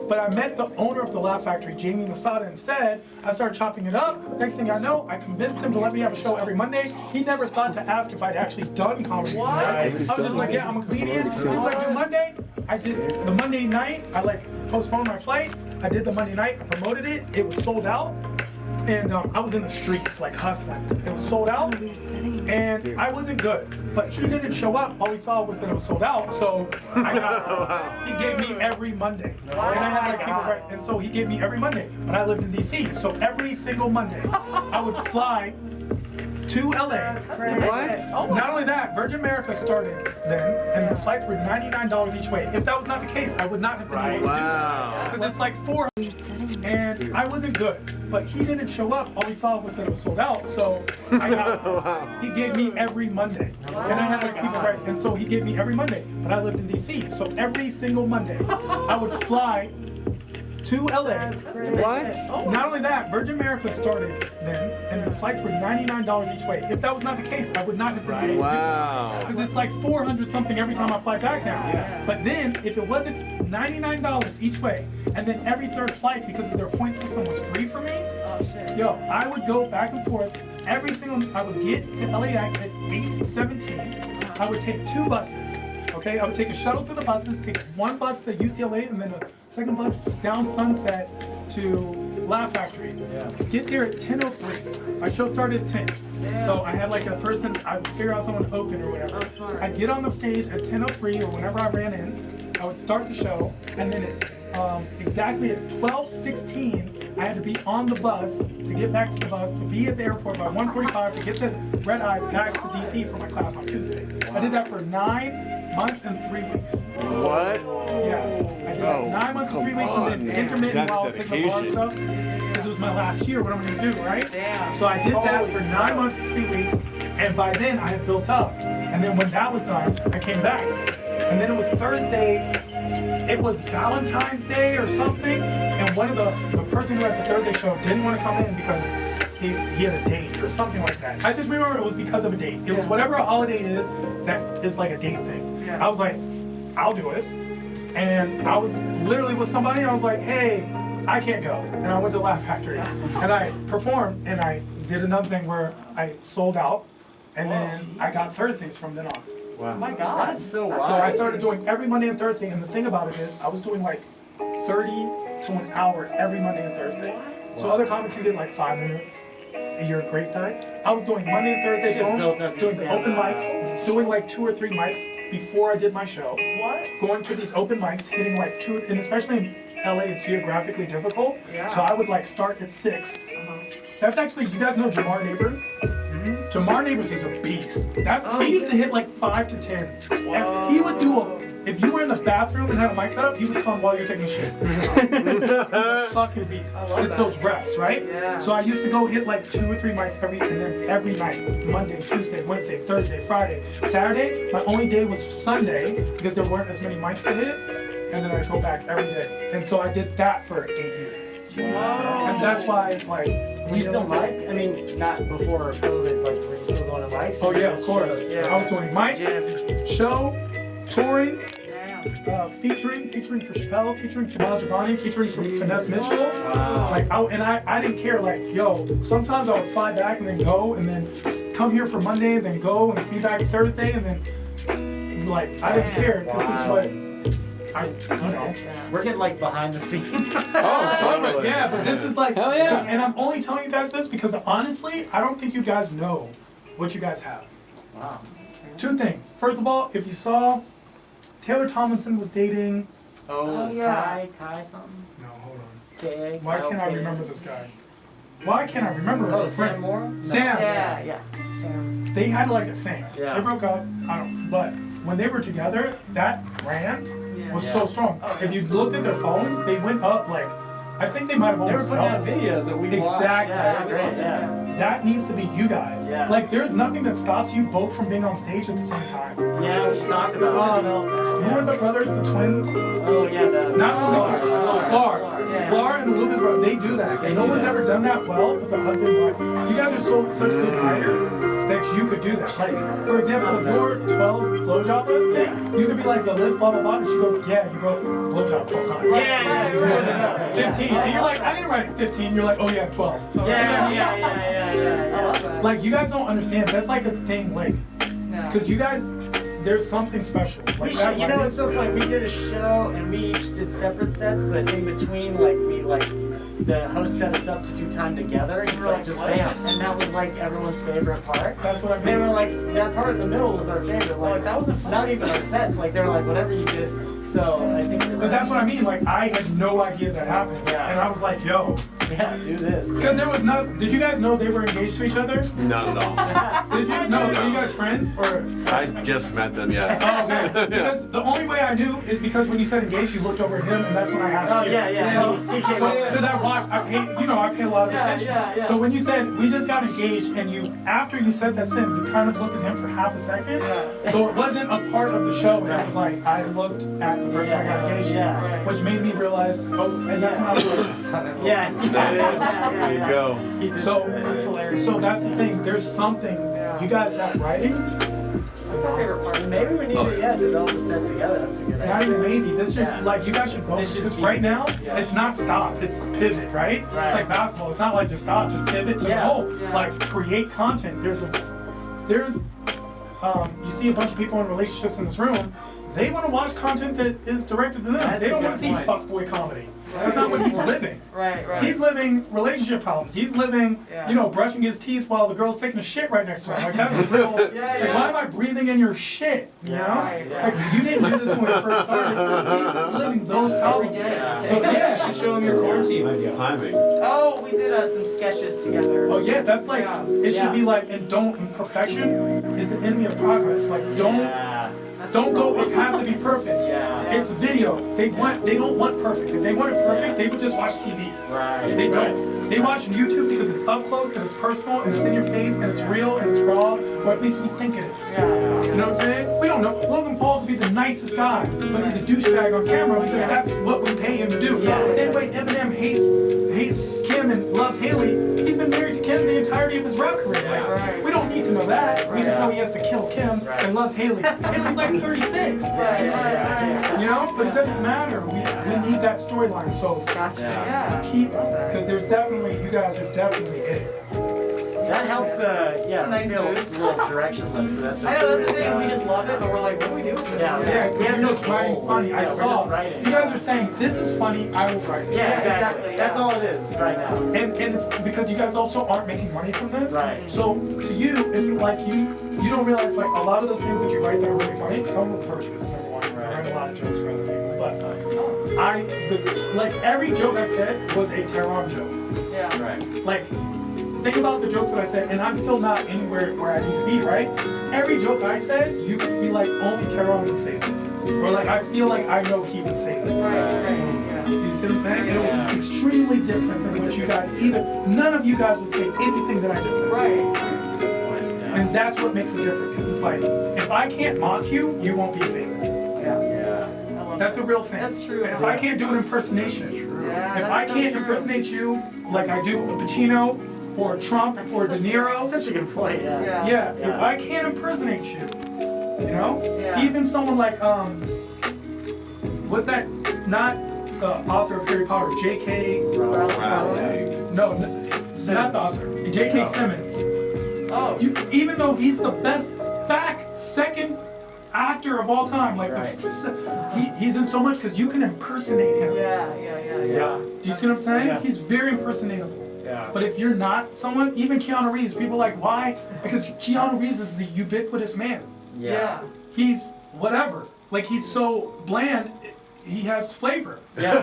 But I met the owner of the Laugh Factory, Jamie Masada, instead. I started chopping it up. Next thing I know, I convinced him to let me have a show every Monday. He never thought to ask if I'd actually done comedy. What? I was just like, yeah, I'm a comedian. He was like, do Monday? I did the Monday night. I like postponed my flight. I did the Monday night. I promoted it. It was sold out. And I was in the streets, like, hustling. It was sold out, and I wasn't good. But he didn't show up. All he saw was that it was sold out, so he gave me every Monday. And I had, like, people right, and so he gave me every Monday. But I lived in D.C., so every single Monday, I would fly to LA. What? Not only that, Virgin America started then, and the flights were $99 each way. If that was not the case, I would not have been able to do it. Because it's like $400. And I wasn't good, but he didn't show up. All he saw was that it was sold out, so he gave me every Monday. And I had like people right, and so he gave me every Monday. But I lived in DC, so every single Monday, I would fly to LA. What? Not only that, Virgin America started then, and the flights were $99 each way. If that was not the case, I would not have been able to do it. Because it's like 400 something every time I fly back now. But then, if it wasn't $99 each way, and then every third flight, because their point system was free for me, yo, I would go back and forth every single, I would get to LAX at 8:17. I would take 2 buses. Okay, I would take a shuttle to the buses, take one bus to UCLA, and then a second bus down Sunset to Laugh Factory. Get there at 10:03. My show started at 10. So I had like a person, I would figure out someone to open or whatever. I'd get on the stage at 10:03 or whenever I ran in. I would start the show, and then exactly at 12:16, I had to be on the bus to get back to the bus, to be at the airport by 1:45 to get the red eye back to DC for my class on Tuesday. I did that for 9 months and 3 weeks. What? Yeah, I did that 9 months and 3 weeks, and then intermittent while I was taking the bar stuff, because it was my last year, what I'm gonna do, right? So I did that for 9 months and 3 weeks, and by then I had built up. And then when that was done, I came back. And then it was Thursday, it was Valentine's Day or something, and one of the person who had the Thursday show didn't want to come in because he had a date or something like that. I just remember it was because of a date. It was whatever a holiday is that is like a date thing. I was like, I'll do it. And I was literally with somebody, and I was like, hey, I can't go. And I went to Laugh Factory, and I performed, and I did another thing where I sold out. And then I got Thursdays from then on. Oh my God. That's so wild. So I started doing every Monday and Thursday, and the thing about it is I was doing like 30 to an hour every Monday and Thursday. So other comics who did like 5 minutes, and you're a great night. I was doing Monday and Thursday, Just built up doing your the open stamina. mics, doing like 2 or 3 mics before I did my show. What? Going to these open mics, hitting like 2, and especially in LA, it's geographically difficult. Yeah. So I would like start at 6. That's actually, you guys know Jamar Neighbors? Jamar Neighbors is a beast. He used to hit like 5 to 10. And he would do if you were in the bathroom and had a mic set up, he would come while you're taking a shit. He's a fucking beast. It's those reps, right? Yeah. So I used to go hit like 2 or 3 mics every night. Monday, Tuesday, Wednesday, Thursday, Friday. Saturday, my only day was Sunday because there weren't as many mics to hit. And then I'd go back every day. And so I did that for 8 years. And that's why it's like... Were you still mic? I mean, not before COVID, like, were you still going to mics? Oh yeah, of course. Yeah. I was doing mic, show, touring, featuring for Chappelle, featuring for Miles Giovanni, featuring for Finesse Mitchell. Wow. Like, I didn't care. Like, yo, sometimes I would fly back and then go, and then come here for Monday, and then go, and be back Thursday, and then like I didn't care because this is what. We're getting like behind the scenes. Perfect. Yeah, but this is like, and I'm only telling you guys this because honestly, I don't think you guys know what you guys have. Wow. 2 things. First of all, if you saw, Taylor Tomlinson was dating. Kai something? No, hold on. K. Why can't I remember this guy? Why can't I remember her? Sam Moore? No. Sam. Yeah. Sam. They had like a thing. Yeah. They broke up. But when they were together, that brand was so strong. If you looked at their phones, they went up like, I think they might have They were almost putting out doubled. videos that we watched. Exactly. Yeah, great, yeah. That needs to be you guys. Yeah. Like, there's nothing that stops you both from being on stage at the same time. Yeah, we talked about Who are the brothers, the twins? Oh, yeah, Not Sklar. Sklar and the Lucas brothers, they do that. No one's ever done that well with their husband and wife. You guys are such good writers that you could do that. Like, for example, your 12 blowjob list, you could be like the list, blah, blah, blah, and she goes, yeah, you wrote blowjob 12 times. Yeah. 15. And you're like, I didn't write 15. You're like, oh yeah, 12. Yeah. Like, you guys don't understand. That's like a thing, like, because you guys, there's something special. Like that. You know, it's so funny. We did a show and we each did separate sets, but in between, the host set us up to do time together. And like, just bam. And that was like everyone's favorite part. That's what I mean. They were like, that part in the middle was our favorite. Like, that wasn't fun. Not even our sets. Like, they were like, whatever you did. So I think. But that's what I mean. Like, I had no idea that happened. Yeah. And I was like, yo. Yeah, do this. Because there was no. Did you guys know they were engaged to each other? Not at all. Did you? No. Are you guys friends or? I just met them, yeah. Oh, okay. Because the only way I knew is because when you said engaged, you looked over at him, and that's when I asked you. Because I watched. I pay a lot of attention. Yeah. So when you said we just got engaged, and after you said that sentence, you kind of looked at him for half a second. So it wasn't a part of the show. And I was like, I looked at the person I got engaged to, which made me realize, and that's when I was. There you go. So that's the thing. There's something. You guys got writing. That's our favorite part. Maybe we need to develop a set together. That's a good idea. Not even maybe. This should like you guys should focus. Because right now it's not stop. It's pivot. Right? It's like basketball. It's not like just stop. Just pivot to the goal. Like create content. There's you see a bunch of people in relationships in this room. They want to watch content that is directed to them. They don't want to see fuckboy comedy. That's not what he's living. Right. He's living relationship problems. He's living, brushing his teeth while the girl's taking a shit right next to him. Like that's real. Like, why am I breathing in your shit? You know? Like you didn't do this when we first started. He's living those problems. So you should show him your quarantine video. Timing. Oh, we did some sketches together. Oh yeah, that's like it should be like and perfection is the enemy of progress. Like don't go. It has to be perfect. It's video. They don't want perfect. If they wanted perfect, they would just watch TV. They don't. They watch YouTube because it's up close and it's personal and it's in your face and it's real and it's raw, or at least we think it is. You know what I'm saying? We don't know. Logan Paul could be the nicest guy, but he's a douchebag on camera because that's what we pay him to do. The same way Eminem hates Kim and loves Haley. He's been married to Kim the entirety of his rap career. Like, we don't need to know that. We just know he has to kill Kim and loves Haley. Haley's like 36. You know? But it doesn't matter. We need that storyline. So keep, because there's definitely, you guys are definitely in it. That helps, Nice feel boost. a little directionless. So that's I know, that's the thing, is we just love it, but we're like, what do we do with this? Yeah, we have no writing funny. Yeah, I we're saw. just writing. You guys are saying this is funny. I will write it. Yeah, exactly. That's all it is right now. And it's because you guys also aren't making money from this. Right. So to you, it's like you don't realize like a lot of those things that you write that are really funny. Some of the Pert is number one. 'Cause I write a lot of jokes for other people, but like every joke I said was a Tehran joke. Yeah. Right. Like, think about the jokes that I said, and I'm still not anywhere where I need to be, right? Every joke I said, you could be like, only Tehran would say this. Or like, I feel like I know he would say this. Do you see what I'm saying? It was extremely different than what you guys, none of you guys would say anything that I just said. Right. And that's what makes it different, because it's like, if I can't mock you, you won't be famous. That's a real thing. That's true. And if I can't do an impersonation, Yeah, if I that's so can't true. impersonate you like I do a Pacino or Trump or De Niro, Such a good point. yeah, if I can't impersonate you, you know, Yeah. even someone like was that not the author of Harry Potter, J.K. Rowling. No, not the author, J.K. Simmons. Oh. Even though he's the best second actor of all time, like he's in so much because you can impersonate him. Yeah. Do you see what I'm saying? Yeah. He's very impersonatable. Yeah. But if you're not someone, even Keanu Reeves, people are like, why? Because Keanu Reeves is the ubiquitous man. Yeah. He's whatever. Like, he's so bland, he has flavor. Yeah.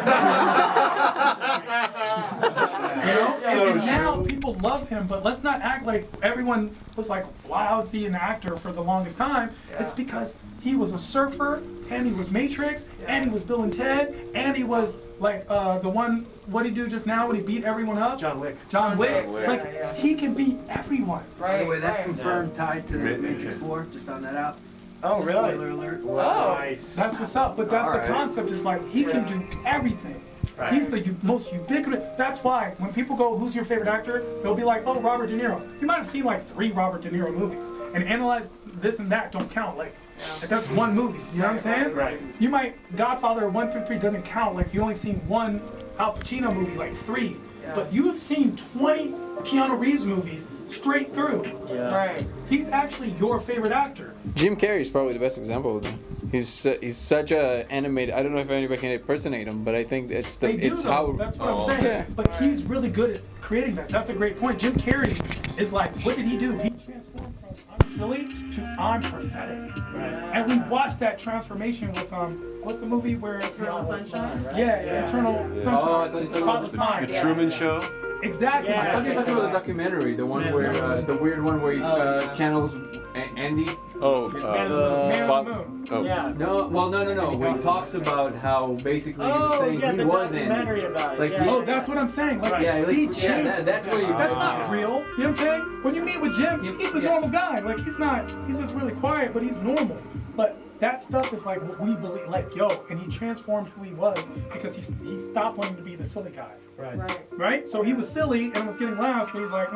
You know? And now people love him, but let's not act like everyone was like, wow, is he an actor for the longest time? Yeah. It's because he was a surfer, and he was Matrix, and he was Bill and Ted, and he was like the one, what did he do just now when he beat everyone up? John Wick. John Wick. Wick. Like, Yeah. he can beat everyone. By the way, that's right. confirmed tied to the Matrix 4. Just found that out. Oh, really? Spoiler alert. Oh. Nice. That's what's up, but that's the concept, is like, he can do everything. Right. He's the most ubiquitous. That's why when people go, who's your favorite actor? They'll be like, oh, Robert De Niro. You might have seen like 3 Robert De Niro movies, and analyze this and that don't count. Like that's one movie. You know what I'm saying? Right. You might, Godfather 1 through 3 doesn't count. Like you only seen one Al Pacino movie, like 3. Yeah. But you have seen 20 Keanu Reeves movies straight through. Yeah. Right. He's actually your favorite actor. Jim Carrey is probably the best example of that. He's such a animated. I don't know if anybody can impersonate him, but I think it's They do, it's though. how. That's what I'm saying. Yeah. But he's really good at creating that. That's a great point. Jim Carrey is like, what did he do? He transformed from I'm silly to I'm prophetic. Right. And we watched that transformation with what's the movie where it's Eternal Sunshine? Yeah, Eternal Sunshine. Oh, I thought you said Spotless Mind. The Truman Show. Exactly. I thought you were talking about the documentary, the one where the weird one where he channels Andy. Oh, Man Spot. on the Moon. Oh. Yeah. No, well, no. Where he talks about how basically he was saying yeah, he the was documentary Andy. about it. Like, yeah. Oh, that's what I'm saying. Like, Yeah, like, he yeah, changed. that's where you. That's not real. You know what I'm saying? When you meet with Jim, he's a normal guy. Like he's just really quiet, but he's normal. But that stuff is like what we believe, like, yo, and he transformed who he was because he stopped wanting to be the silly guy. Right. Right? So he was silly and was getting laughs, but he's like,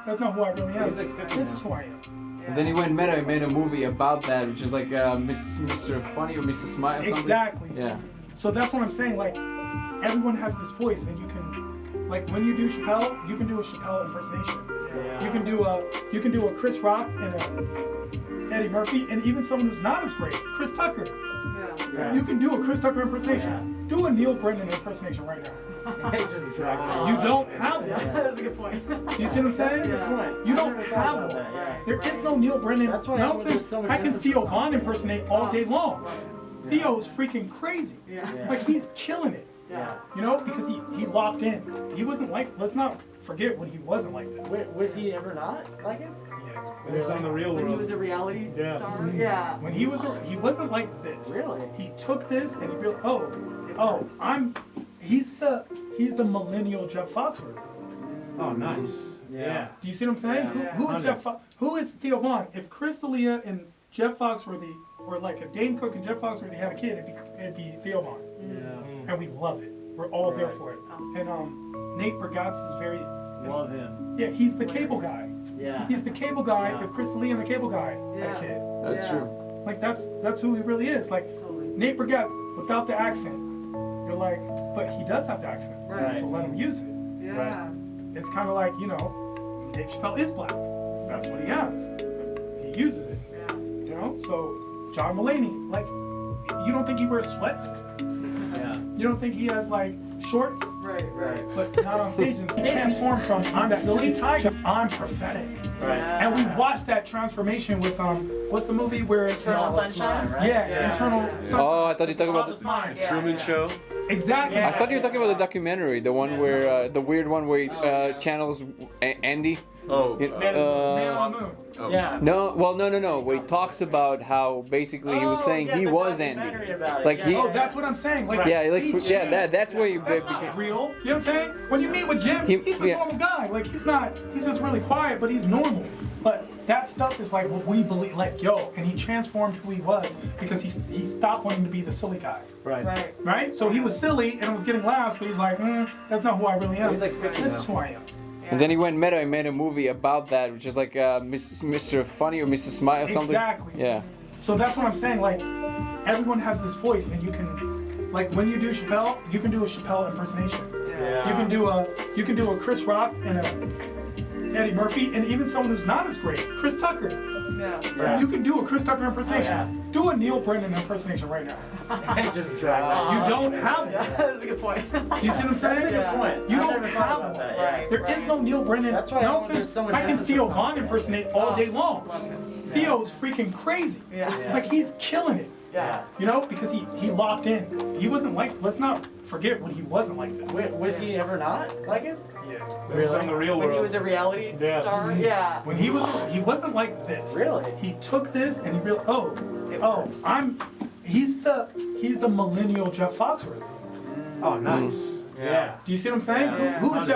that's not who I really am. He's like 50 this now. is who I am. And then he went meta and made a movie about that, which is like Mr. Funny or Mr. Smile or something. Exactly. Yeah. So that's what I'm saying. Like, everyone has this voice, and you can, like, when you do Chappelle, you can do a Chappelle impersonation. Yeah. You can do a Chris Rock and a Eddie Murphy, and even someone who's not as great, Chris Tucker. Yeah. You can do a Chris Tucker impersonation. Do a Neil Brennan impersonation right now. Just exactly. You don't have Yeah, one. that's a good point. Do you see what I'm saying? Yeah. You don't have one. There is no Neil Brennan. That's why No, there's so much I can emphasis Theo on Von it. impersonate all day long. Theo's freaking crazy. Yeah. Like he's killing it. Yeah. You know, because he locked in. He wasn't like. Let's not forget when he wasn't like this. Wait, was he ever not like it? When he was on the real When he world. was a reality Yeah. star? Yeah. When he wasn't like this. Really? He took this and he realized, he's the millennial Jeff Foxworthy. Oh, nice. Yeah. Do you see what I'm saying? Yeah. Who is who is Theo Von? If Chris D'Elia and Jeff Foxworthy, or like if Dane Cook and Jeff Foxworthy had a kid, it'd be Theo Von. Yeah. And we love it. We're all there for it. And Nate Bargatze is very. Love him. Yeah, he's the cable guy. Yeah. He's the cable guy. Yeah. If Chris D'Elia and the cable guy had a kid. That's true. Like that's who he really is. Like Nate Bargatze without the accent. You're like, but he does have the accent. Right. So let him use it. Yeah. It's kind of like, Dave Chappelle is black. So that's what he has. He uses it. Yeah. You know? So John Mulaney, like, you don't think he wears sweats? Yeah. You don't think he has like shorts? Right. But not on stage. And he transformed from I'm silly to I'm prophetic. Right. And we watched that transformation with what's the movie where it's Eternal Sunshine, right? Yeah, Eternal Sunshine. Oh, I thought you were talking about Mine. the Truman Show. Exactly. I thought you were talking about the documentary, the one where the weird one where he channels Andy. Oh, Man on the Moon. Yeah. No, well, no. Where he talks about how basically he was saying he was Andy. Like he. Oh, that's what I'm saying. Like, Yeah, like he yeah, changed. that's where you That's not real. You know what I'm saying? When you meet with Jim, he's a normal guy. Like he's just really quiet, but he's normal. But that stuff is like what we believe. Like and he transformed who he was because he stopped wanting to be the silly guy. Right. So he was silly and was getting laughs, but he's like, that's not who I really am. He's like 50 this now. is who I am. And then he went meta and made a movie about that, which is like Mr. Funny or Mr. Smile or something. Exactly. Yeah. So that's what I'm saying. Like everyone has this voice, and you can, like when you do Chappelle, you can do a Chappelle impersonation. Yeah. You can do a Chris Rock and a Eddie Murphy, and even someone who's not as great, Chris Tucker. Yeah. You can do a Chris Tucker impersonation. Oh, yeah. Do a Neil Brennan impersonation right now. Just exactly. You don't have it. Yeah, that's a good point. You see what I'm saying? That's a good point. You I don't never thought have about it. that, yeah. There is no Neil Brennan. That's why no there's so much I can emphasis Theo on Von it. impersonate all day long. Theo's freaking crazy. Yeah. Like he's killing it. Yeah. You know, because he locked in. He wasn't like, let's not forget when he wasn't like this. Wait, was he ever not like it? Yeah. Really? In the real When world. he was a reality Yeah. star. Yeah. When he wasn't like this. Really? He took this and he realized, works. he's the millennial Jeff Foxworthy. Oh, nice. Yeah. Do you see what I'm saying? Yeah. Who is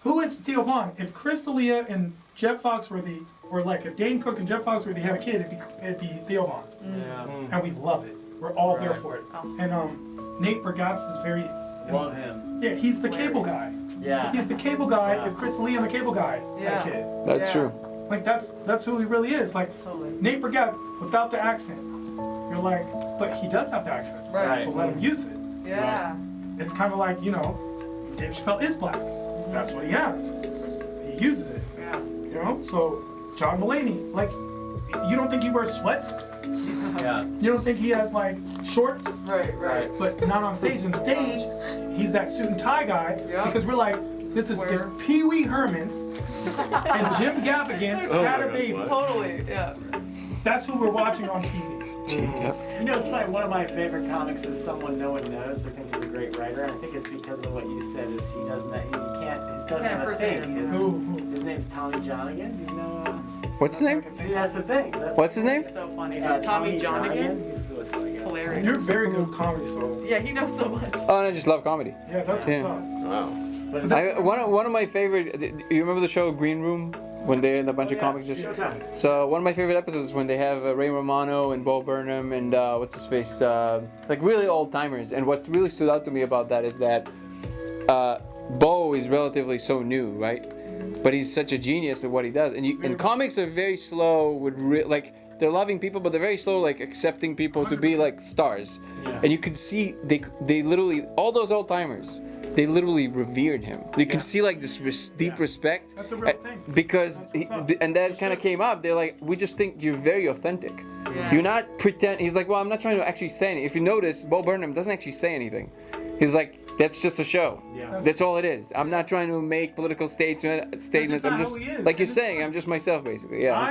who is Theo Von? If Chris D'Elia and Jeff Foxworthy were like if Dane Cook and Jeff Foxworthy had a kid, it'd be Theo Von. Yeah. And we love it. We're all there for it. And Nate Bargatze is very Love him. Yeah, he's the cable guy. Yeah. He's the cable guy if Chris D'Elia and the cable guy had a kid. That's true. Like that's who he really is. Like Nate Bargatze without the accent. You're like, but he does have the accent. Right. So let him use it. Yeah. It's kind of like, Dave Chappelle is black. So that's what he has. He uses it. Yeah. You know? So John Mulaney, like, you don't think he wears sweats? Yeah. You don't think he has like shorts? Right. But not on stage. On stage, he's that suit and tie guy. Yeah. Because we're like, this is if Pee Wee Herman and Jim Gaffigan had a baby. Totally. Yeah. That's who we're watching on TV. You know, it's funny, one of my favorite comics is Someone No One Knows. I think he's a great writer. I think it's because of what you said is he doesn't have a thing. His name's Tommy Johnigan. Do you know? What's his name? See, that's the thing. What's his name? So funny. Tommy Johnigan. He's really funny. It's hilarious. You're very good at comedy, so. Yeah, he knows so much. Oh, and I just love comedy. Yeah, that's what's up. Wow. One of my favorite. You remember the show Green Room when they and a bunch of comics just. So one of my favorite episodes is when they have Ray Romano and Bo Burnham and what's his face, like really old timers. And what really stood out to me about that is that Bo is relatively so new, right? But he's such a genius at what he does. And comics are very slow with like they're loving people, but they're very slow like accepting people to be like stars. Yeah. And you could see they literally all those old timers. They literally revered him. You can see like this deep respect. That's a real thing. Because, and that kind of came up. They're like, we just think you're very authentic. Yeah. You're not pretend. He's like, well, I'm not trying to actually say anything. If you notice, Bo Burnham doesn't actually say anything. He's like, that's just a show. Yeah. That's all it is. I'm not trying to make political statements. I'm just, like you're saying, I'm just myself, basically. Yeah,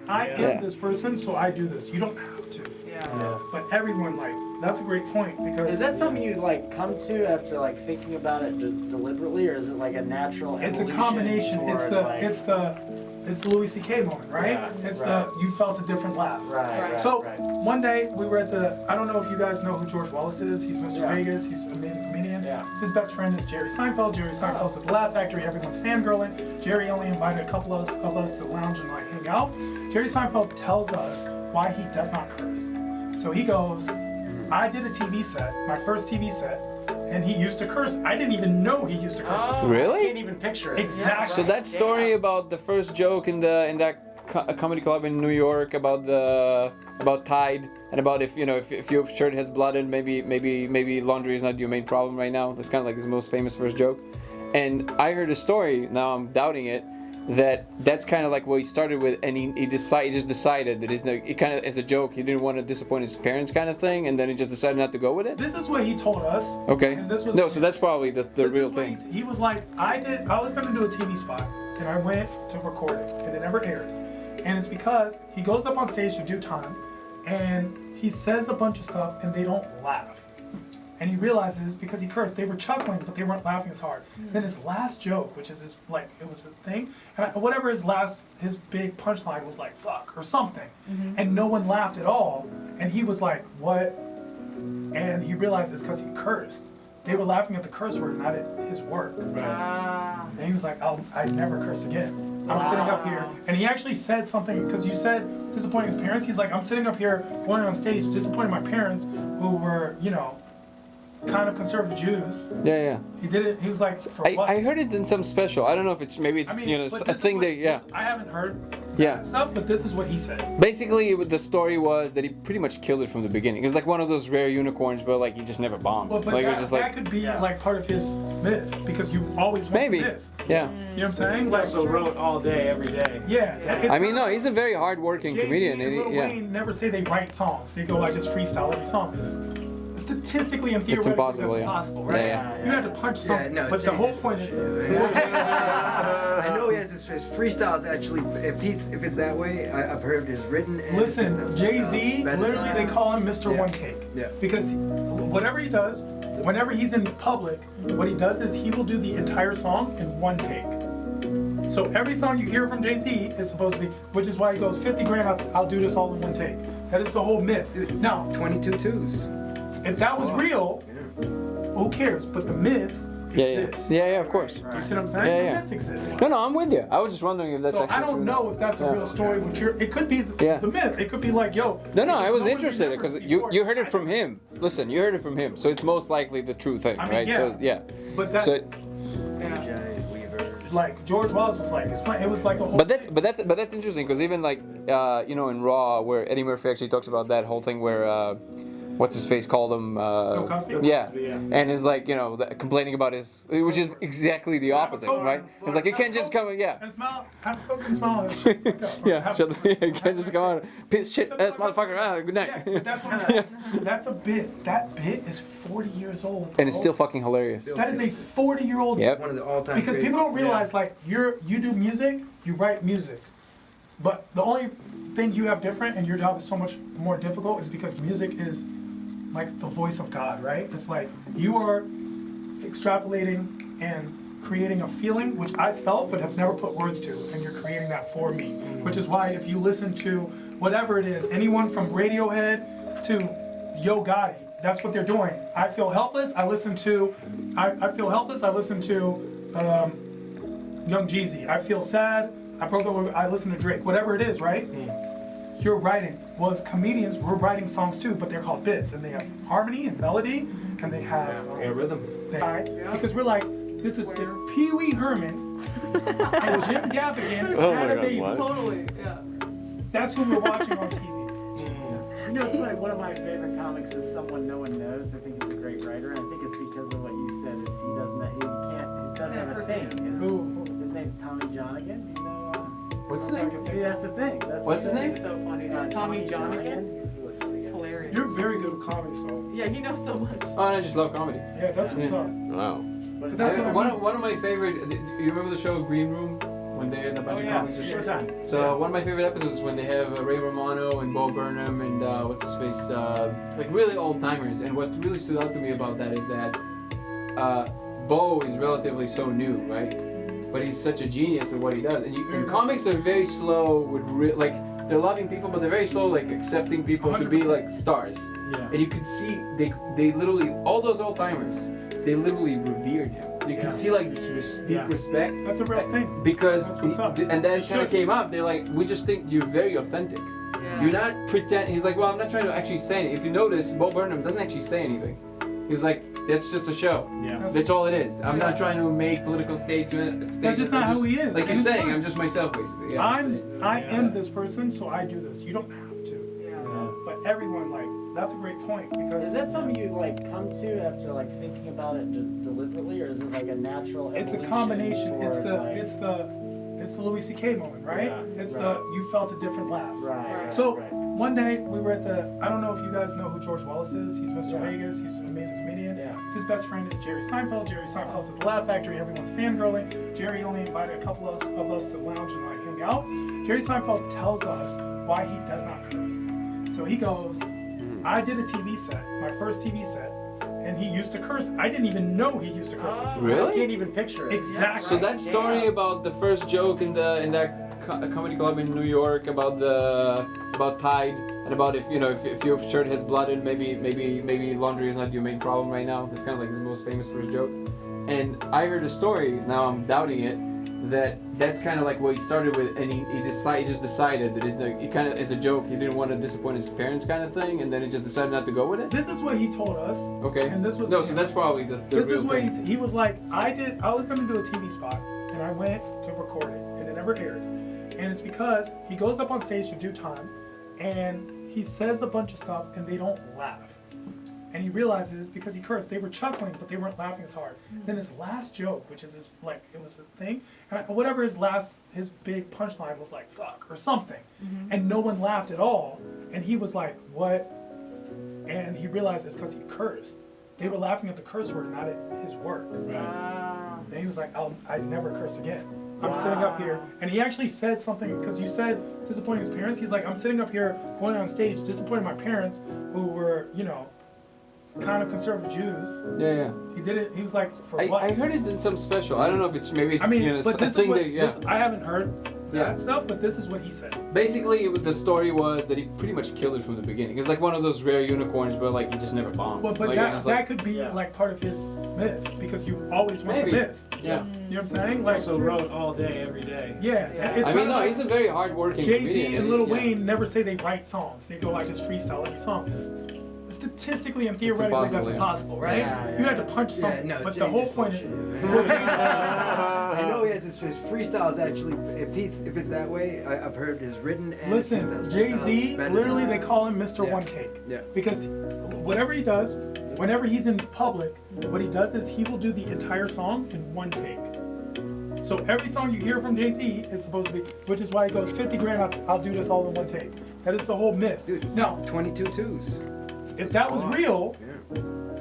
I am this person, so I do this. You don't have to. Yeah. But everyone, like, that's a great point because. Is that something you like come to after like thinking about it deliberately, or is it like a natural? It's a combination. It's the Louis C.K. moment, right? Yeah, it's you felt a different laugh. Right. So one day we were at I don't know if you guys know who George Wallace is. He's Mr. Vegas. He's an amazing comedian. Yeah. His best friend is Jerry Seinfeld. Jerry Seinfeld's at the Laugh Factory. Everyone's fangirling. Jerry only invited a couple of us to lounge and like hang out. Jerry Seinfeld tells us why he does not curse. So he goes, I did a TV set, my first TV set, and he used to curse. I didn't even know he used to curse. Really? I can't even picture it. Exactly. So that story about the first joke in that comedy club in New York about Tide and about if your shirt has blood and maybe laundry is not your main problem right now. That's kind of like his most famous first joke. And I heard a story. Now I'm doubting it. that's kind of like what he started with, and he just decided that it kind of as a joke, he didn't want to disappoint his parents kind of thing, and then he just decided not to go with it. This is what he told us. Okay. And this was So that's probably the real thing. He was like, I was gonna do a TV spot, and I went to record it, and it never aired. And it's because he goes up on stage to do time, and he says a bunch of stuff, and they don't laugh. And he realizes, because he cursed, they were chuckling, but they weren't laughing as hard. Then his last joke, which is his, like, it was a thing, and whatever his big punchline was like, fuck, or something. And no one laughed at all. And he was like, what? And he realized it's because he cursed. They were laughing at the curse word, not at his work. And he was like, I'd never curse again. I'm sitting up here. And he actually said something, because you said disappointing his parents. He's like, I'm sitting up here going on stage, disappointing my parents, who were, kind of conservative Jews. Yeah. He did it. He was like, for what? I heard it in some special. I don't know if it's maybe it's a thing that I haven't heard yeah stuff, but this is what he said. Basically, the story was that he pretty much killed it from the beginning. It was like one of those rare unicorns, but like he just never bombed. Well, but like that, it was just that like could be like part of his myth, because you always want maybe the myth. yeah. You know what I'm saying? He also wrote all day, every day. Yeah. I mean, no, he's a very hard-working Jay-Z comedian. and Lil Wayne never say they write songs. They go, I just freestyle every song. Statistically and theoretically, impossible, that's yeah. possible, right? Yeah. You had to punch something, no, but the whole point is. I know he has his freestyles actually. If it's that way, I've heard his written. And Listen, Jay-Z, literally they call him Mr. One Take. Yeah. Because whatever he does, whenever he's in public, what he does is he will do the entire song in one take. So every song you hear from Jay-Z is supposed to be, which is why he goes 50 grand, I'll do this all in one take. That is the whole myth. Now, 22 twos. If that was real, who cares? But the myth exists. Yeah, of course. You see what I'm saying? Yeah. The myth exists. No, I'm with you. I was just wondering if that's So actually I don't true. know if that's a real story. It could be the myth. It could be like, yo. No, I was interested because you heard it from him. Listen, you heard it from him, so it's most likely the true thing, right? So yeah. But that. So, like George Wallace was like, it was like a whole. but that's interesting because even like in Raw, where Eddie Murphy actually talks about that whole thing where what's his face called him Bill Cosby? yeah, and is like complaining about which is exactly the opposite, right? It's like you can't just come and smile, have a Coke and smile. You can't just go on piss shit ass motherfucker. Good night. But that's what I'm saying. That's a bit. That bit is 40 years old. And it's still fucking hilarious. That is a 40-year-old. Yep. One of the all-time. Because people don't realize, like, you do music, you write music, but the only thing you have different, and your job is so much more difficult, is because music is like the voice of God, right? It's like you are extrapolating and creating a feeling which I felt but have never put words to, and you're creating that for me. Which is why if you listen to whatever it is, anyone from Radiohead to Yo Gotti, that's what they're doing. I feel helpless. I listen to Young Jeezy. I feel sad. I broke up with. I listen to Drake. Whatever it is, right? You're writing. Well, as comedians, we're writing songs too, but they're called bits, and they have harmony and melody, and they have rhythm. Because we're like, this is if Pee Wee Herman and Jim Gaffigan had a baby. Totally, yeah. That's who we're watching on TV. You know, it's like one of my favorite comics is Someone No One Knows. I think he's a great writer. I think it's because of what you said. Is he doesn't have a thing. His name's Tommy Johnigan. You know. What's his name? See, that's the thing. What's his name? He's so funny. Tommy Johnigan. He's hilarious. You're very good with comedy, so. Yeah, he knows so much. Oh, I just love comedy. Yeah, that's what's up. Wow. But that's what I mean. One of my favorite. You remember the show Green Room when they had a bunch of comics? Sure time. So one of my favorite episodes is when they have Ray Romano and Bo Burnham and what's his face, like really old timers. And what really stood out to me about that is that Bo is relatively so new, right? But he's such a genius at what he does. And comics are very slow with like they're loving people, but they're very slow like accepting people 100%. To be like stars. Yeah. And you can see they literally all those old timers, they literally revered him. You can see like this deep respect. That's a real thing. Because that's what's up. and that kind of came up. They're like, we just think you're very authentic. Yeah. You're not pretend. He's like, well, I'm not trying to actually say anything. If you notice, Bo Burnham doesn't actually say anything. He's like, that's just a show. Yeah. That's all it is. I'm not trying to make political statements. That's just not who he is. Like and you're saying, fun. I'm just myself, basically. Yeah, I am this person, so I do this. You don't have to. Yeah. But everyone, like, that's a great point because. Is that something you like come to after like thinking about it deliberately, or is it like a natural? It's a combination. It's it's the Louis C.K. moment, right? It's the you felt a different laugh. Right. So one day we were at I don't know if you guys know who George Wallace is. He's Mr. Vegas. He's an amazing comedian. His best friend is Jerry Seinfeld. Jerry Seinfeld's at the Laugh Factory. Everyone's fangirling. Jerry only invited a couple of us to lounge and like hang out. Jerry Seinfeld tells us why he does not curse. So he goes, I did a TV set, my first TV set, and he used to curse. I didn't even know he used to curse. Really? I can't even picture it. Exactly. So that story about the first joke in that comedy club in New York about Tide and about if your shirt has blood in, maybe laundry is not your main problem right now. That's kind of like his most famous first joke. And I heard a story. Now I'm doubting it. That's kind of like what he started with, and he just decided that he kind of as a joke he didn't want to disappoint his parents kind of thing, and then he just decided not to go with it. This is what he told us. Okay. And this was so that's probably the This real is what thing. he was like. I was going to do a TV spot, and I went to record it, and it never aired. And it's because he goes up on stage to do time, and he says a bunch of stuff, and they don't laugh. And he realizes because he cursed, they were chuckling, but they weren't laughing as hard. Then his last joke, which is it was a thing, and whatever his big punchline was like, fuck, or something. And no one laughed at all. And he was like, what? And he realized it's because he cursed. They were laughing at the curse word, not at his work. And he was like, I'd never curse again. I'm sitting up here, and he actually said something, because you said disappointing his parents. He's like, I'm sitting up here going on stage, disappointing my parents, who were, kind of conservative Jews. Yeah. He did it. He was like, for what? I heard it in some special. I don't know if it's maybe it's but a this thing is what, I haven't heard that stuff, but this is what he said. Basically, the story was that he pretty much killed it from the beginning. It's like one of those rare unicorns, but like he just never bombed. But like, that could be like part of his myth, because you always want the myth. Yeah. You know what I'm saying? Like, so wrote all day, every day. Yeah. It's he's a very hard-working Jay-Z comedian. and Lil Wayne never say they write songs. They go, I just freestyle every song. Statistically and theoretically, that's impossible, right? You had to punch something, but the whole point is. I know he has his freestyles actually. If it's that way, I've heard his written and Listen, Jay-Z, literally they call him Mr. One Take. Yeah. Because whatever he does, whenever he's in public, what he does is he will do the entire song in one take. So every song you hear from Jay-Z is supposed to be, which is why he goes 50 grand, I'll do this all in one take. That is the whole myth. Dude, now 22 twos. If that was real,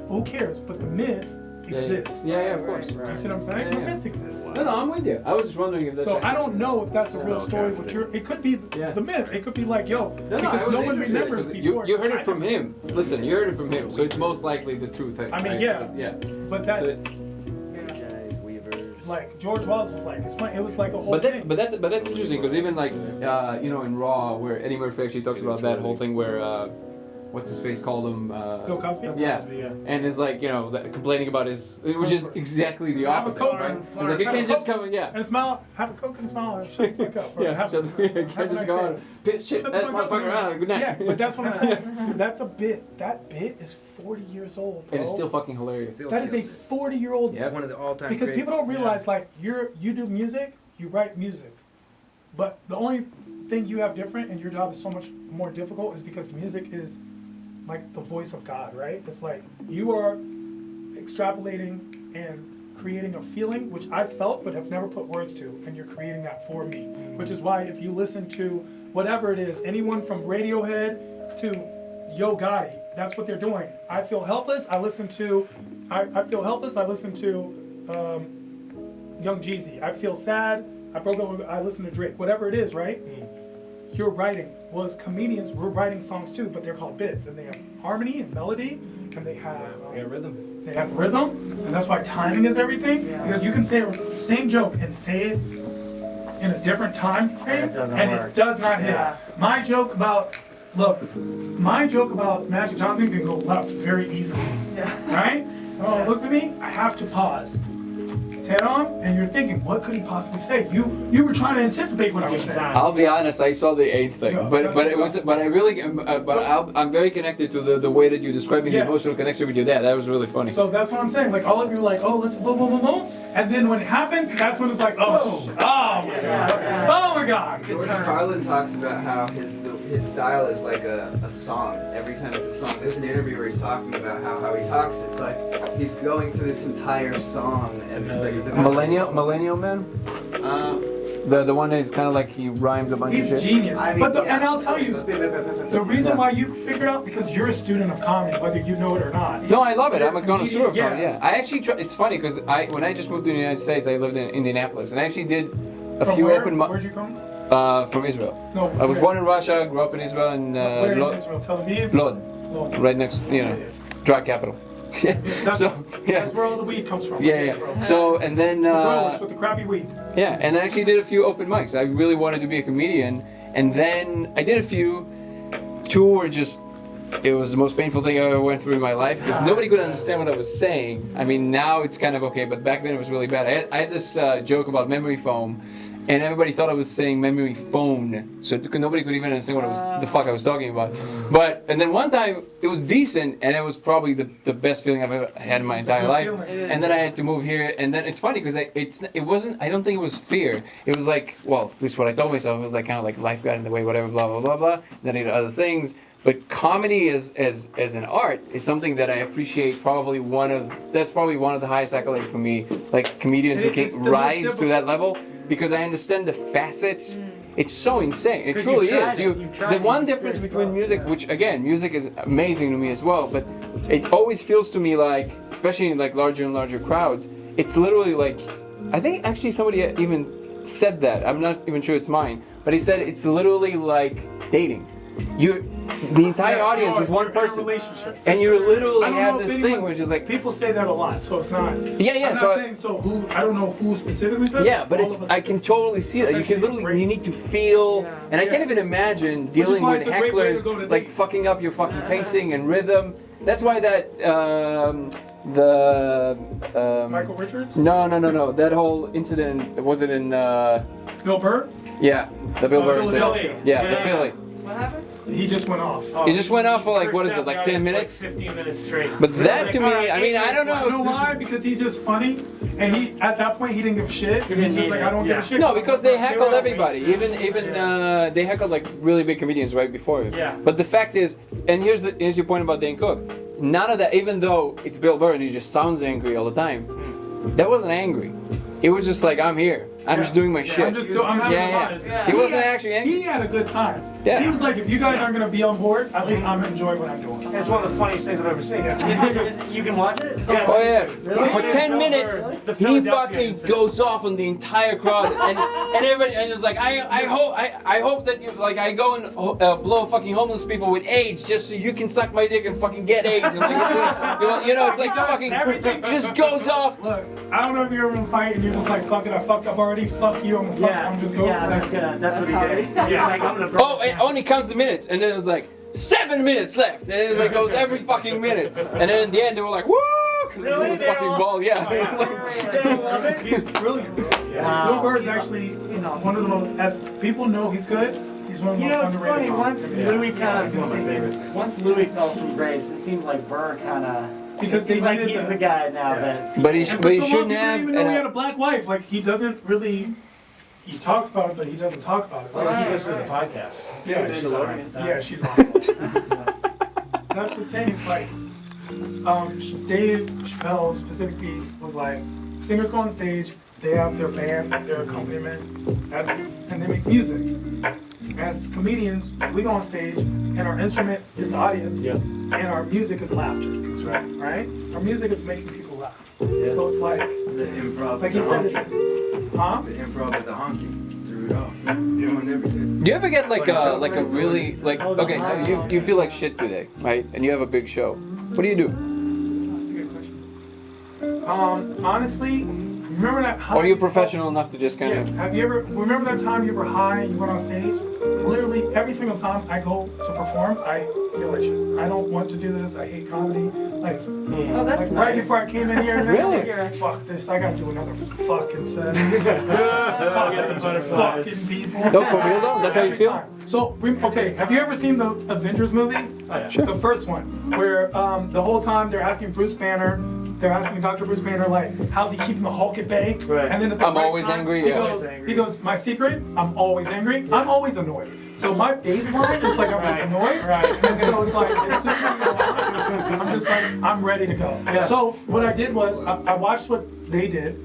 who cares? But the myth exists. Yeah, of course. You see what I'm saying? The myth exists. No, I'm with you. I was just wondering if that's. So I don't know if that's a real story. It could be the myth. It could be like, because no one remembers before. You heard it from him. Listen, you heard it from him, so it's most likely the truth. I mean, yeah. But that. Like George Wallace was like, it was like a whole thing. But that's interesting, because even like in Raw, where Eddie Murphy actually talks about that whole thing where. What's his face called him? Bill Cosby? Yeah. And is like, complaining about which is exactly the opposite. Have a Coke, right? It's like, you can't just come and smile, have a Coke and smile and shut the fuck up. You can't just go on, bitch, shit, that's motherfucker around, good night. Yeah, but that's what I'm saying. That's a bit. That bit is 40 years old, bro. And it's still fucking hilarious. That is a 40-year-old. Yeah, one of the all-time. Because people don't realize, like, you do music, you write music. But the only thing you have different, and your job is so much more difficult, is because music is like the voice of God, right? It's like you are extrapolating and creating a feeling, which I've felt but have never put words to, and you're creating that for me. Which is why if you listen to whatever it is, anyone from Radiohead to Yo Gotti, that's what they're doing. I feel helpless, I listen to Young Jeezy. I feel sad, I broke up with, I listen to Drake. Whatever it is, right? You're writing. Well, as comedians, we're writing songs too, but they're called bits, and they have harmony and melody, and they have rhythm. They have rhythm, and that's why timing is everything. Because you can say the same joke and say it in a different time frame, and it does not hit. My joke about Magic Johnson can go left very easily. Right? Oh, looks at me. I have to pause. Tehran, and you're thinking, what could he possibly say? You were trying to anticipate what I was saying. I'll be honest, I saw the AIDS thing, I'm very connected to the way that you're describing the emotional connection with your dad. That was really funny. So that's what I'm saying. Like all of you are like, oh, let's boom, boom, boom, boom, and then when it happened, that's when it's like, oh my God. George Carlin talks about how his style is like a song. Every time it's a song. There's an interview where he's talking about how he talks. It's like he's going through this entire song, and it's like Millennial man? The one that is kind of like he rhymes a bunch He's of shit. genius. And I'll tell you, the reason why you figured out because you're a student of comedy, whether you know it or not. No, I love it. I'm a connoisseur of Yeah. comedy. Yeah, I actually. It's funny because when I just moved to the United States, I lived in Indianapolis, and I actually did a From few where? open Where'd you come? from Israel. No, I was where? born in Russia, grew up in Israel, and Where in Israel? Tel Aviv? Lod, right next, drug capital. That's where all the weed comes from. Yeah. So and then The growers with the crappy weed. yeah, and I actually did a few open mics. I really wanted to be a comedian, and then I did a few. Two were just. It was the most painful thing I ever went through in my life because nobody could understand what I was saying. I mean, now it's kind of okay, but back then it was really bad. I had this joke about memory foam, and everybody thought I was saying memory phone, so nobody could even understand what the fuck I was talking about. And then one time it was decent, and it was probably the best feeling I've ever had in my entire life. And then I had to move here, and then it's funny because it wasn't. I don't think it was fear. It was like, well, at least what I told myself, it was like kind of like life got in the way, whatever, blah blah blah blah. Then I did other things. But comedy as an art is something that I appreciate. That's probably one of the highest accolades for me. Like comedians who can rise to that level, because I understand the facets. It's so insane. It truly is. The one difference between music, which again, music is amazing to me as well, but it always feels to me like, especially in like larger and larger crowds, it's literally like, I think actually somebody even said that. I'm not even sure it's mine, but he said it's literally like dating. The entire audience is one person, and you literally have this thing which is like people say that a lot, so it's not. Yeah. I'm not saying so. Who I don't know who specifically said. Yeah, but I can totally see that. You can literally, you need to feel, and I can't even imagine dealing with hecklers like fucking up your fucking pacing and rhythm. That's why that Michael Richards. No. That whole incident, was it in Bill Pert? Yeah, the Bill Burr incident. Yeah, the Philly. What happened? He just went off. He just went off for like, what is it, like 10 minutes? Like 15 minutes straight. But that to me, I mean, I don't know. You know why? Because he's just funny, and he at that point he didn't give a shit. He's just like, I don't give a shit. No, because they heckled everybody. Even they heckled like really big comedians right before him. Yeah. But the fact is, and here's your point about Dane Cook. None of that, even though it's Bill Burr and he just sounds angry all the time, that wasn't angry. It was just like, I'm here. I'm just doing my shit. I'm having fun. He wasn't actually angry. He had a good time. Yeah. He was like, if you guys aren't gonna be on board, at least I'm enjoying what I'm doing. It's one of the funniest things I've ever seen. You can watch it? Oh yeah. Really? For 10 minutes, he fucking goes off on the entire crowd, and everybody, and it's like, I hope that you like, I go and blow fucking homeless people with AIDS just so you can suck my dick and fucking get AIDS. And like, you know, it's like fucking just goes off. Look, I don't know if you're ever in a fight and you're just like, fuck it, I fucked up already. Fuck you, I'm just going. That's what he did. Yeah. Like, I'm gonna Oh, it only counts the minutes, and then it was like 7 minutes left, and it like goes every fucking minute, and then in the end they were like, woo, because it was fucking ball, yeah. He's brilliant. Bill Burr is actually one of the most, as people know he's good, he's one of the most underrated. Once Louis fell from grace, it seemed like Burr kind of. Because it seems like he's the guy now that. But he shouldn't have. Even though he had a black wife, like he doesn't really. He talks about it, but he doesn't talk about it. Well, he listens to the podcast. Yeah, she's on. That's the thing. It's like Dave Chappelle specifically was like, singers go on stage, they have their band, their accompaniment, and they make music. As comedians, we go on stage, and our instrument is the audience, and our music is laughter. That's right. Right? Our music is making people laugh. Yeah. So it's like the improv, like he said, the improv at the honky threw it off. Doing everything. Do you ever get like a really like, okay, so you feel like shit today, right? And you have a big show. What do you do? That's a good question. Honestly, remember that high. Or are you professional enough to just kind of? Have you ever remember that time you were high and you went on stage? Literally every single time I go to perform, I feel like shit. I don't want to do this. I hate comedy. Like, that's right nice. before I came in here, Really? Fuck this. I gotta do another fucking set. Talk to these fucking people. No, for real though? That's how you feel? So, okay, have you ever seen the Avengers movie? Oh, yeah. Sure. The first one, where the whole time they're asking Bruce Banner, they're asking Dr. Bruce Banner, like, how's he keeping the Hulk at bay? Right. And then at the I'm right always time, angry, he yeah. goes, he goes, my secret, I'm always angry. I'm always annoyed. So my baseline is like, I'm just annoyed. Right. And so it's like, as soon as I go on, I'm just like, I'm ready to go. Yeah. So what I did was, I watched what they did,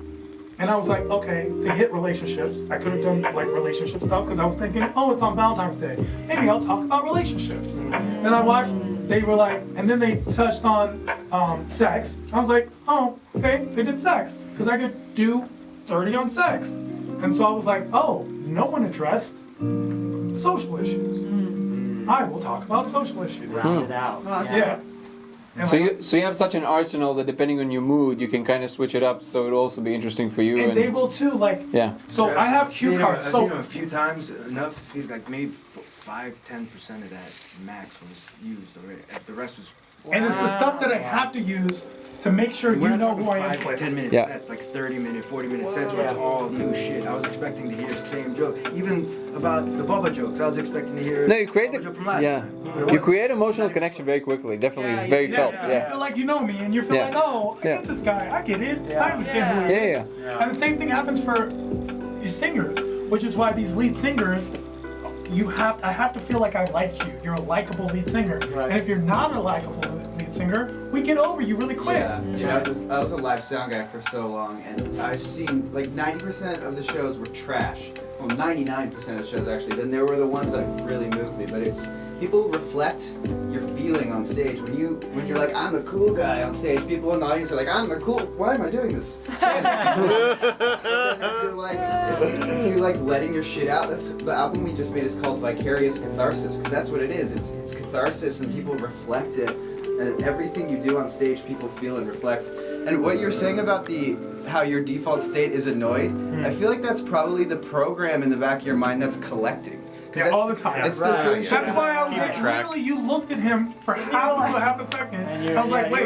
And I was like, okay, they hit relationships. I could have done like relationship stuff because I was thinking, oh, it's on Valentine's Day. Maybe I'll talk about relationships. Then I watched, they were like, and then they touched on sex. I was like, oh, okay, they did sex. Because I could do 30 on sex. And so I was like, oh, no one addressed social issues. I will talk about social issues. Round it out. Yeah. And So like, you have such an arsenal that depending on your mood, you can kind of switch it up, so it'll also be interesting for you. and they will too, like, Yeah. so I have cue cards. I've So seen him a few times, enough to see like maybe 5-10% of that max was used already. The rest was. and it's the stuff that I have to use to make sure you know who I am. 5 to 10 minute Yeah. sets, like 30-minute, 40-minute sets where it's all new shit. I was expecting to hear the same joke. Even about the Bubba jokes, I was expecting to hear No, you create Bubba joke from last yeah. time. But it You create emotional connection very quickly. Definitely, it's very felt. You Yeah. feel like you know me, and you feel Yeah. like, oh, I Yeah. get this guy, I get it, I understand who he Yeah, is. yeah. And the same thing happens for singers, which is why these lead singers, I have to feel like I like you. You're a likable lead singer. And if you're not a likable lead singer, we get over you really quick. Yeah, I was a live sound guy for so long, and I've seen like 90% of the shows were trash. Well, 99% of the shows actually. Then there were the ones that really moved me. But it's people reflect your feeling on stage. When you're like, I'm the cool guy on stage, people in the audience are like, I'm the cool. Why am I doing this? If you're like letting your shit out, that's the album we just made is called Vicarious Catharsis, because that's what it is. It's catharsis, and people reflect it. And everything you do on stage, people feel and reflect. And what you're saying about how your default state is annoyed, I feel like that's probably the program in the back of your mind that's collecting. Yeah, all the time. It's the same shit. That's why I was like, literally, you looked at him for half a second. And I was like, wait.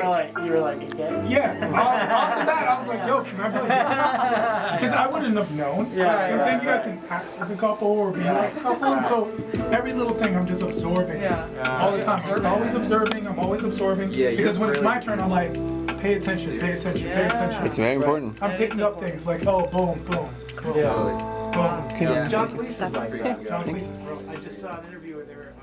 You were like, okay. Yeah, off the bat, I was like, yo, can I really? Because I wouldn't have known. You know what I'm saying? You guys can act like a couple or be like a couple. And so every little thing I'm just absorbing all the time. I'm always absorbing. Yeah, you're because when it's my really- turn, I'm like, pay attention, pay attention, pay attention. It's very important. I'm picking up things like, oh, boom, boom, boom. Totally. Boom. Okay. John Cleese is like that. John Cleese is bro. I just saw an interview where they were